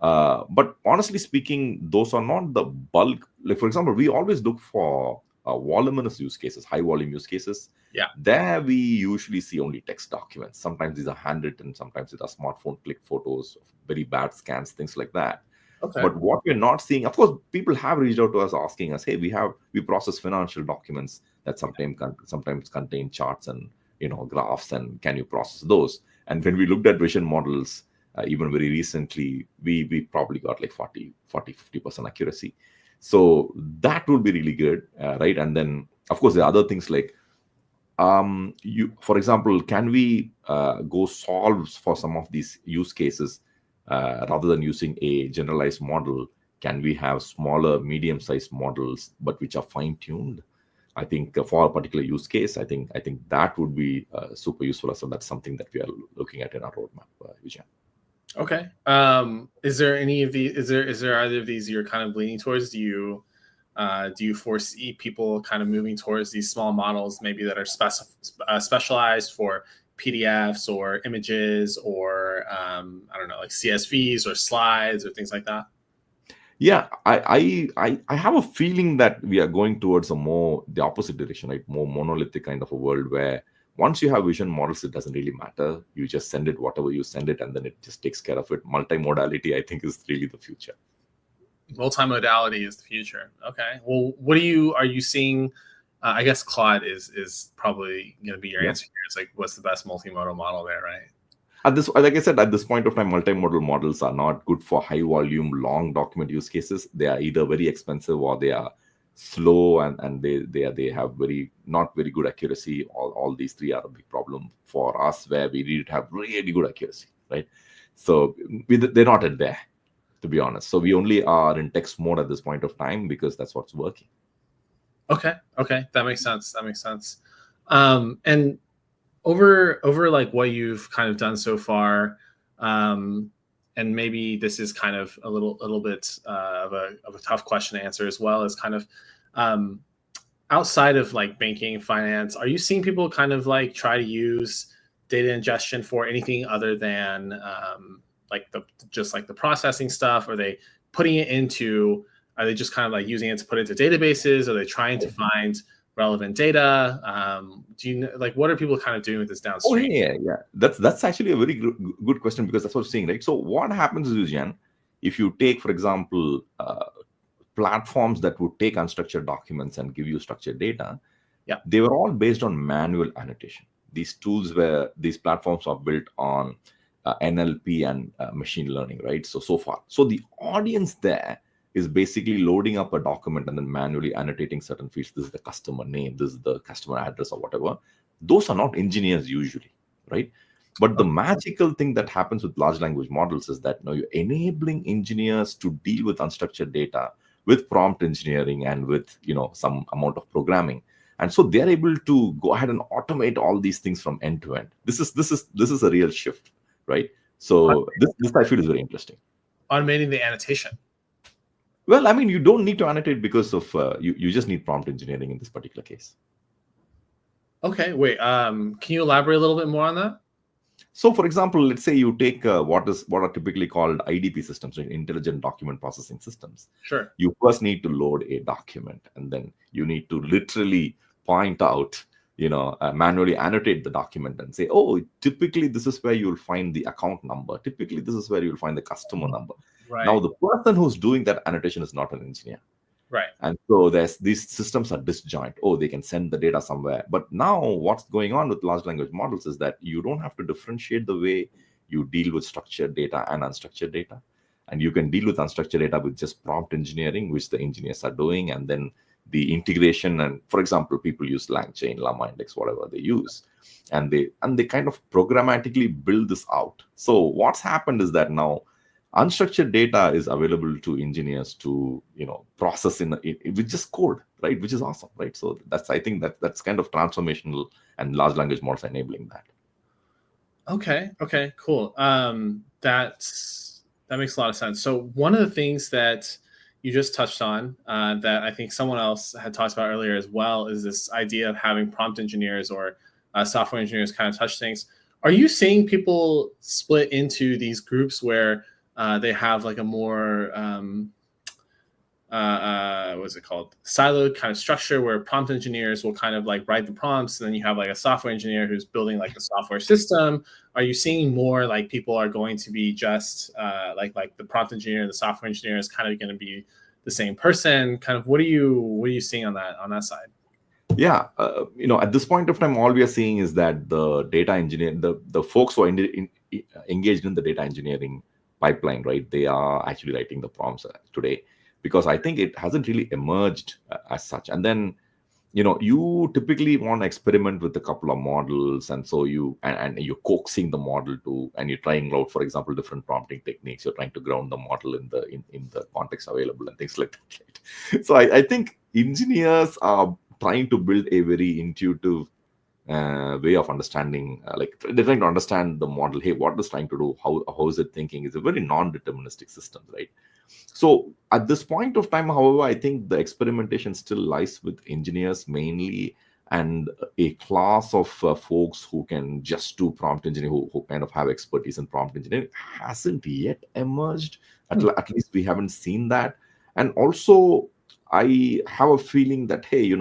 but honestly speaking, those are not the bulk. Like, for example, we always look for voluminous use cases, high volume use cases. Yeah. There we usually see only text documents. Sometimes these are handwritten, sometimes these are smartphone click photos, very bad scans, things like that. Okay. But what we're not seeing, of course, people have reached out to us asking us, hey, we process financial documents that sometimes contain charts and graphs, and can you process those? And when we looked at vision models, even very recently, we probably got like 50% accuracy. So that would be really good, right? And then, of course, there are other things like, for example, can we go solve for some of these use cases rather than using a generalized model? Can we have smaller, medium-sized models, but which are fine-tuned? I think for a particular use case, I think that would be super useful. So that's something that we are looking at in our roadmap, Vijay. Okay. Is there any of these? Is there either of these you're kind of leaning towards? Do you foresee people kind of moving towards these small models, maybe that are specialized for PDFs or images, or I don't know, like CSVs or slides or things like that? Yeah, I have a feeling that we are going towards the opposite direction, right? More monolithic kind of a world where once you have vision models, it doesn't really matter. You just send it whatever you send it, and then it just takes care of it. Multimodality, I think, is really the future. Multimodality is the future. Okay. Well, are you seeing? I guess Claude is probably going to be your answer here. It's like, what's the best multimodal model there, right? Like I said, at this point of time, multimodal models are not good for high volume, long document use cases. They are either very expensive or they are slow, and they have not very good accuracy. All these three are a big problem for us, where we need to have really good accuracy, right? So they're not at there, to be honest. So we only are in text mode at this point of time because that's what's working. Okay, that makes sense. And over like what you've kind of done so far, and maybe this is kind of a little bit of a tough question to answer, as well as kind of outside of like banking and finance, are you seeing people kind of like try to use data ingestion for anything other than just the processing stuff? Are they putting it into? Are they just kind of like using it to put into databases? Are they trying to find relevant data? What are people kind of doing with this downstream? Yeah. That's actually a very good question, because that's what I'm saying, right? So what happens is, Jan, if you take, for example, platforms that would take unstructured documents and give you structured data, they were all based on manual annotation. These platforms are built on NLP and machine learning, right? So far. So the audience there is basically loading up a document and then manually annotating certain fields. This is the customer name, this is the customer address, or whatever. Those are not engineers usually, right? But the magical thing that happens with large language models is that now you're enabling engineers to deal with unstructured data with prompt engineering and with some amount of programming. And so they're able to go ahead and automate all these things from end to end. This is a real shift, right? So this I feel is very interesting. Automating the annotation. Well, I mean, you don't need to annotate because of you just need prompt engineering in this particular case. Okay, wait. Can you elaborate a little bit more on that? So, for example, let's say you take what are typically called IDP systems, right? Intelligent Document Processing Systems. Sure. You first need to load a document, and then you need to literally point out, manually annotate the document and say, oh, typically this is where you'll find the account number. Typically, this is where you'll find the customer number. Right. Now, the person who's doing that annotation is not an engineer. Right. And so these systems are disjoint. Oh, they can send the data somewhere. But now what's going on with large language models is that you don't have to differentiate the way you deal with structured data and unstructured data. And you can deal with unstructured data with just prompt engineering, which the engineers are doing. And then the integration. And for example, people use LangChain, Llama Index, whatever they use, and they kind of programmatically build this out. So what's happened is that now unstructured data is available to engineers to process with just code, right? Which is awesome, right? So I think that's kind of transformational, and large language models enabling that. Okay, cool. That makes a lot of sense. So one of the things that you just touched on that I think someone else had talked about earlier as well is this idea of having prompt engineers or software engineers kind of touch things. Are you seeing people split into these groups where they have like a more what's it called, siloed kind of structure where prompt engineers will kind of like write the prompts, and then you have like a software engineer who's building like the software system? Are you seeing more like people are going to be just like the prompt engineer and the software engineer is kind of going to be the same person? Kind of what are you seeing on that side? Yeah, at this point of time, all we are seeing is that the data engineer, the folks who are engaged in the data engineering pipeline, right? They are actually writing the prompts today, because I think it hasn't really emerged as such. And then, you typically want to experiment with a couple of models, and so you're coaxing the model and you're trying out, for example, different prompting techniques. You're trying to ground the model in the context available and things like that. Right? So I think engineers are trying to build a very intuitive way of understanding, like they're trying to understand the model. Hey, what is trying to do? How is it thinking? It's a very non-deterministic system, right? So at this point of time, however, I think the experimentation still lies with engineers mainly, and a class of folks who can just do prompt engineering, who kind of have expertise in prompt engineering, hasn't yet emerged. At least we haven't seen that. And also, I have a feeling that, hey,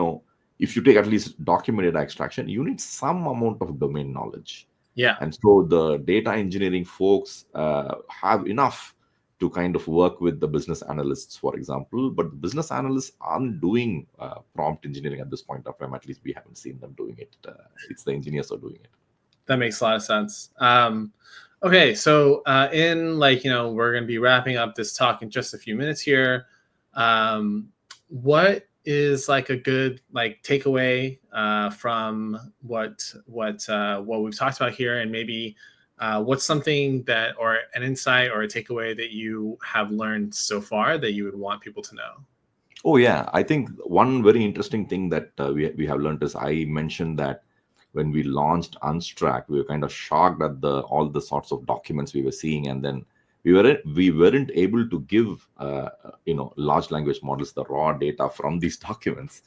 if you take at least document data extraction, you need some amount of domain knowledge. Yeah. And so the data engineering folks have enough to kind of work with the business analysts, for example. But the business analysts aren't doing prompt engineering at this point of time. At least we haven't seen them doing it. It's the engineers who are doing it. That makes a lot of sense. Okay, so in we're going to be wrapping up this talk in just a few minutes here. What is like a good takeaway from what we've talked about here, and maybe what's something that, or an insight or a takeaway that you have learned so far that you would want people to know? Oh yeah, I think one very interesting thing that we have learned is, I mentioned that when we launched Unstract, we were kind of shocked at all the sorts of documents we were seeing, and then we weren't able to give large language models the raw data from these documents.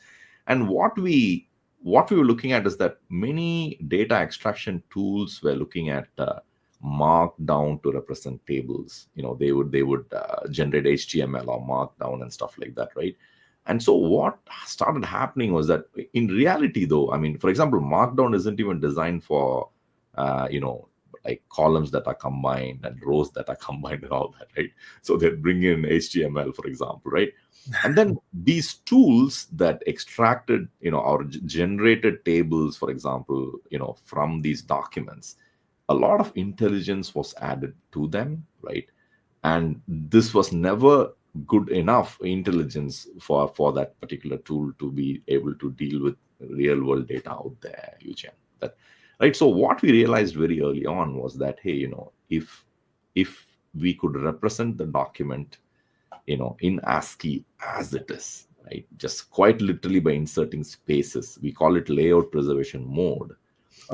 And what we were looking at is that many data extraction tools were looking at markdown to represent tables. They would generate HTML or markdown and stuff like that, right? And so what started happening was that in reality, though, I mean, for example, markdown isn't even designed for like columns that are combined and rows that are combined and all that, right? So they bring in HTML, for example, right? And then these tools that extracted, or generated tables, for example, from these documents, a lot of intelligence was added to them, right? And this was never good enough intelligence for that particular tool to be able to deal with real world data out there, Eugene. Right. So what we realized very early on was that, hey, if we could represent the document, in ASCII as it is, right, just quite literally by inserting spaces, we call it layout preservation mode,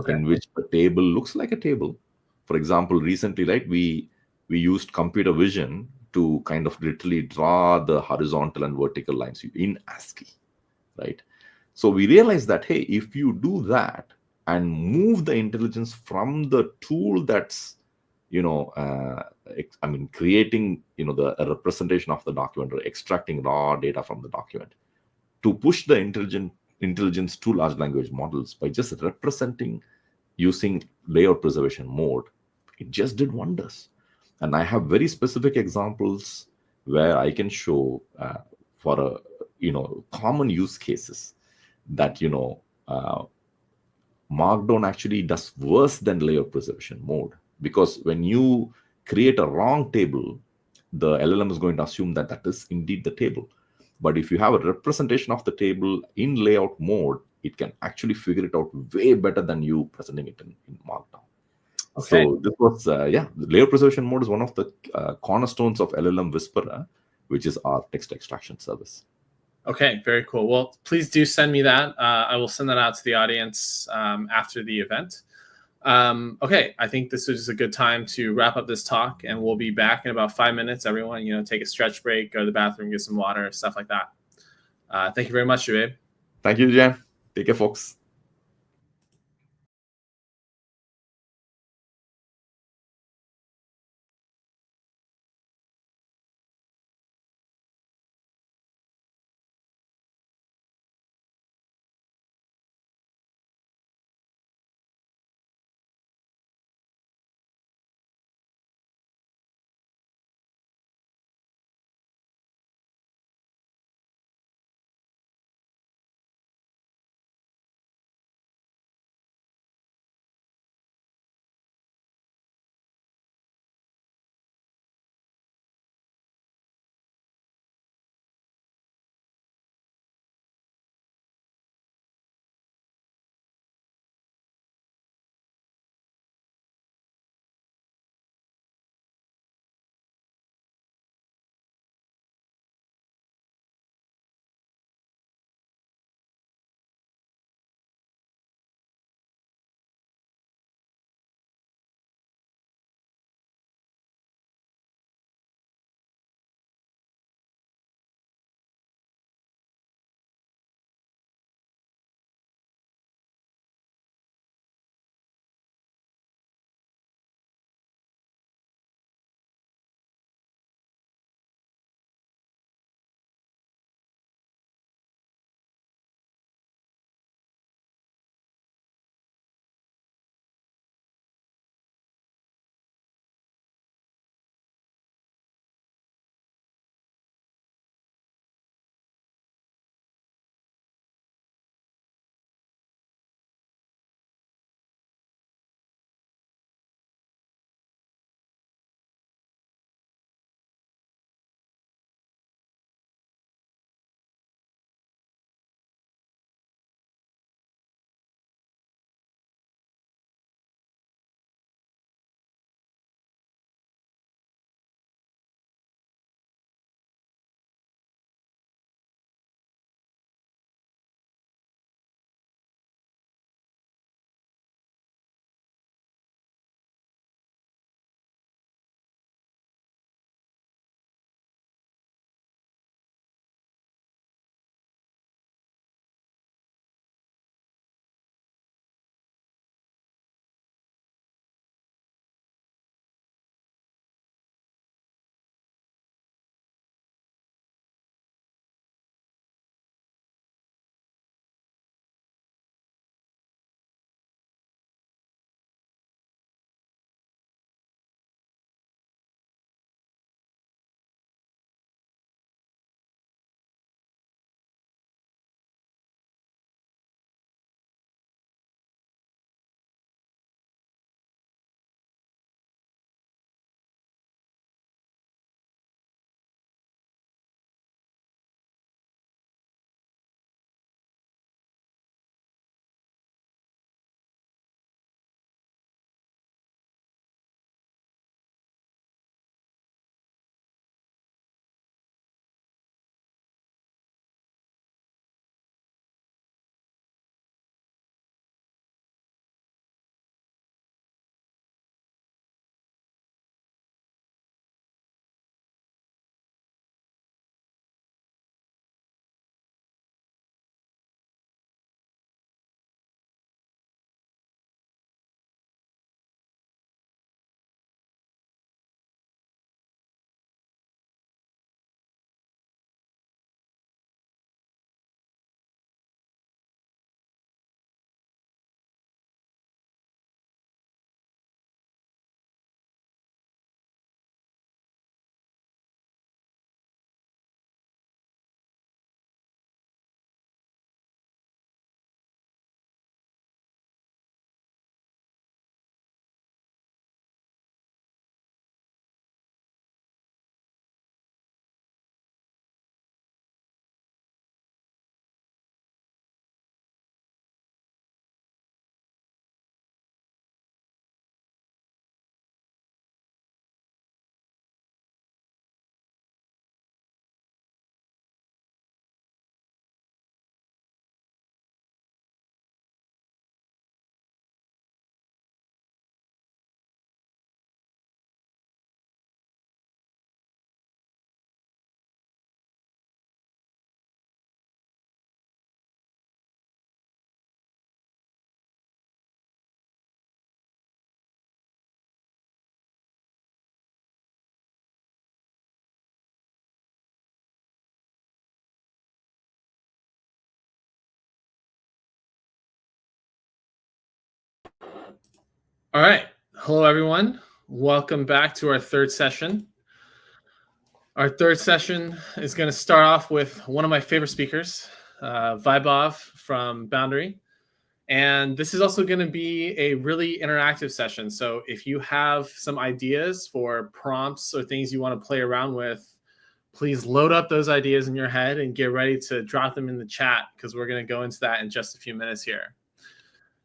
in which the table looks like a table. For example, recently, right, we used computer vision to kind of literally draw the horizontal and vertical lines in ASCII, right? So we realized that, hey, if you do that and move the intelligence from the tool that's, creating, the representation of the document or extracting raw data from the document, to push the intelligence to large language models by just representing using layout preservation mode, it just did wonders. And I have very specific examples where I can show for common use cases that Markdown actually does worse than layout preservation mode, because when you create a wrong table, the LLM is going to assume that is indeed the table. But if you have a representation of the table in layout mode, it can actually figure it out way better than you presenting it in Markdown. Okay. So this was, layout preservation mode is one of the cornerstones of LLM Whisperer, which is our text extraction service. Okay, very cool. Well, please do send me that. I will send that out to the audience after the event. Okay, I think this is a good time to wrap up this talk, and we'll be back in about 5 minutes. Everyone, take a stretch break, go to the bathroom, get some water, stuff like that. Thank you very much, Shuaib. Thank you, Jan. Take care, folks. All right. Hello, everyone. Welcome back to our third session. Our third session is going to start off with one of my favorite speakers, Vaibhav from Boundary. And this is also going to be a really interactive session. So if you have some ideas for prompts or things you want to play around with, please load up those ideas in your head and get ready to drop them in the chat, because we're going to go into that in just a few minutes here.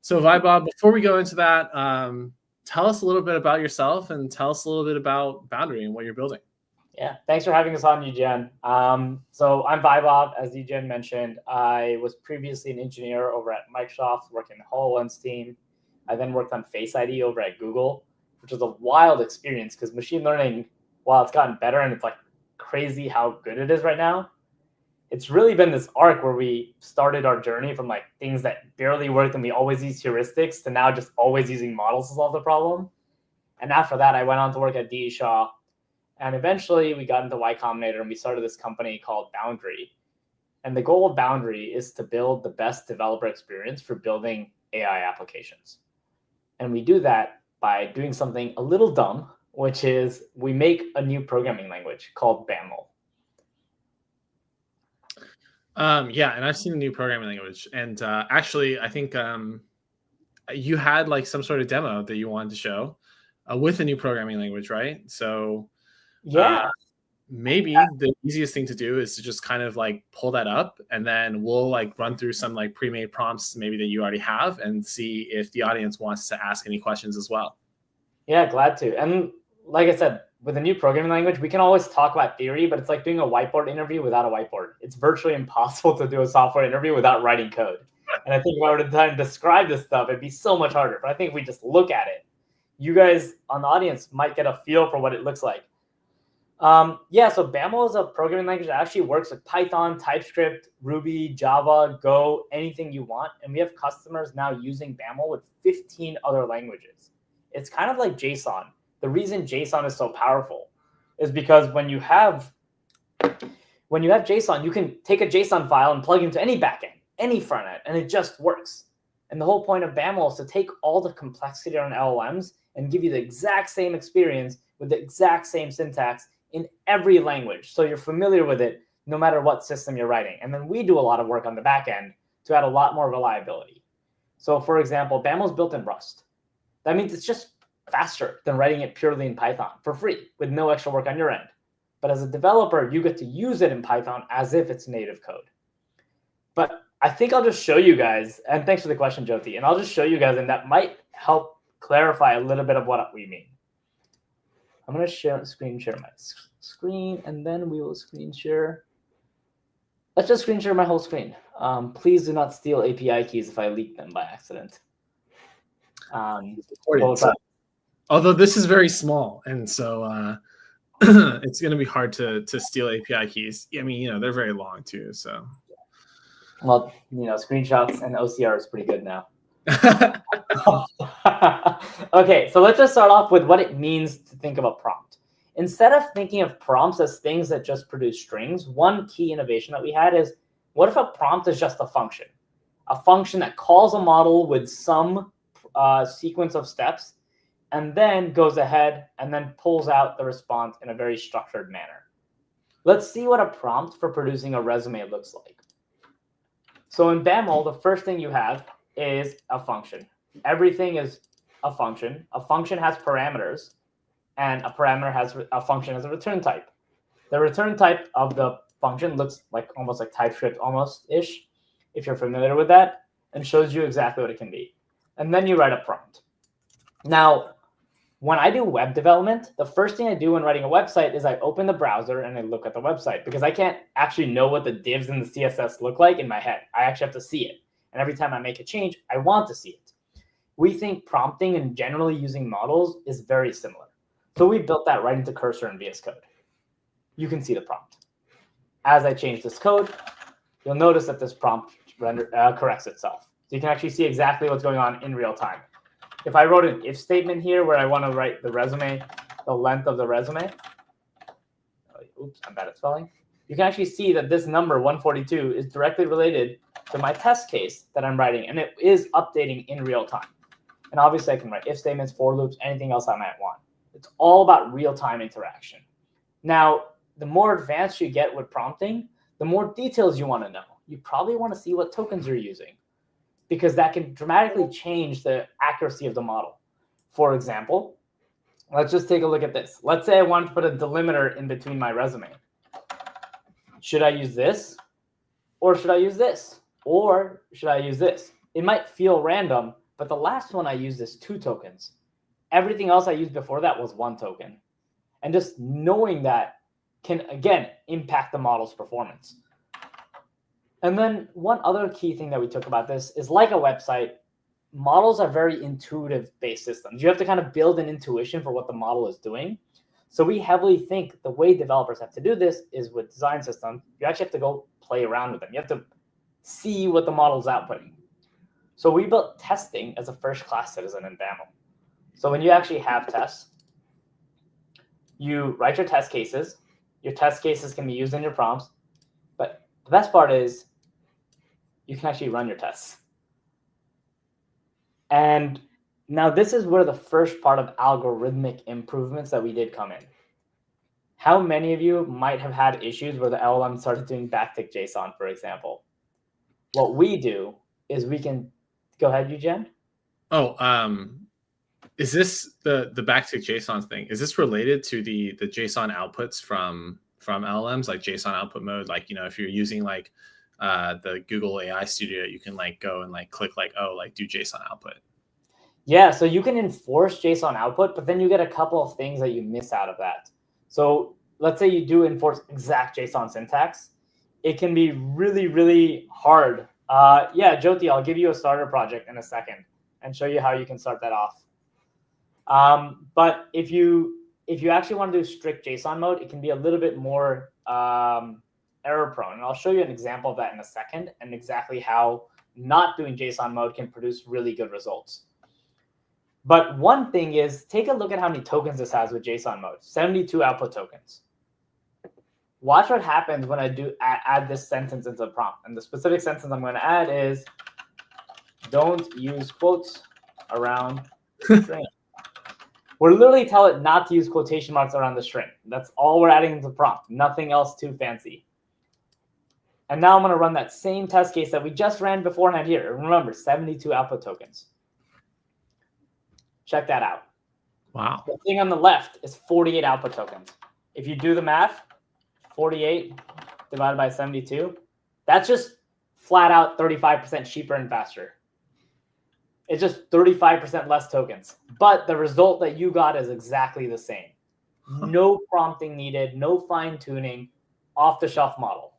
So Vaibhav, before we go into that, tell us a little bit about yourself and tell us a little bit about Boundary and what you're building. Yeah, thanks for having us on, Eugen. So I'm Vaibhav, as Eugen mentioned. I was previously an engineer over at Microsoft, working the HoloLens team. I then worked on Face ID over at Google, which was a wild experience because machine learning, while it's gotten better and it's like crazy how good it is right now, it's really been this arc where we started our journey from like things that barely worked and we always used heuristics to now just always using models to solve the problem. And after that, I went on to work at D.E. Shaw. And eventually we got into Y Combinator and we started this company called Boundary. And the goal of Boundary is to build the best developer experience for building AI applications. And we do that by doing something a little dumb, which is we make a new programming language called Baml. Yeah, and I've seen a new programming language. And actually, I think you had like some sort of demo that you wanted to show with a new programming language, right? So yeah, maybe the easiest thing to do is to just kind of like pull that up, and then we'll like run through some like pre-made prompts maybe that you already have and see if the audience wants to ask any questions as well. Yeah, glad to. And like I said, with a new programming language, we can always talk about theory, but it's like doing a whiteboard interview without a whiteboard. It's virtually impossible to do a software interview without writing code. And I think if I were to try and describe this stuff, it'd be so much harder. But I think if we just look at it, you guys on the audience might get a feel for what it looks like. Yeah, so Baml is a programming language that actually works with Python, TypeScript, Ruby, Java, Go, anything you want. And we have customers now using Baml with 15 other languages. It's kind of like JSON. The reason JSON is so powerful is because when you have JSON, you can take a JSON file and plug into any backend, any front end, and it just works. And the whole point of Baml is to take all the complexity on LLMs and give you the exact same experience with the exact same syntax in every language. So you're familiar with it no matter what system you're writing. And then we do a lot of work on the back end to add a lot more reliability. So for example, Baml is built in Rust. That means it's just faster than writing it purely in Python for free with no extra work on your end. But as a developer, you get to use it in Python as if it's native code. But I think I'll just show you guys, and thanks for the question, Jyoti, and I'll just show you guys, and that might help clarify a little bit of what we mean. I'm going to screen share my screen, and then we will screen share. Let's just screen share my whole screen. Please do not steal API keys if I leak them by accident. Although this is very small, and so it's going to be hard to steal API keys. I mean, they're very long too. So, well, screenshots and OCR is pretty good now. Okay, so let's just start off with what it means to think of a prompt. Instead of thinking of prompts as things that just produce strings, one key innovation that we had is, what if a prompt is just a function that calls a model with some sequence of steps and then goes ahead and then pulls out the response in a very structured manner. Let's see what a prompt for producing a resume looks like. So in Baml, the first thing you have is a function. Everything is a function. A function has parameters, and a parameter has a function as a return type. The return type of the function looks like almost like TypeScript almost-ish, if you're familiar with that, and shows you exactly what it can be. And then you write a prompt. Now, when I do web development, the first thing I do when writing a website is I open the browser and I look at the website, because I can't actually know what the divs and the CSS look like in my head. I actually have to see it. And every time I make a change, I want to see it. We think prompting and generally using models is very similar. So we built that right into Cursor and VS Code. You can see the prompt. As I change this code, you'll notice that this prompt corrects itself. So you can actually see exactly what's going on in real time. If I wrote an if statement here where I want to write the resume, the length of the resume, oops, I'm bad at spelling. You can actually see that this number 142 is directly related to my test case that I'm writing, and it is updating in real time. And obviously I can write if statements, for loops, anything else I might want. It's all about real-time interaction. Now, the more advanced you get with prompting, the more details you want to know. You probably want to see what tokens you're using, because that can dramatically change the accuracy of the model. For example, let's just take a look at this. Let's say I wanted to put a delimiter in between my resume. Should I use this? Or should I use this? Or should I use this? It might feel random, but the last one I used is 2 tokens. Everything else I used before that was 1 token. And just knowing that can, again, impact the model's performance. And then one other key thing that we took about this is, like a website, models are very intuitive-based systems. You have to kind of build an intuition for what the model is doing. So we heavily think the way developers have to do this is with design systems. You actually have to go play around with them. You have to see what the model's outputting. So we built testing as a first-class citizen in Baml. So when you actually have tests, you write your test cases. Your test cases can be used in your prompts. But the best part is you can actually run your tests. And now this is where the first part of algorithmic improvements that we did come in. How many of you might have had issues where the LLM started doing backtick JSON, for example? What we do is we can go ahead, Eugen. Is this the backtick JSON thing? Is this related to the JSON outputs from LLMs, like JSON output mode? Like, you know, if you're using like the Google AI Studio, you can like go and like click like, oh, like do JSON output. Yeah, so you can enforce JSON output, but then you get a couple of things that you miss out of that. So let's say you do enforce exact JSON syntax. It can be really, really hard. Yeah, Jyoti, I'll give you a starter project in a second and show you how you can start that off. But if you actually want to do strict JSON mode, it can be a little bit more error prone. And I'll show you an example of that in a second, and exactly how not doing JSON mode can produce really good results. But one thing is, take a look at how many tokens this has with JSON mode, 72 output tokens. Watch what happens when I do add this sentence into the prompt. And the specific sentence I'm going to add is, don't use quotes around string. We're literally tell it not to use quotation marks around the string. That's all we're adding into the prompt. Nothing else too fancy. And now I'm going to run that same test case that we just ran beforehand here. Remember, 72 output tokens. Check that out. Wow. The thing on the left is 48 output tokens. If you do the math, 48 divided by 72, that's just flat out 35% cheaper and faster. It's just 35% less tokens. But the result that you got is exactly the same. No prompting needed, no fine tuning, off-the-shelf model.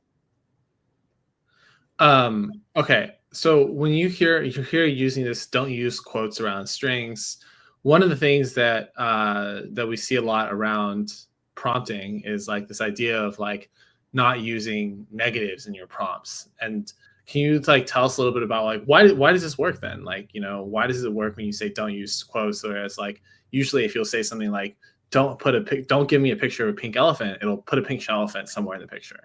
Okay. So when you're here using this, don't use quotes around strings. One of the things that that we see a lot around prompting is like this idea of like not using negatives in your prompts. And can you like tell us a little bit about like why does this work then? Like, you know, why does it work when you say don't use quotes? Whereas like usually if you'll say something like don't give me a picture of a pink elephant, it'll put a pink elephant somewhere in the picture.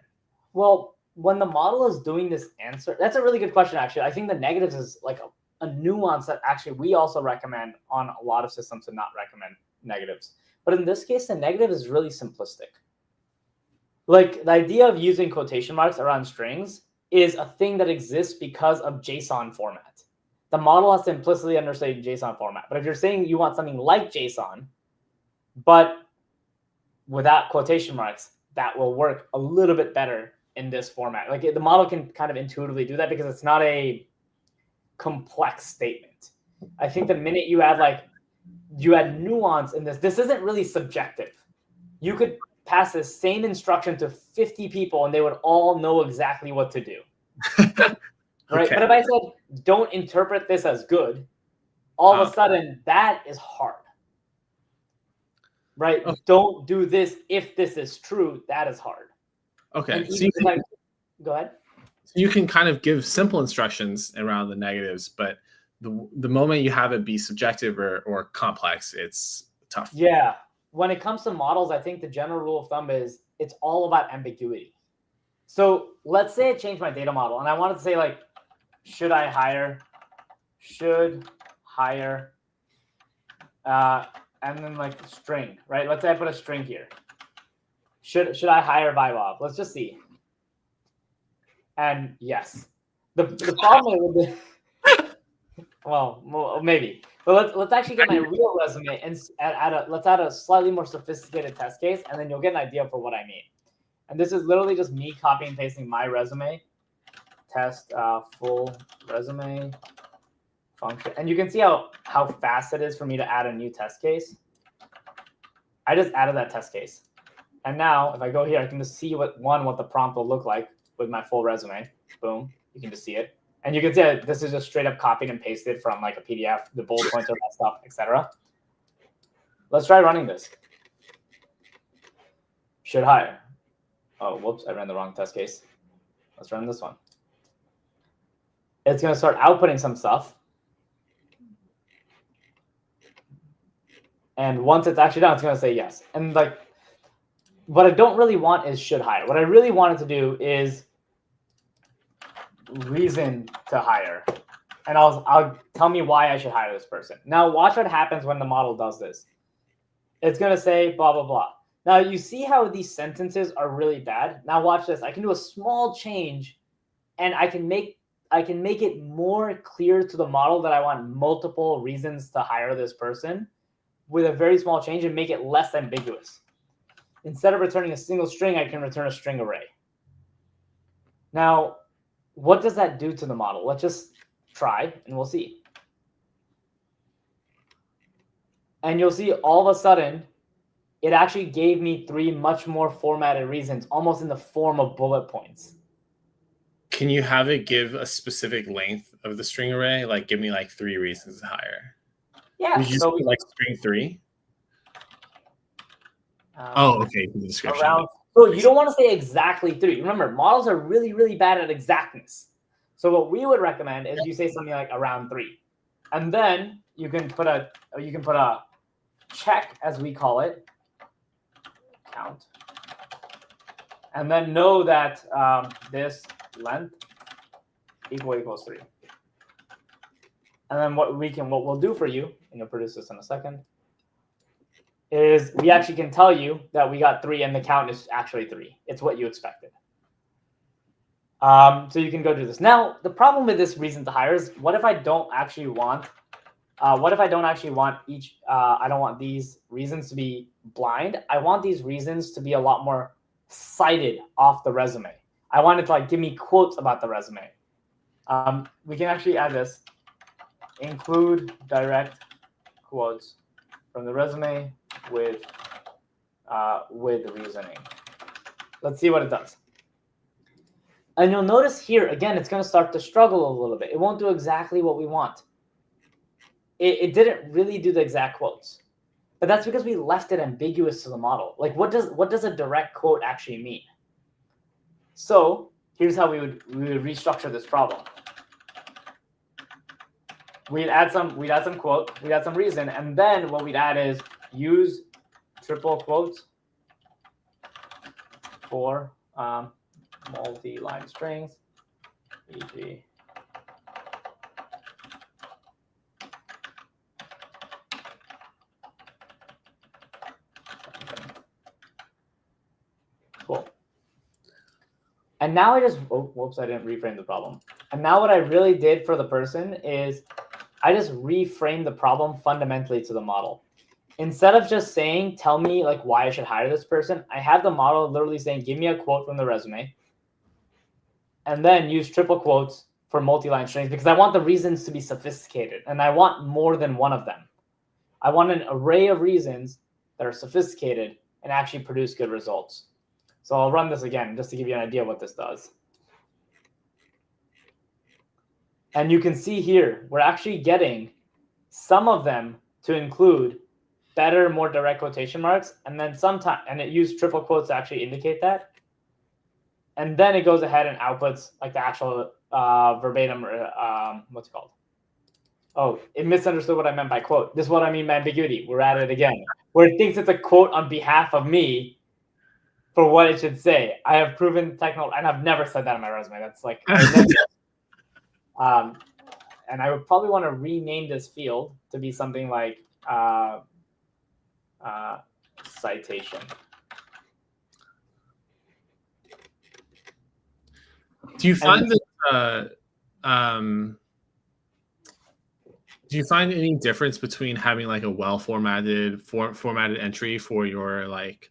Well, when the model is doing this answer, that's a really good question, actually. I think the negatives is like a nuance that actually we also recommend on a lot of systems to not recommend negatives. But in this case, the negative is really simplistic. Like the idea of using quotation marks around strings is a thing that exists because of JSON format. The model has to implicitly understand JSON format. But if you're saying you want something like JSON, but without quotation marks, that will work a little bit better in this format. Like the model can kind of intuitively do that because it's not a complex statement. I think the minute you add nuance in this isn't really subjective. You could pass the same instruction to 50 people and they would all know exactly what to do. Right? Okay. But if I said, don't interpret this as good, all of a sudden that is hard. Right? Okay. Don't do this if this is true. That is hard. Okay. So go ahead. You can kind of give simple instructions around the negatives, but the moment you have it be subjective or complex, it's tough. Yeah. When it comes to models, I think the general rule of thumb is it's all about ambiguity. So let's say I changed my data model and I wanted to say like, should hire and then like string, right? Let's say I put a string here. Should I hire Vaibhav? Let's just see. And yes, the problem with well, maybe. But let's actually get my real resume and let's add a slightly more sophisticated test case, and then you'll get an idea for what I mean. And this is literally just me copying and pasting my resume, test full resume function. And you can see how fast it is for me to add a new test case. I just added that test case. And now if I go here, I can just see what the prompt will look like with my full resume. Boom, you can just see it. And you can see that this is just straight up copied and pasted from like a PDF. The bullet points are messed up, etc. Let's try running this. Should hire. Oh, whoops, I ran the wrong test case. Let's run this one. It's going to start outputting some stuff. And once it's actually done, it's going to say yes. And like, what I don't really want is should hire. What I really wanted to do is reason to hire. And I'll tell me why I should hire this person. Now watch what happens when the model does this. It's going to say blah, blah, blah. Now you see how these sentences are really bad. Now watch this. I can do a small change and I can make it more clear to the model that I want multiple reasons to hire this person with a very small change and make it less ambiguous. Instead of returning a single string, I can return a string array. Now, what does that do to the model? Let's just try and we'll see. And you'll see all of a sudden, it actually gave me 3 much more formatted reasons, almost in the form of bullet points. Can you have it give a specific length of the string array? Like give me like 3 reasons to hire. Yeah. Would you So like string 3? Oh, okay. The description. So you don't want to say exactly 3. Remember, models are really, really bad at exactness. So what we would recommend is you say something like around 3, and then you can put a check, as we call it, count, and then know that this length equals 3. And then what we'll do for you, and you'll produce this in a second, is we actually can tell you that we got 3 and the count is actually 3. It's what you expected. So you can go do this. Now, the problem with this reason to hire is what if I don't actually want I don't want these reasons to be blind. I want these reasons to be a lot more cited off the resume. I want it to like give me quotes about the resume. We can actually add this, include direct quotes from the resume with reasoning. Let's see what it does. And you'll notice here, again, it's going to start to struggle a little bit. It won't do exactly what we want. It didn't really do the exact quotes. But that's because we left it ambiguous to the model. Like, what does a direct quote actually mean? So here's how we would restructure this problem. We'd add some quote, we'd add some reason, and then what we'd add is use triple quotes for multi-line strings, e.g. Cool. And now I just, whoops, I didn't reframe the problem. And now what I really did for the person is I just reframed the problem fundamentally to the model. Instead of just saying, tell me like why I should hire this person, I have the model literally saying, give me a quote from the resume, and then use triple quotes for multi-line strings because I want the reasons to be sophisticated and I want more than one of them. I want an array of reasons that are sophisticated and actually produce good results. So I'll run this again just to give you an idea what this does. And you can see here, we're actually getting some of them to include better, more direct quotation marks, and then sometimes, and it used triple quotes to actually indicate that. And then it goes ahead and outputs like the actual verbatim, what's it called? Oh, it misunderstood what I meant by quote. This is what I mean by ambiguity. We're at it again, where it thinks it's a quote on behalf of me for what it should say. I have proven technical, and I've never said that in my resume. That's like, and I would probably want to rename this field to be something like citation. Do you find that do you find any difference between having like a well-formatted formatted entry for your, like,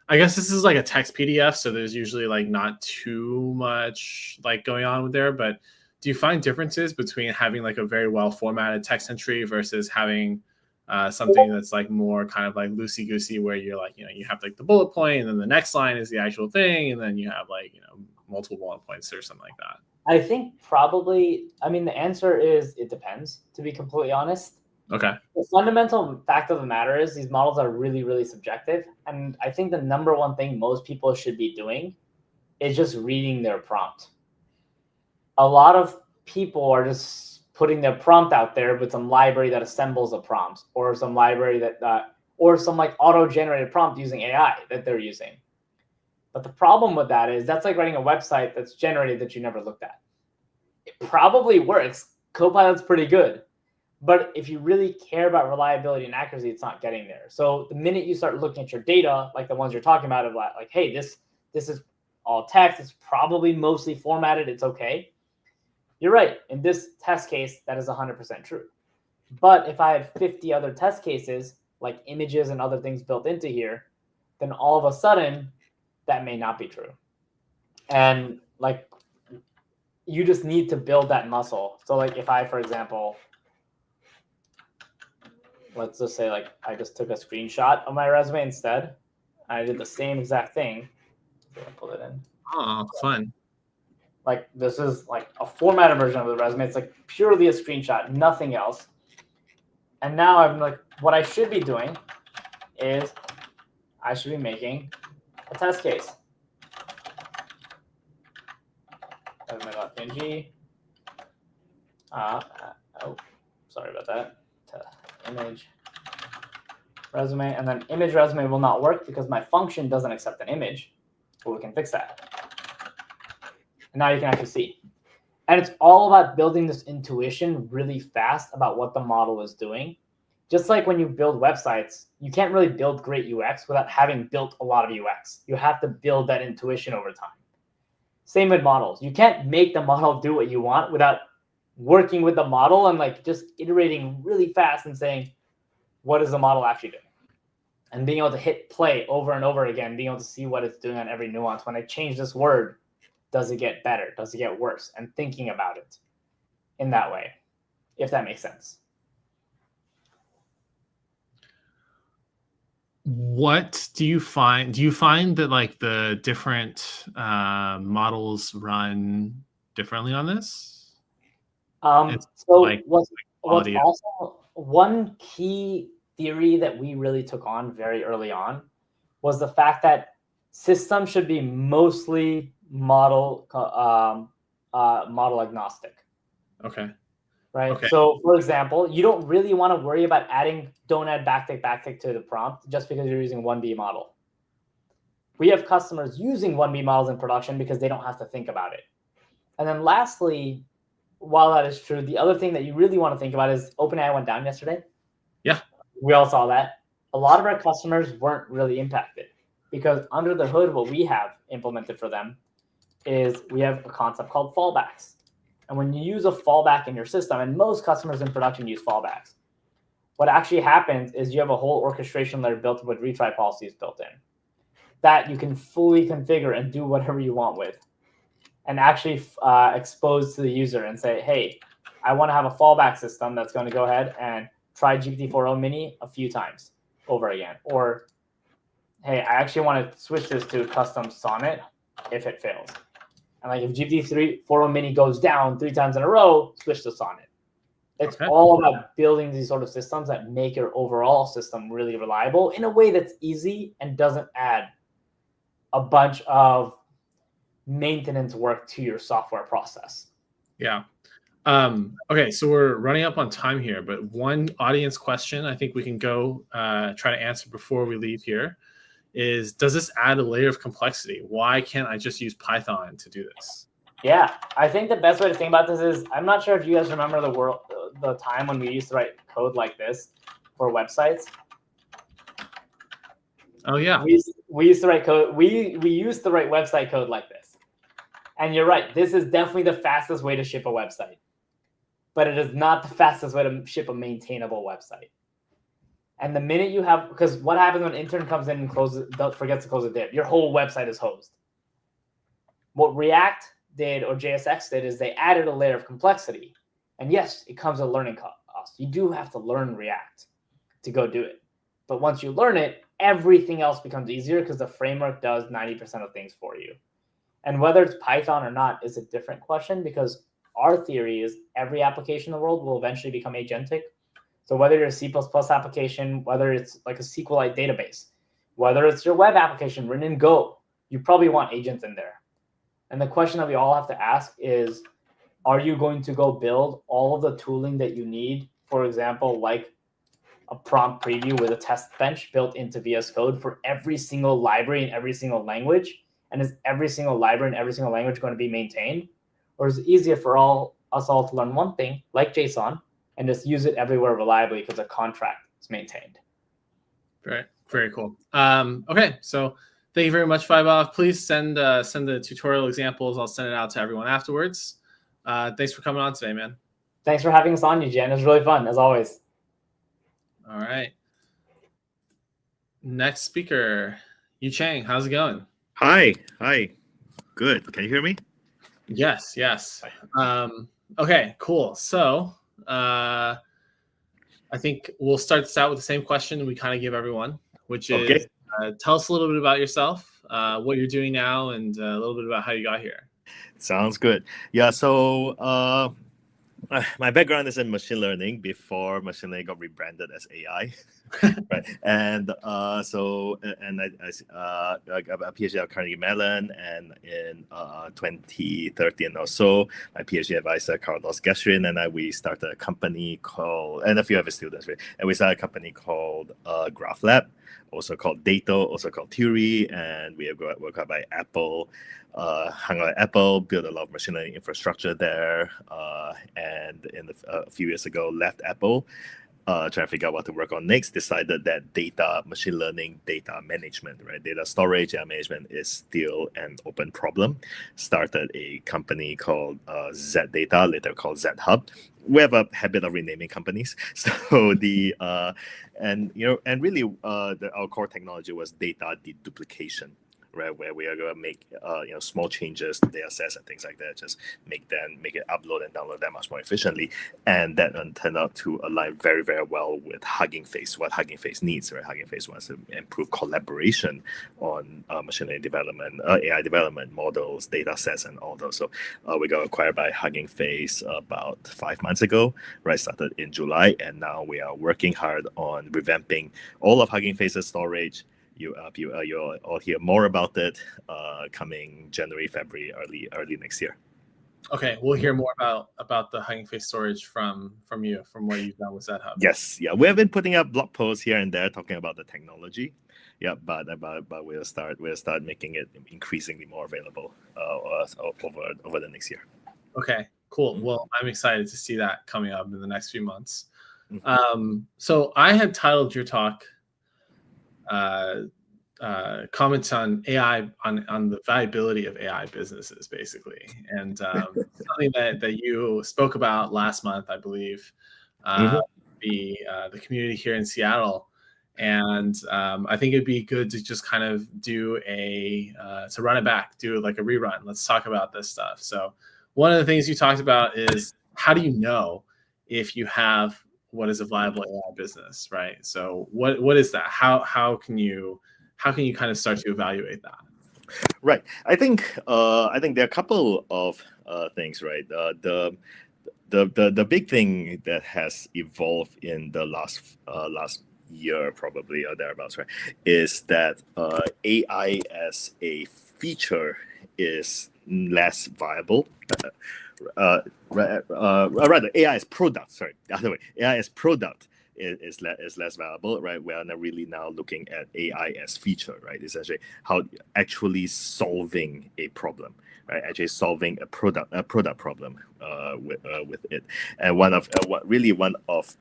I guess this is like a text PDF, so there's usually like not too much like going on with there, but do you find differences between having like a very well-formatted text entry versus having something that's like more kind of like loosey-goosey, where you're like, you have like the bullet point and then the next line is the actual thing, and then you have like, multiple bullet points or something like that? I think probably, the answer is it depends, to be completely honest. Okay. The fundamental fact of the matter is these models are really, really subjective. And I think the number one thing most people should be doing is just reading their prompt. A lot of people are just putting their prompt out there with some library that assembles a prompt, or some library that, or some like auto-generated prompt using AI that they're using. But the problem with that is that's like writing a website that's generated that you never looked at. It probably works. Copilot's pretty good. But if you really care about reliability and accuracy, it's not getting there. So the minute you start looking at your data, like the ones you're talking about, of like, hey, this is all text. It's probably mostly formatted. It's okay. You're right. In this test case, that is 100% true. But if I had 50 other test cases, like images and other things built into here, then all of a sudden, that may not be true. And like, you just need to build that muscle. So like if I, for example, let's just say like I just took a screenshot of my resume instead. I did the same exact thing. I'm gonna pull it in. Oh, fun. Like this is like a formatted version of the resume. It's like purely a screenshot, nothing else. And now I'm like, what I should be doing is I should be making a test case. Resume.png. Oh, sorry about that. Image resume, and then image resume will not work because my function doesn't accept an image, but we can fix that. And now you can actually see. And it's all about building this intuition really fast about what the model is doing. Just like when you build websites, you can't really build great UX without having built a lot of UX. You have to build that intuition over time. Same with models. You can't make the model do what you want without working with the model and like just iterating really fast and saying, what is the model actually doing? And being able to hit play over and over again, being able to see what it's doing on every nuance. When I change this word, does it get better? Does it get worse? And thinking about it in that way, if that makes sense. What do you find? Do you find that like the different models run differently on this? So like what's also one key theory that we really took on very early on was the fact that systems should be mostly model agnostic. Okay. Right. Okay. So for example, you don't really want to worry about don't add backtick to the prompt just because you're using 1B model. We have customers using 1B models in production because they don't have to think about it. And then lastly, while that is true, the other thing that you really want to think about is OpenAI went down yesterday. Yeah. We all saw that. A lot of our customers weren't really impacted because under the hood, what we have implemented for them is we have a concept called fallbacks. And when you use a fallback in your system, and most customers in production use fallbacks, what actually happens is you have a whole orchestration layer built with retry policies built in that you can fully configure and do whatever you want with, and actually expose to the user and say, hey, I want to have a fallback system that's going to go ahead and try GPT-4o mini a few times over again. Or, hey, I actually want to switch this to custom sonnet if it fails. And like if GPT-4o mini goes down 3 times in a row, switch to sonnet. It's all about building these sort of systems that make your overall system really reliable in a way that's easy and doesn't add a bunch of maintenance work to your software process. Yeah. Okay, so we're running up on time here, but one audience question I think we can go try to answer before we leave here is, does this add a layer of complexity? Why can't I just use Python to do this? Yeah, I think the best way to think about this is, I'm not sure if you guys remember the time when we used to write code like this. for websites. Oh yeah. We used to write code. We used to write website code like this. And you're right. This is definitely the fastest way to ship a website, but it is not the fastest way to ship a maintainable website. And the minute you have, because what happens when an intern comes in and forgets to close a div? Your whole website is hosed. What React did or JSX did is they added a layer of complexity. And yes, it comes at a learning cost. You do have to learn React to go do it. But once you learn it, everything else becomes easier because the framework does 90% of things for you. And whether it's Python or not is a different question, because our theory is every application in the world will eventually become agentic. So whether you're a C++ application, whether it's like a SQLite database, whether it's your web application written in Go, you probably want agents in there. And the question that we all have to ask is, are you going to go build all of the tooling that you need, for example, like a prompt preview with a test bench built into VS Code for every single library in every single language? And is every single library in every single language going to be maintained? Or is it easier for us all to learn one thing, like JSON, and just use it everywhere reliably because a contract is maintained? Right. Very cool. Okay, so thank you very much, Five-Off. Please send the tutorial examples. I'll send it out to everyone afterwards. Thanks for coming on today, man. Thanks for having us on, Eugen. It was really fun, as always. All right. Next speaker, Yu Chang. How's it going? Hi. Good. Can you hear me? Yes. Okay, cool. So I think we'll start this out with the same question we kind of give everyone, which is tell us a little bit about yourself, what you're doing now, and a little bit about how you got here. Sounds good. Yeah, so my background is in machine learning before machine learning got rebranded as AI. Right. And I got a PhD at Carnegie Mellon, and in 2013 or so, my PhD advisor Carlos Gestrin and we started a company called, and a few other students, right? And we started a company called Graph Lab, also called Data, also called Theory, and we were worked by Apple. Hung out at Apple, built a lot of machine learning infrastructure there, and a few years ago left Apple. Trying to figure out what to work on next, decided that data, machine learning, data management, right? Data storage, data management is still an open problem. Started a company called ZData, later called ZHub. We have a habit of renaming companies. So our core technology was data deduplication, right? Where we are going to make small changes to data sets and things like that, just make it upload and download that much more efficiently. And that turned out to align very, very well with HuggingFace, what HuggingFace needs, right? HuggingFace wants to improve collaboration on machine learning development, AI development, models, data sets, and all those. So we got acquired by HuggingFace about 5 months ago, right? Started in July, and now we are working hard on revamping all of HuggingFace's storage. You'll all hear more about it coming January, February, early next year. Okay, we'll hear more about the HuggingFace storage from you, from what you've done with ZHub. Yes, yeah, we have been putting up blog posts here and there talking about the technology. Yeah, but we'll start making it increasingly more available over the next year. Okay, cool. Well, I'm excited to see that coming up in the next few months. So I had titled your talk comments on AI, on the viability of AI businesses, basically, and something that you spoke about last month, I believe, the community here in Seattle, and I think it'd be good to just kind of do to run it back, do like a rerun. Let's talk about this stuff. So one of the things you talked about is, how do you know if you have what is a viable AI business, right? So what is that? How can you kind of start to evaluate that? Right. I think there are a couple of things, right? The big thing that has evolved in the last year, probably or thereabouts, right, is that AI as a feature is less viable. Rather, AI as product. Sorry, the other way. AI as product is less valuable, right? We are not really now looking at AI as feature, right? Essentially, how actually solving a problem, right? Actually solving a product problem with it. And one of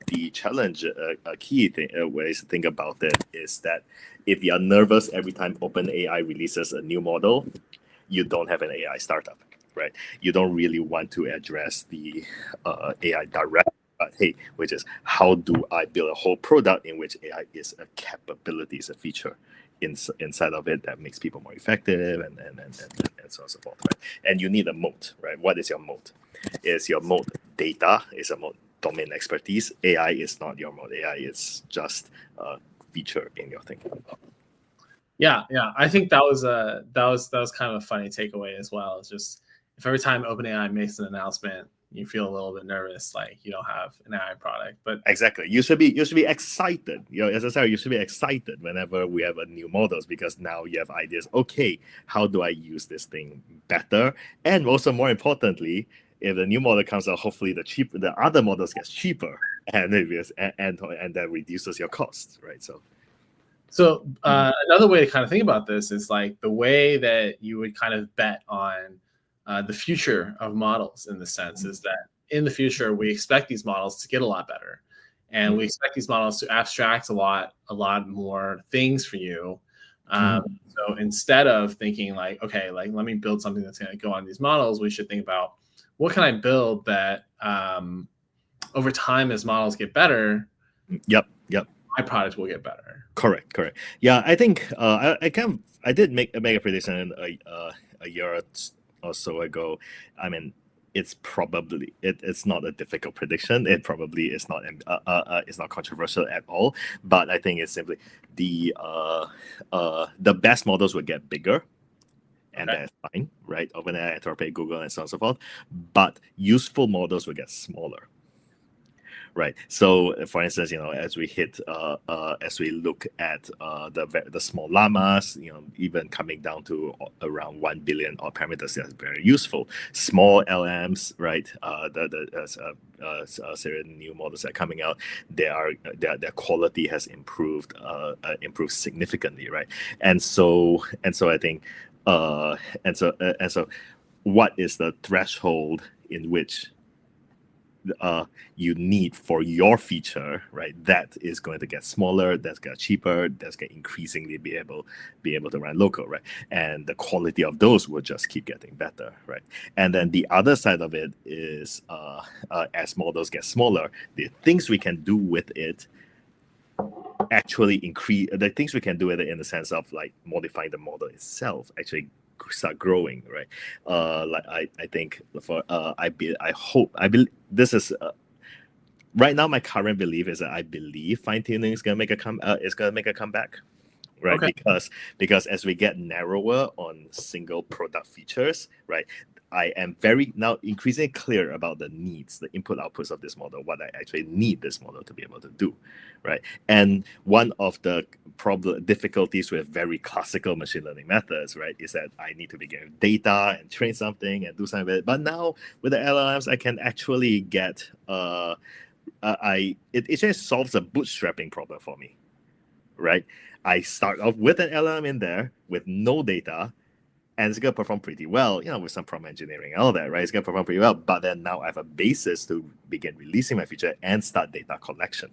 the challenge key ways to think about it is that if you are nervous every time OpenAI releases a new model, you don't have an AI startup, right? You don't really want to address the AI direct, but hey, which is how do I build a whole product in which AI is a capability, is a feature inside of it that makes people more effective and so on and so forth, right? And you need a moat, right? What is your moat? Is your moat data? Is a moat domain expertise? AI is not your moat. AI is just a feature in your thinking. Yeah. I think that was kind of a funny takeaway as well. It's just if every time OpenAI makes an announcement, you feel a little bit nervous, like you don't have an AI product. But exactly, you should be excited. As I said, you should be excited whenever we have a new models, because now you have ideas. Okay, how do I use this thing better? And also, more importantly, if the new model comes out, hopefully the other models gets cheaper, and that reduces your costs, right? So another way to kind of think about this is like the way that you would kind of bet on the future of models, in the sense is that in the future, we expect these models to get a lot better, and we expect these models to abstract a lot more things for you. So instead of thinking like, okay, like let me build something that's going to go on these models, we should think about what can I build that over time, as models get better, Yep. my product will get better. Correct. Yeah, I think I did make a prediction a year or so ago. I mean, it's probably it's not a difficult prediction. It probably is not it's not controversial at all. But I think it's simply the best models will get bigger, and that's fine, right? OpenAI, Anthropic, Google, and so on and so forth. But useful models will get smaller. Right. So, for instance, as we look at the small llamas, even coming down to around 1 billion odd parameters, that's very useful. Small LMs, right? The several new models that are coming out, their quality has improved significantly, right? And so I think, what is the threshold in which you need for your feature, right? That is going to get smaller, that's going to cheaper, that's going to increasingly be able to run local, right? And the quality of those will just keep getting better, right? And then the other side of it is, as models get smaller, the things we can do with it actually increase. The things we can do with it in the sense of like modifying the model itself actually start growing, right? I think for I believe this is right now my current belief is that I believe fine-tuning is gonna make a comeback, right? Okay. Because as we get narrower on single product features, right, I am now increasingly clear about the needs, the input outputs of this model, what I actually need this model to be able to do, right? And one of the difficulties with very classical machine learning methods, right, is that I need to be getting data and train something and do something with it. But now with the LLMs, I can actually get it just solves a bootstrapping problem for me, right? I start off with an LLM in there with no data, and it's going to perform pretty well, with some prompt engineering and all that, right? It's going to perform pretty well. But then now I have a basis to begin releasing my feature and start data collection,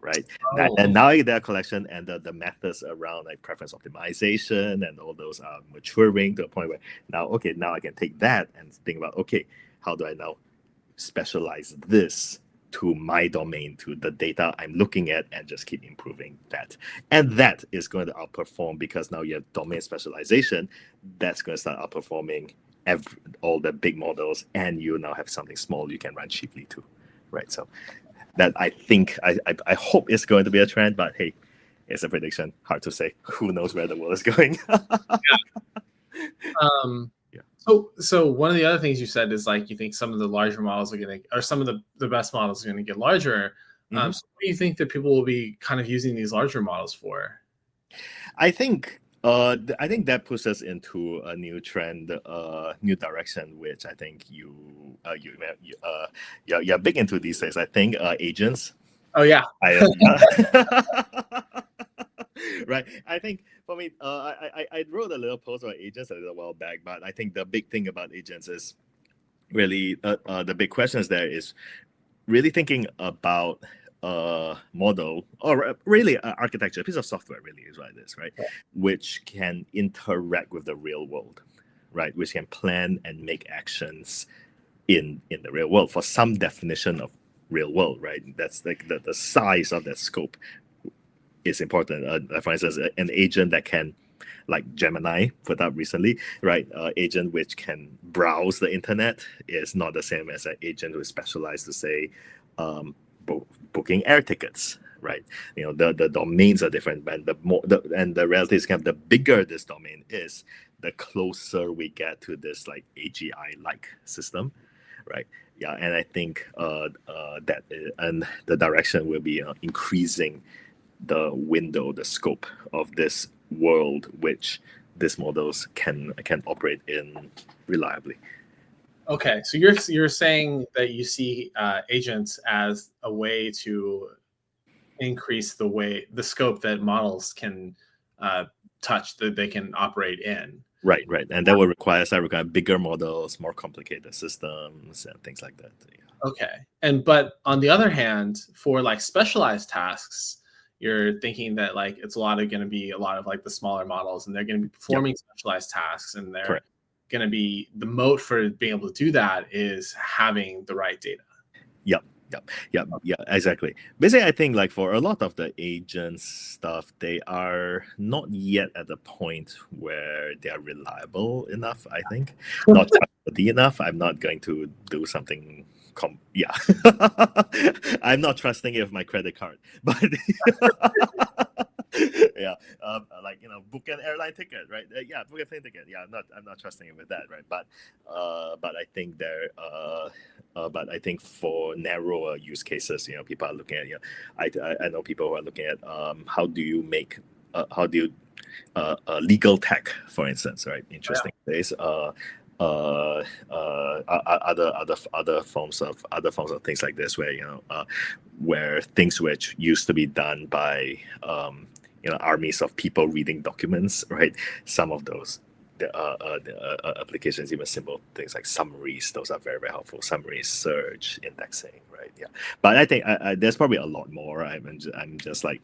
right? And now I get data collection, and the methods around like preference optimization and all those are maturing to a point where now I can take that and think about, okay, how do I now specialize this to my domain, to the data I'm looking at, and just keep improving that. And that is going to outperform, because now you have domain specialization. That's going to start outperforming all the big models, and you now have something small you can run cheaply too, right? So that I think, I hope it's going to be a trend, but hey, it's a prediction. Hard to say. Who knows where the world is going? So one of the other things you said is like you think some of the larger models are going to, or some of the best models are going to get larger. So what do you think that people will be kind of using these larger models for? I think that puts us into a new trend, new direction, which I think you're big into these days. I think agents. Oh yeah. Right. I think for me, I wrote a little post about agents a little while back, but I think the big thing about agents is really the big questions there is really thinking about a model or really architecture, a piece of software really is what it is, right? Which can interact with the real world, right? Which can plan and make actions in the real world for some definition of real world, right? That's like the size of that scope is important. For instance, an agent that can, like Gemini put up recently, right? Agent which can browse the internet is not the same as an agent who is specialized to say booking air tickets, right? You know, the domains are different, and the reality is kind of the bigger this domain is, the closer we get to this like AGI like system, right? Yeah, and I think that and the direction will be increasing the window, the scope of this world which these models can operate in reliably. Okay, so you're saying that you see agents as a way to increase the scope that models can touch, that they can operate in. Right, and that will require bigger models, more complicated systems, and things like that. Yeah. Okay, but on the other hand, for like specialized tasks, you're thinking that like it's going to be a lot of like the smaller models, and they're going to be performing specialized tasks, and they're going to be the moat for being able to do that is having the right data. Yeah, exactly. Basically, I think like for a lot of the agents stuff, they are not yet at the point where they are reliable enough. I think not trustworthy enough. I'm not going to do something. I'm not trusting it with my credit card, but yeah, like book an airline ticket, right? Book a plane ticket. Yeah, I'm not trusting it with that, right? But I think but I think for narrower use cases, people are looking at. I know people who are looking at how do you make legal tech, for instance, right? Interesting case. Other forms of things like this, where things which used to be done by armies of people reading documents, right? Some of those the applications, even simple things like summaries, those are very, very helpful. Summaries, search, indexing, right? Yeah, but I think there's probably a lot more. I'm just like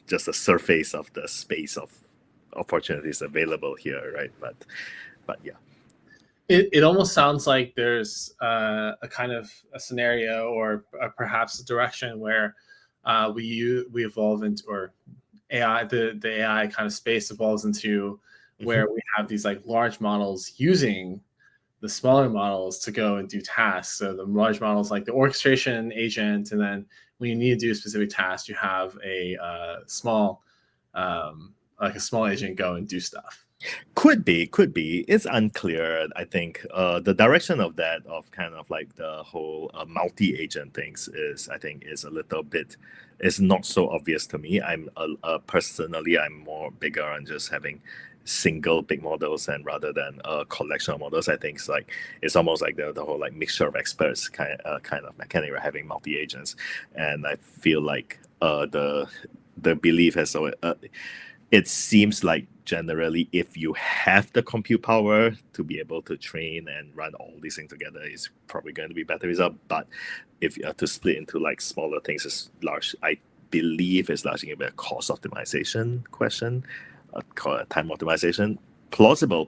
just the surface of the space of opportunities available here, right? But yeah. It almost sounds like there's a kind of a scenario or perhaps a direction where we evolve into, or AI, the AI kind of space evolves into where we have these like large models using the smaller models to go and do tasks. So the large models like the orchestration agent, and then when you need to do a specific task, you have a small agent go and do stuff. Could be. It's unclear. I think the direction of that, of kind of like the whole multi-agent things, is a little bit, is not so obvious to me. I'm personally, I'm more bigger on just having single big models, and rather than a collection of models. I think it's almost like the whole like mixture of experts kind of mechanic, right? Having multi-agents, and I feel like the belief has it seems like generally, if you have the compute power to be able to train and run all these things together, it's probably going to be better result. But if you have to split into like smaller things, I believe it's largely going to be a cost optimization question, time optimization. Plausible,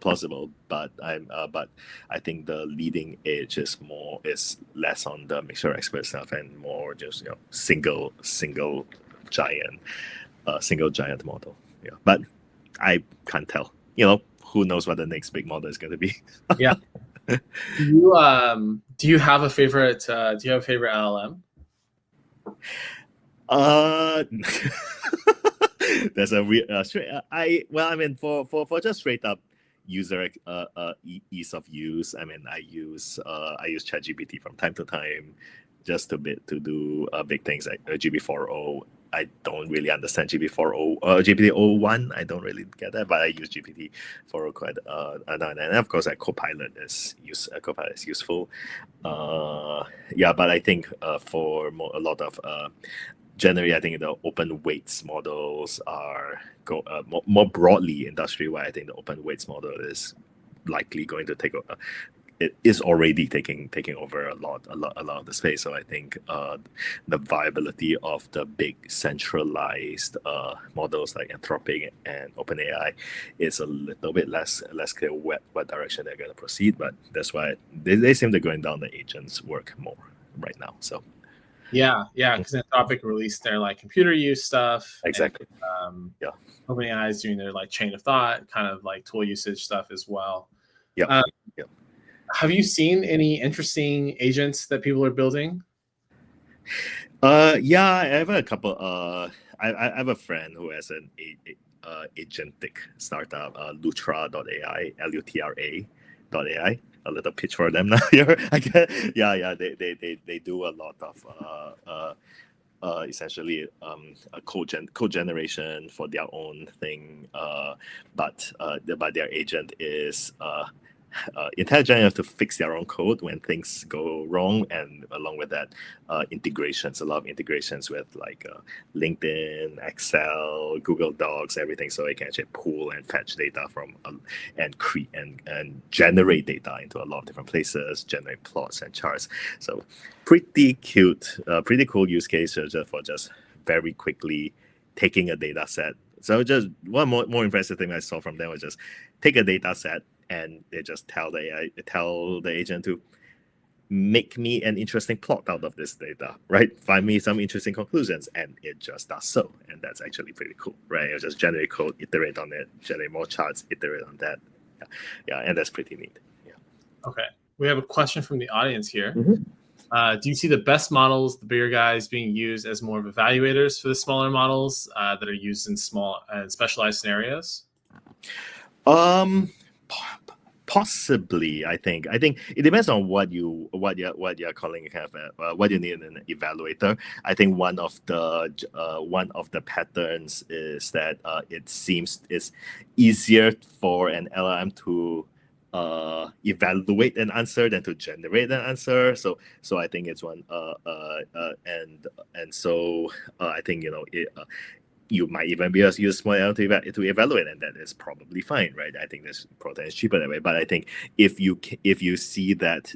but I think the leading edge is less on the mixture expert stuff and more just single giant model. Yeah, but I can't tell. Who knows what the next big model is going to be? Yeah. Do you have a favorite? Do you have a favorite LLM? There's a weird for just straight up user ease of use. I mean, I use ChatGPT from time to time just to do big things like GPT-4o. I don't really understand GPT-4o, GPT-01. I don't really get that, but I use GPT-4o quite and of course, Copilot is useful. But I think for a lot of generally, I think the open weights models are more broadly industry-wide. I think the open weights model is likely going to take over. It is already taking over a lot of the space. So I think the viability of the big centralized models like Anthropic and OpenAI is a little bit less clear what direction they're going to proceed. But that's why they seem to be going down the agents work more right now. So yeah, because Anthropic released their like computer use stuff. Exactly. And, OpenAI is doing their like chain of thought kind of like tool usage stuff as well. Yeah. Have you seen any interesting agents that people are building? Yeah, I have a couple. I have a friend who has an agentic startup, Lutra.ai, Lutra.ai. A little pitch for them now here. They do a lot of essentially a code generation for their own thing, but their agent is intelligent enough to fix their own code when things go wrong, and along with that, a lot of integrations with like LinkedIn, Excel, Google Docs, everything, so it can actually pull and fetch data from and create and generate data into a lot of different places, generate plots and charts. So pretty cute, pretty cool use case for just very quickly taking a data set. So just one more impressive thing I saw from them was just take a data set and they just tell the agent to make me an interesting plot out of this data, right? Find me some interesting conclusions, and it just does so. And that's actually pretty cool, right? You just generate code, iterate on it, generate more charts, iterate on that. Yeah, and that's pretty neat. Yeah. Okay. We have a question from the audience here. Do you see the best models, the bigger guys, being used as more of evaluators for the smaller models that are used in small and specialized scenarios? Possibly, I think it depends on what you're calling kind of what you need in an evaluator. I think one of the patterns is that it seems it's easier for an LLM to evaluate an answer than to generate an answer. So I think it's one and so I think you might even be able to use small LLM to evaluate, and that is probably fine, right? I think this Proton is cheaper that way. But I think if you see that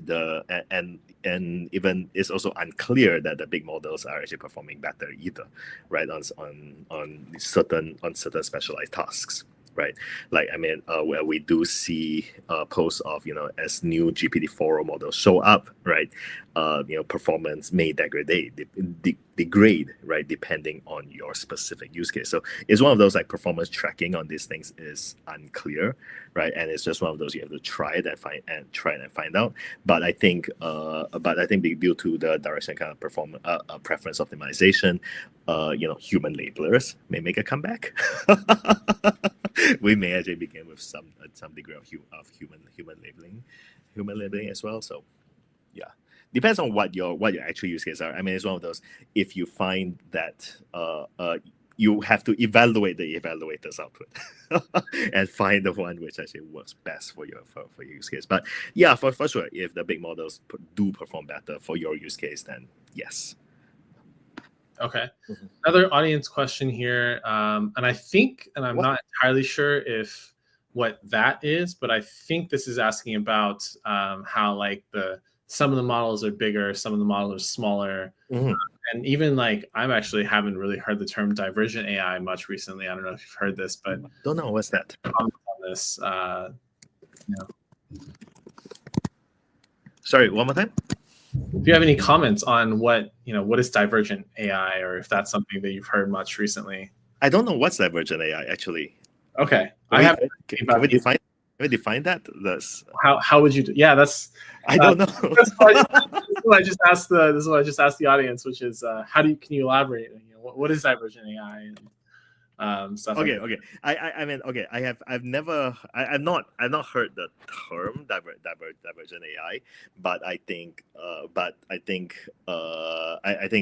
and even it's also unclear that the big models are actually performing better either, right? On certain specialized tasks. Right, like I mean, where we do see posts of as new GPT-4 models show up, right? Performance may degrade, right, depending on your specific use case. So it's one of those like performance tracking on these things is unclear, right? And it's just one of those you have to try it and find out. But I think due to the direction kind of preference optimization, human labelers may make a comeback. We may actually begin with some degree of human labeling as well. So yeah, depends on what your actual use cases are. I mean, it's one of those, if you find that you have to evaluate the evaluator's output and find the one which actually works best for your use case. But yeah, for sure, if the big models do perform better for your use case, then yes. Okay. Another audience question here, and I'm not entirely sure if what that is, but I think this is asking about how like some of the models are bigger, some of the models are smaller, and even like I haven't really heard the term divergent AI much recently. I don't know if you've heard this, but don't know what's that. On this, Sorry, one more time. If you have any comments on what is divergent AI, or if that's something that you've heard much recently. I don't know what's divergent AI actually. Okay, can we define that? That's how would you do? Yeah, that's I don't know. This is what I just asked the audience, which is can you elaborate? What is divergent AI? And stuff. Okay. I mean, okay. I've not heard the term divergent AI, but I think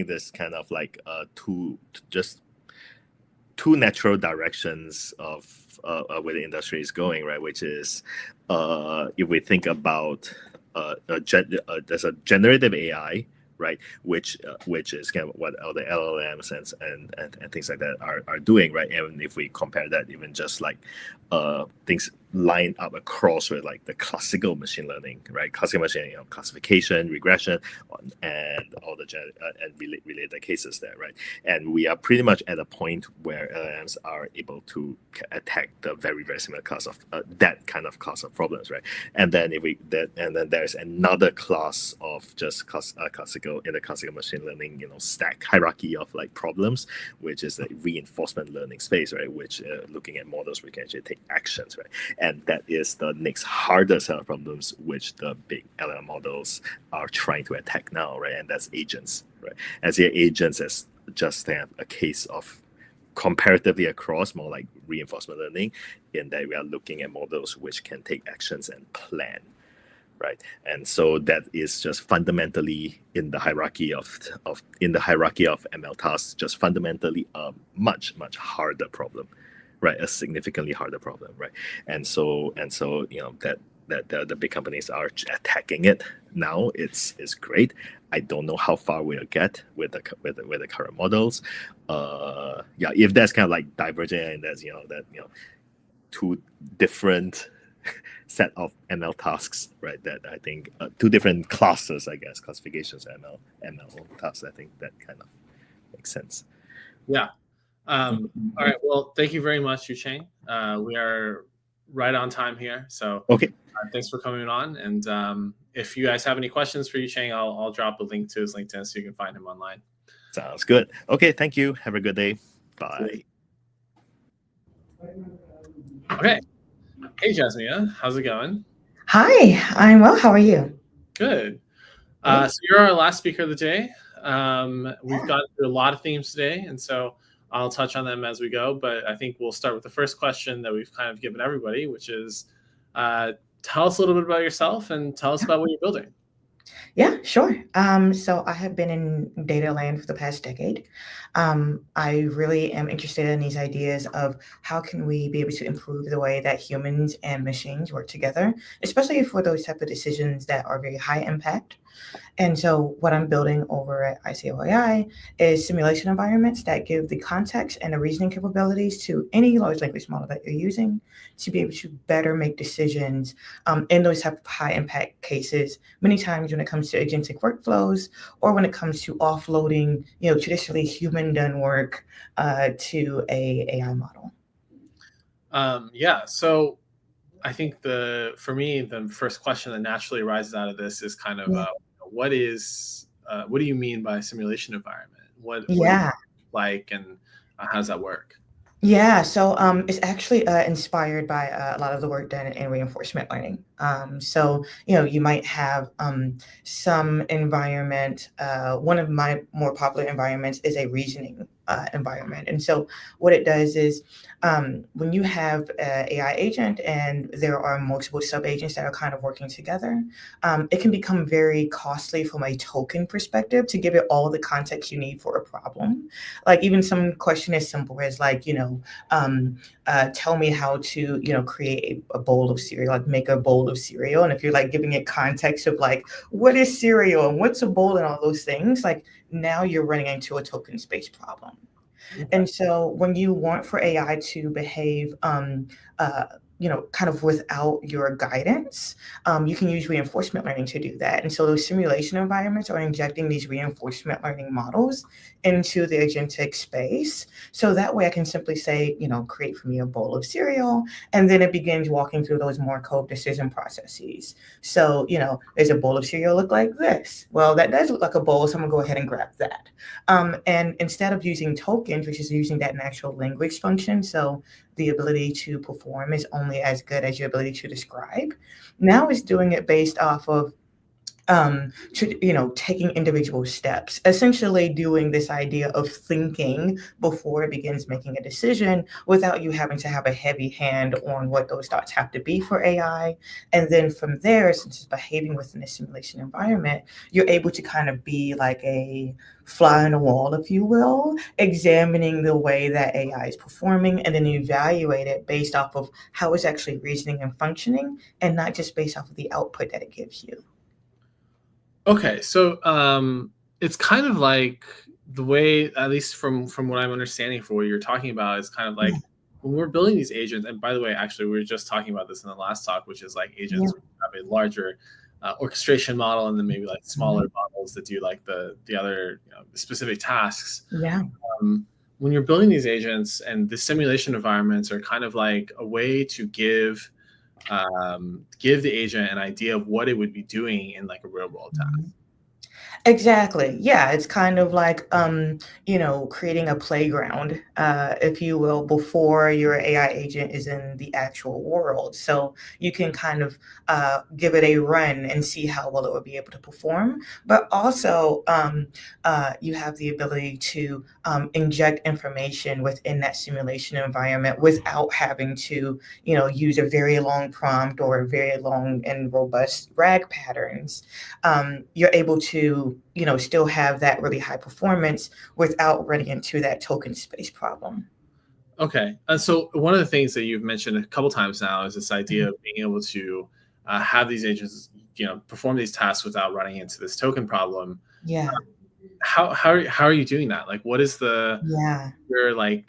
there's kind of like two natural directions of where the industry is going, right? Which is if we think about there's a generative AI, right? Which is kind of what all the LLMs and things like that are doing, right? And if we compare that, even just like things line up across with like the classical machine learning, right? Classical machine learning, classification, regression, and all the related cases there, right? And we are pretty much at a point where LLMs are able to attack the very, very similar class of that kind of class of problems, right? And then and then there's another class of just classical machine learning, stack hierarchy of like problems, which is the reinforcement learning space, right? Which looking at models, we can actually take actions, right? And that is the next harder set of problems which the big LLM models are trying to attack now, right? And that's agents, right? As the agents as just have a case of comparatively across more like reinforcement learning, in that we are looking at models which can take actions and plan, right? And so that is just fundamentally in the hierarchy of ML tasks, just fundamentally a much harder problem, right? A significantly harder problem, right? And so that the big companies are attacking it now. It's great. I don't know how far we'll get with the current models. If there's kind of like divergent and there's two different set of ML tasks, right? That I think two different classes, I guess, classifications of ML tasks. I think that kind of makes sense. Yeah. All right. Well, thank you very much, Yucheng. We are right on time here. So okay. Thanks for coming on. And if you guys have any questions for Yucheng, I'll drop a link to his LinkedIn so you can find him online. Sounds good. Okay. Thank you. Have a good day. Bye. Okay. Hey, Jasmine. How's it going? Hi, I'm well. How are you? Good. So you're our last speaker of the day. We've gone through a lot of themes today, and so I'll touch on them as we go. But I think we'll start with the first question that we've kind of given everybody, which is tell us a little bit about yourself and tell us about what you're building. Yeah, sure. So I have been in data land for the past decade. I really am interested in these ideas of how can we be able to improve the way that humans and machines work together, especially for those type of decisions that are very high impact. And so what I'm building over at ICOAI is simulation environments that give the context and the reasoning capabilities to any large language model that you're using to be able to better make decisions in those type of high impact cases, many times when it comes to agentic workflows or when it comes to offloading, traditionally human done work to a AI model. So I think for me, the first question that naturally arises out of this is kind of what do you mean by simulation environment? What do you like, and how does that work? Yeah, so it's actually inspired by a lot of the work done in reinforcement learning. So, you might have some environment. One of my more popular environments is a reasoning environment. And so what it does is when you have an AI agent and there are multiple sub-agents that are kind of working together, it can become very costly from a token perspective to give it all the context you need for a problem. Like even some question as simple as like, tell me how to, create a bowl of cereal, like make a bowl of cereal. And if you're like giving it context of like, what is cereal and what's a bowl and all those things, like now you're running into a token space problem. Okay. And so when you want for AI to behave, kind of without your guidance, you can use reinforcement learning to do that. And so those simulation environments are injecting these reinforcement learning models into the agentic space. So that way I can simply say, create for me a bowl of cereal, and then it begins walking through those more code decision processes. So, does a bowl of cereal look like this? Well, that does look like a bowl, so I'm gonna go ahead and grab that. And instead of using tokens, which is using that natural language function, so the ability to perform is only as good as your ability to describe. Now it's doing it based off of taking individual steps, essentially doing this idea of thinking before it begins making a decision without you having to have a heavy hand on what those thoughts have to be for AI. And then from there, since it's behaving within a simulation environment, you're able to kind of be like a fly on the wall, if you will, examining the way that AI is performing and then evaluate it based off of how it's actually reasoning and functioning and not just based off of the output that it gives you. Okay, so it's kind of like the way, at least from what I'm understanding for what you're talking about, is kind of like when we're building these agents. And by the way, actually, we were just talking about this in the last talk, which is like agents have a larger orchestration model, and then maybe like smaller models that do like the other specific tasks. Yeah. When you're building these agents, and the simulation environments are kind of like a way to give the agent an idea of what it would be doing in like a real world task. Exactly. Yeah, it's kind of like creating a playground, if you will, before your AI agent is in the actual world. So you can kind of give it a run and see how well it would be able to perform. But also, you have the ability to inject information within that simulation environment without having to, use a very long prompt or very long and robust RAG patterns. You're able to still have that really high performance without running into that token space problem. Okay. So one of the things that you've mentioned a couple times now is this idea of being able to have these agents, perform these tasks without running into this token problem. Yeah. How are you doing that? Like, what is your like,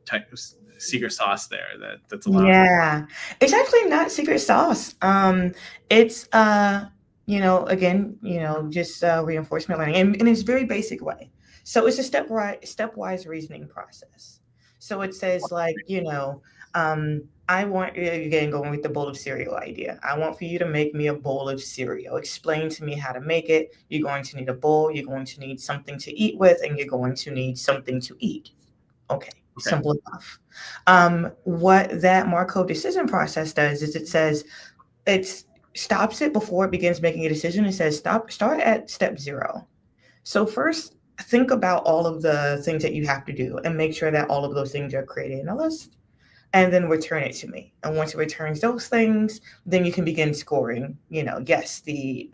type of secret sauce there that's allowing? Yeah, it's actually not secret sauce. It's again, just reinforcement learning, and it's very basic way. So it's a stepwise reasoning process. So it says like, I want, again, going with the bowl of cereal idea. I want for you to make me a bowl of cereal. Explain to me how to make it. You're going to need a bowl. You're going to need something to eat with, and you're going to need something to eat. Okay. Simple enough. What that Markov decision process does is it stops it before it begins making a decision. It says start at step 0. So first, think about all of the things that you have to do and make sure that all of those things are created in a list, and then return it to me. And once it returns those things, then you can begin scoring. Yes, the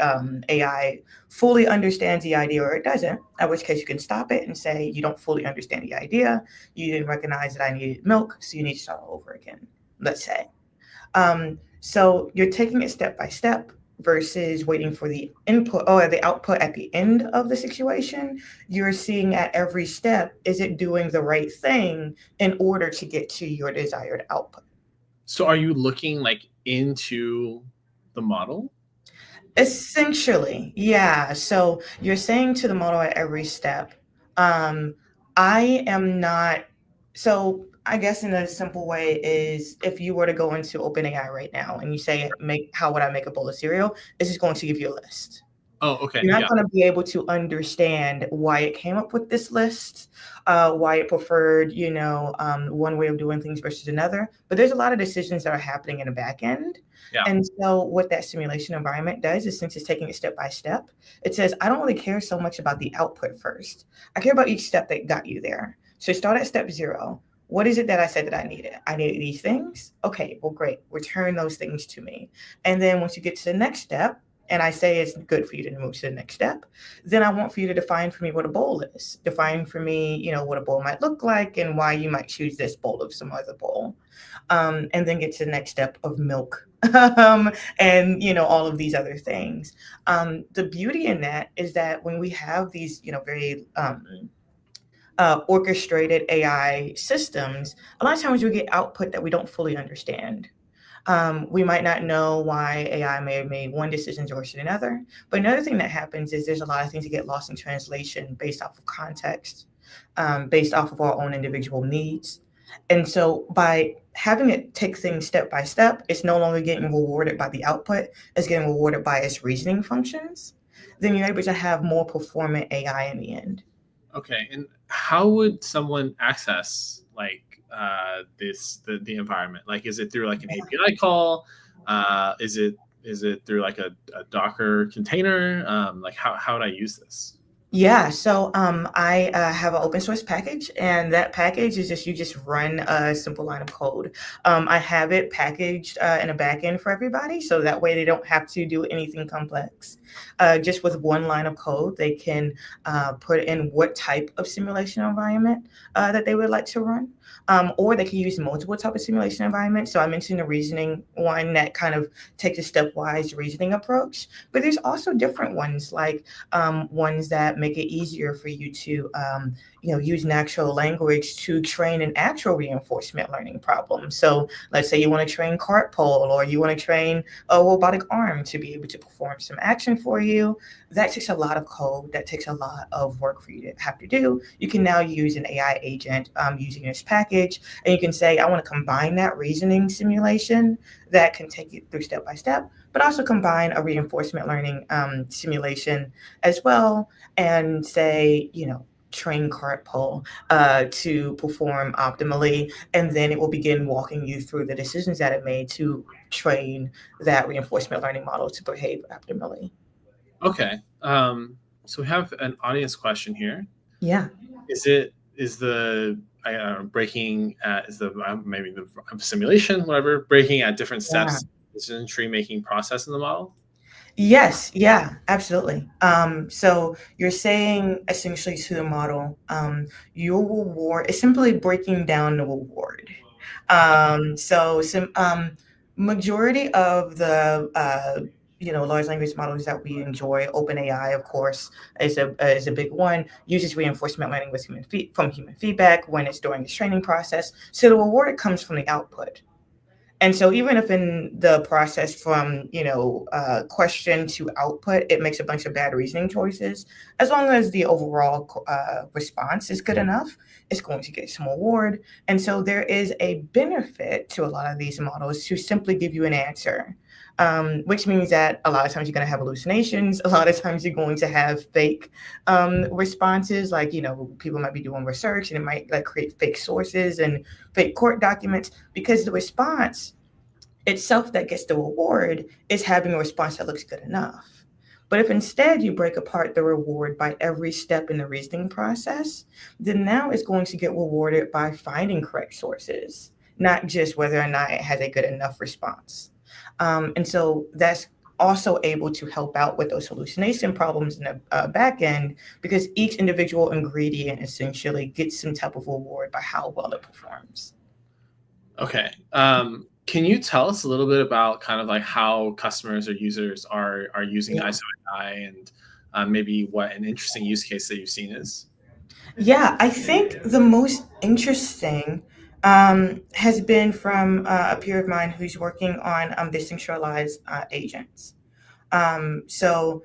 AI fully understands the idea or it doesn't, at which case you can stop it and say, you don't fully understand the idea. You didn't recognize that I needed milk, so you need to start all over again, let's say. So you're taking it step by step versus waiting for the input or the output at the end of the situation. You're seeing at every step, is it doing the right thing in order to get to your desired output? So are you looking like into the model? Essentially, yeah. So you're saying to the model at every step, I am not. So I guess in a simple way is if you were to go into OpenAI right now and you say, how would I make a bowl of cereal? It's just going to give you a list. Oh, okay. You're not going to be able to understand why it came up with this list, why it preferred, one way of doing things versus another. But there's a lot of decisions that are happening in the back end. Yeah. And so what that simulation environment does is, since it's taking it step by step, it says, I don't really care so much about the output first. I care about each step that got you there. So start at step 0. What is it that I said that I needed? I needed these things. Okay, well, great. Return those things to me. And then once you get to the next step, and I say it's good for you to move to the next step, then I want for you to define for me what a bowl is. Define for me, what a bowl might look like and why you might choose this bowl of some other bowl. And then get to the next step of milk and, all of these other things. The beauty in that is that when we have these, very orchestrated AI systems, a lot of times we get output that we don't fully understand. We might not know why AI may have made one decision versus another. But another thing that happens is there's a lot of things that get lost in translation based off of context, based off of our own individual needs. And so by having it take things step by step, it's no longer getting rewarded by the output, it's getting rewarded by its reasoning functions. Then you're able to have more performant AI in the end. Okay. And how would someone access like the environment? Like, is it through like an API call? Is it through like a Docker container? Like how would I use this? Yeah, so I have an open source package, and that package is you just run a simple line of code. I have it packaged in a backend for everybody, so that way they don't have to do anything complex. Just with one line of code, they can put in what type of simulation environment that they would like to run. or they can use multiple type of simulation environments. So I mentioned the reasoning one that kind of takes a stepwise reasoning approach, but there's also different ones, like ones that make it easier for you to use natural language to train an actual reinforcement learning problem. So let's say you want to train cart pole, or you want to train a robotic arm to be able to perform some action for you. That takes a lot of code. That takes a lot of work for you to have to do. You can now use an AI agent using this package, and you can say, I want to combine that reasoning simulation that can take you through step by step, but also combine a reinforcement learning simulation as well, and say, train cart pole to perform optimally, and then it will begin walking you through the decisions that it made to train that reinforcement learning model to behave optimally. Okay. So we have an audience question here. Yeah. Is the breaking is the maybe the simulation, whatever, breaking at different steps, decision tree making process in the model? Yes, yeah, absolutely. So you're saying essentially to the model, your reward is simply breaking down the reward. So some majority of the large language models that we enjoy, OpenAI, of course, is a big one, uses reinforcement learning with from human feedback when it's during the training process. So the reward comes from the output. And so even if in the process from, question to output, it makes a bunch of bad reasoning choices, as long as the overall response is good enough, it's going to get some reward. And so there is a benefit to a lot of these models to simply give you an answer, which means that a lot of times you're going to have hallucinations. A lot of times you're going to have fake responses, like, people might be doing research and it might create fake sources and fake court documents, because the response itself that gets the reward is having a response that looks good enough. But if instead you break apart the reward by every step in the reasoning process, then now it's going to get rewarded by finding correct sources, not just whether or not it has a good enough response. And so that's also able to help out with those hallucination problems in the back end, because each individual ingredient essentially gets some type of reward by how well it performs. Okay. Can you tell us a little bit about kind of like how customers or users are using ISO AI, and maybe what an interesting use case that you've seen is? Yeah, I think the most interesting has been from a peer of mine who's working on decentralized agents. So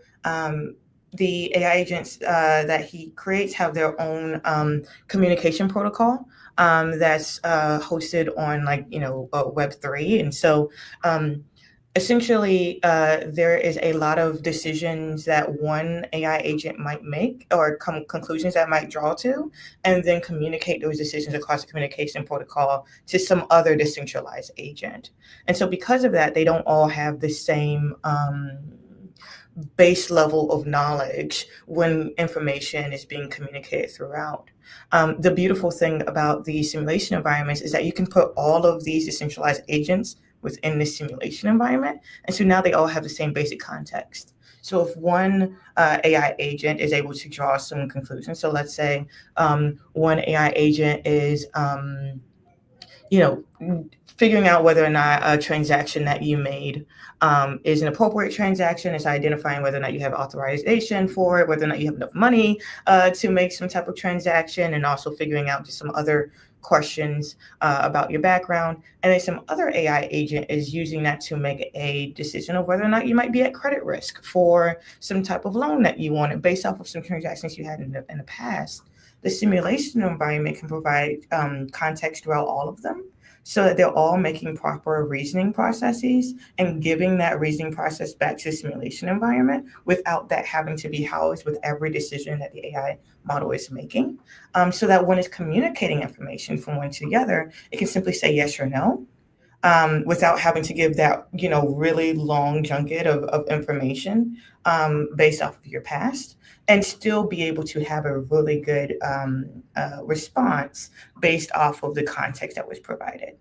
the AI agents that he creates have their own communication protocol that's hosted on Web3. And so essentially, there is a lot of decisions that one AI agent might make, or conclusions that might draw to, and then communicate those decisions across the communication protocol to some other decentralized agent. And so because of that, they don't all have the same base level of knowledge when information is being communicated throughout. The beautiful thing about the simulation environments is that you can put all of these decentralized agents within the simulation environment. And so now they all have the same basic context. So if one AI agent is able to draw some conclusions, so let's say one AI agent is, figuring out whether or not a transaction that you made is an appropriate transaction. It's identifying whether or not you have authorization for it, whether or not you have enough money to make some type of transaction, and also figuring out just some other questions about your background. And then some other AI agent is using that to make a decision of whether or not you might be at credit risk for some type of loan that you wanted based off of some transactions you had in the past. The simulation environment can provide context throughout all of them, so that they're all making proper reasoning processes and giving that reasoning process back to the simulation environment without that having to be housed with every decision that the AI model is making. So that when it's communicating information from one to the other, it can simply say yes or no, without having to give that, really long junket of information based off of your past, and still be able to have a really good response based off of the context that was provided.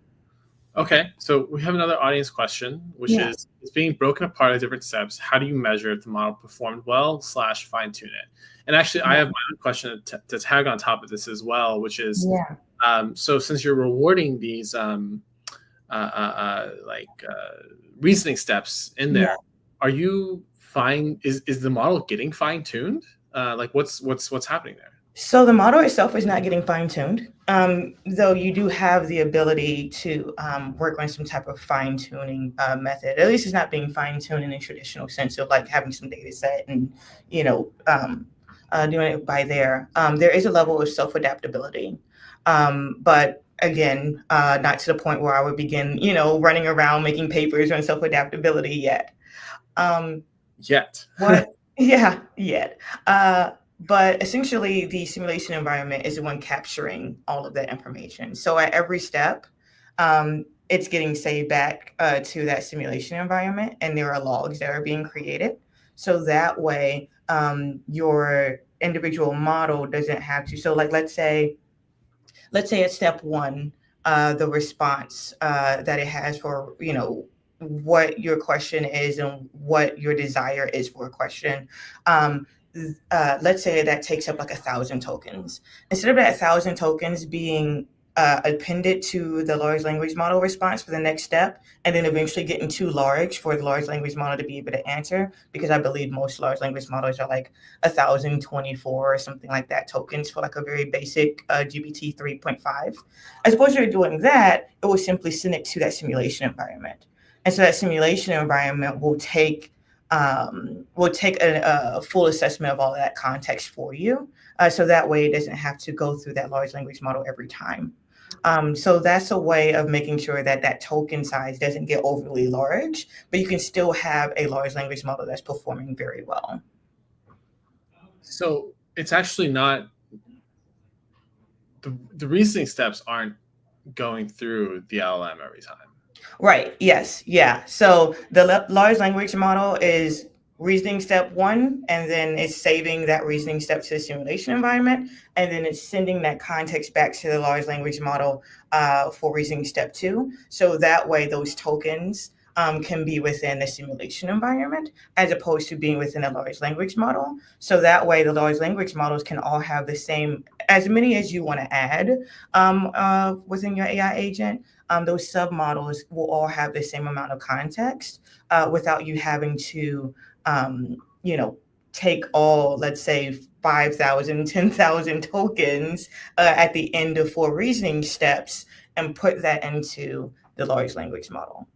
Okay, so we have another audience question, which is, it's being broken apart into different steps. How do you measure if the model performed well / fine tune it? And actually, I have my own question to tag on top of this as well, which is, So since you're rewarding these reasoning steps in there, are you is the model getting fine-tuned? What's happening there? So the model itself is not getting fine-tuned, though you do have the ability to work on some type of fine-tuning method. At least it's not being fine-tuned in a traditional sense of like having some data set and, doing it by there. There is a level of self-adaptability, but again, not to the point where I would begin, running around making papers on self-adaptability yet. Yet. Yet. But essentially, the simulation environment is the one capturing all of that information. So at every step, it's getting saved back to that simulation environment, and there are logs that are being created. So that way, your individual model doesn't have to. So, like, let's say at step one, the response that it has for what your question is and what your desire is for a question. Let's say that takes up like 1,000 tokens. Instead of that 1,000 tokens being appended to the large language model response for the next step, and then eventually getting too large for the large language model to be able to answer, because I believe most large language models are like 1,024 or something like that tokens for like a very basic GPT 3.5. As opposed to doing that, it will simply send it to that simulation environment. And so that simulation environment will take a full assessment of all that context for you. So that way it doesn't have to go through that large language model every time. So that's a way of making sure that token size doesn't get overly large, but you can still have a large language model that's performing very well. So it's actually not, the reasoning steps aren't going through the LLM every time. Right. Yes. Yeah. So the large language model is reasoning step one, and then it's saving that reasoning step to the simulation environment, and then it's sending that context back to the large language model for reasoning step two. So that way those tokens can be within the simulation environment as opposed to being within a large language model. So that way the large language models can all have the same, as many as you want to add within your AI agent. Those submodels will all have the same amount of context without you having to, take all, let's say, 5,000, 10,000 tokens at the end of 4 reasoning steps and put that into the large language model.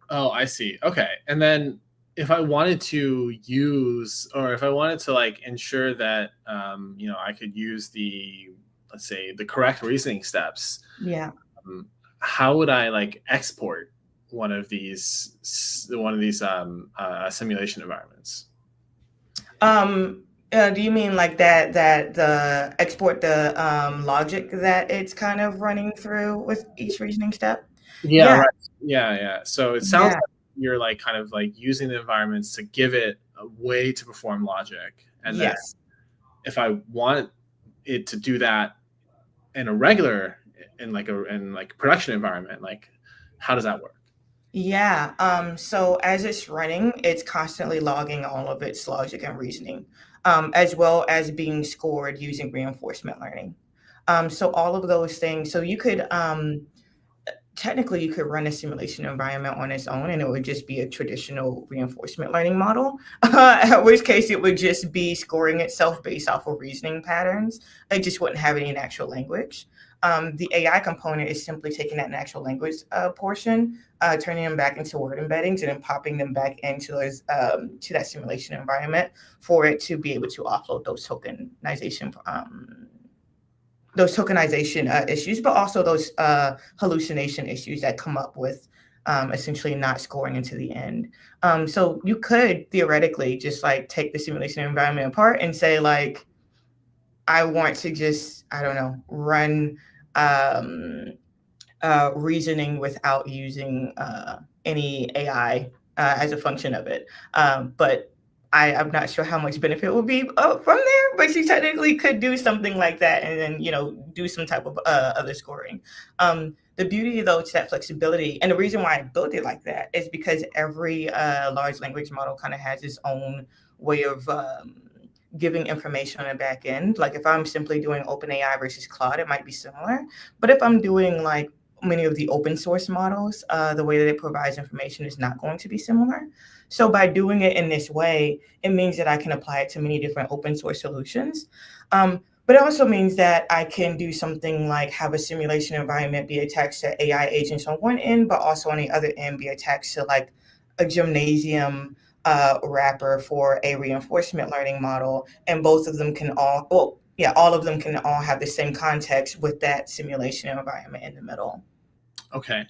Oh, I see. Okay. And then if I wanted to use, or if I wanted to like ensure that, I could use let's say the correct reasoning steps. Yeah. How would I like export one of these simulation environments? Do you mean like that the export the logic that it's kind of running through with each reasoning step? Yeah. Right. Yeah. So it sounds like you're like kind of like using the environments to give it a way to perform logic. And then if I want it to do that in a regular, in production environment, like how does that work? Yeah. So as it's running, it's constantly logging all of its logic and reasoning, as well as being scored using reinforcement learning. So all of those things. So you could technically you could run a simulation environment on its own, and it would just be a traditional reinforcement learning model. In which case, it would just be scoring itself based off of reasoning patterns. It just wouldn't have any natural language. The AI component is simply taking that natural language portion, turning them back into word embeddings, and then popping them back into those to that simulation environment for it to be able to offload those tokenization issues, but also those hallucination issues that come up with essentially not scoring into the end. So you could theoretically just like take the simulation environment apart and say like, I want to just, I don't know, run reasoning without using any AI as a function of it. But I'm not sure how much benefit will be from there, but you technically could do something like that and then, do some type of other scoring. The beauty though to that flexibility, and the reason why I built it like that is because every large language model kind of has its own way of giving information on the back end. Like if I'm simply doing OpenAI versus Claude, it might be similar. But if I'm doing like many of the open source models, the way that it provides information is not going to be similar. So by doing it in this way, it means that I can apply it to many different open source solutions. But it also means that I can do something like have a simulation environment be attached to AI agents on one end, but also on the other end be attached to like a gymnasium wrapper for a reinforcement learning model. And both of them can all of them can all have the same context with that simulation environment in the middle. Okay.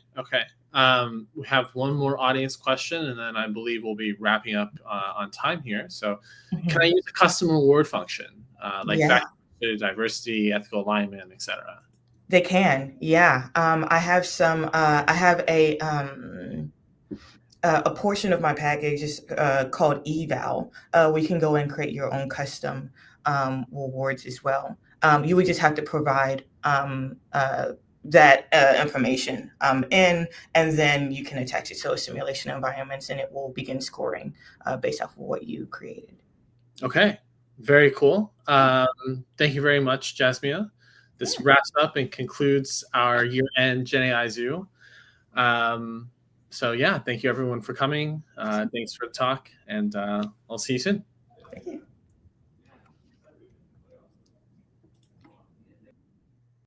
We have one more audience question, and then I believe we'll be wrapping up on time here. So can I use a custom reward function diversity, ethical alignment, etc.? They can, yeah. I have a portion of my package is called eval. We can go and create your own custom rewards as well. You would just have to provide that information in, and then you can attach it to simulation environments, and it will begin scoring based off of what you created. Okay, very cool. Thank you very much, Jasmia. This wraps up and concludes our year-end GenAI Zoo. So yeah, thank you everyone for coming. Thanks for the talk, and I'll see you soon.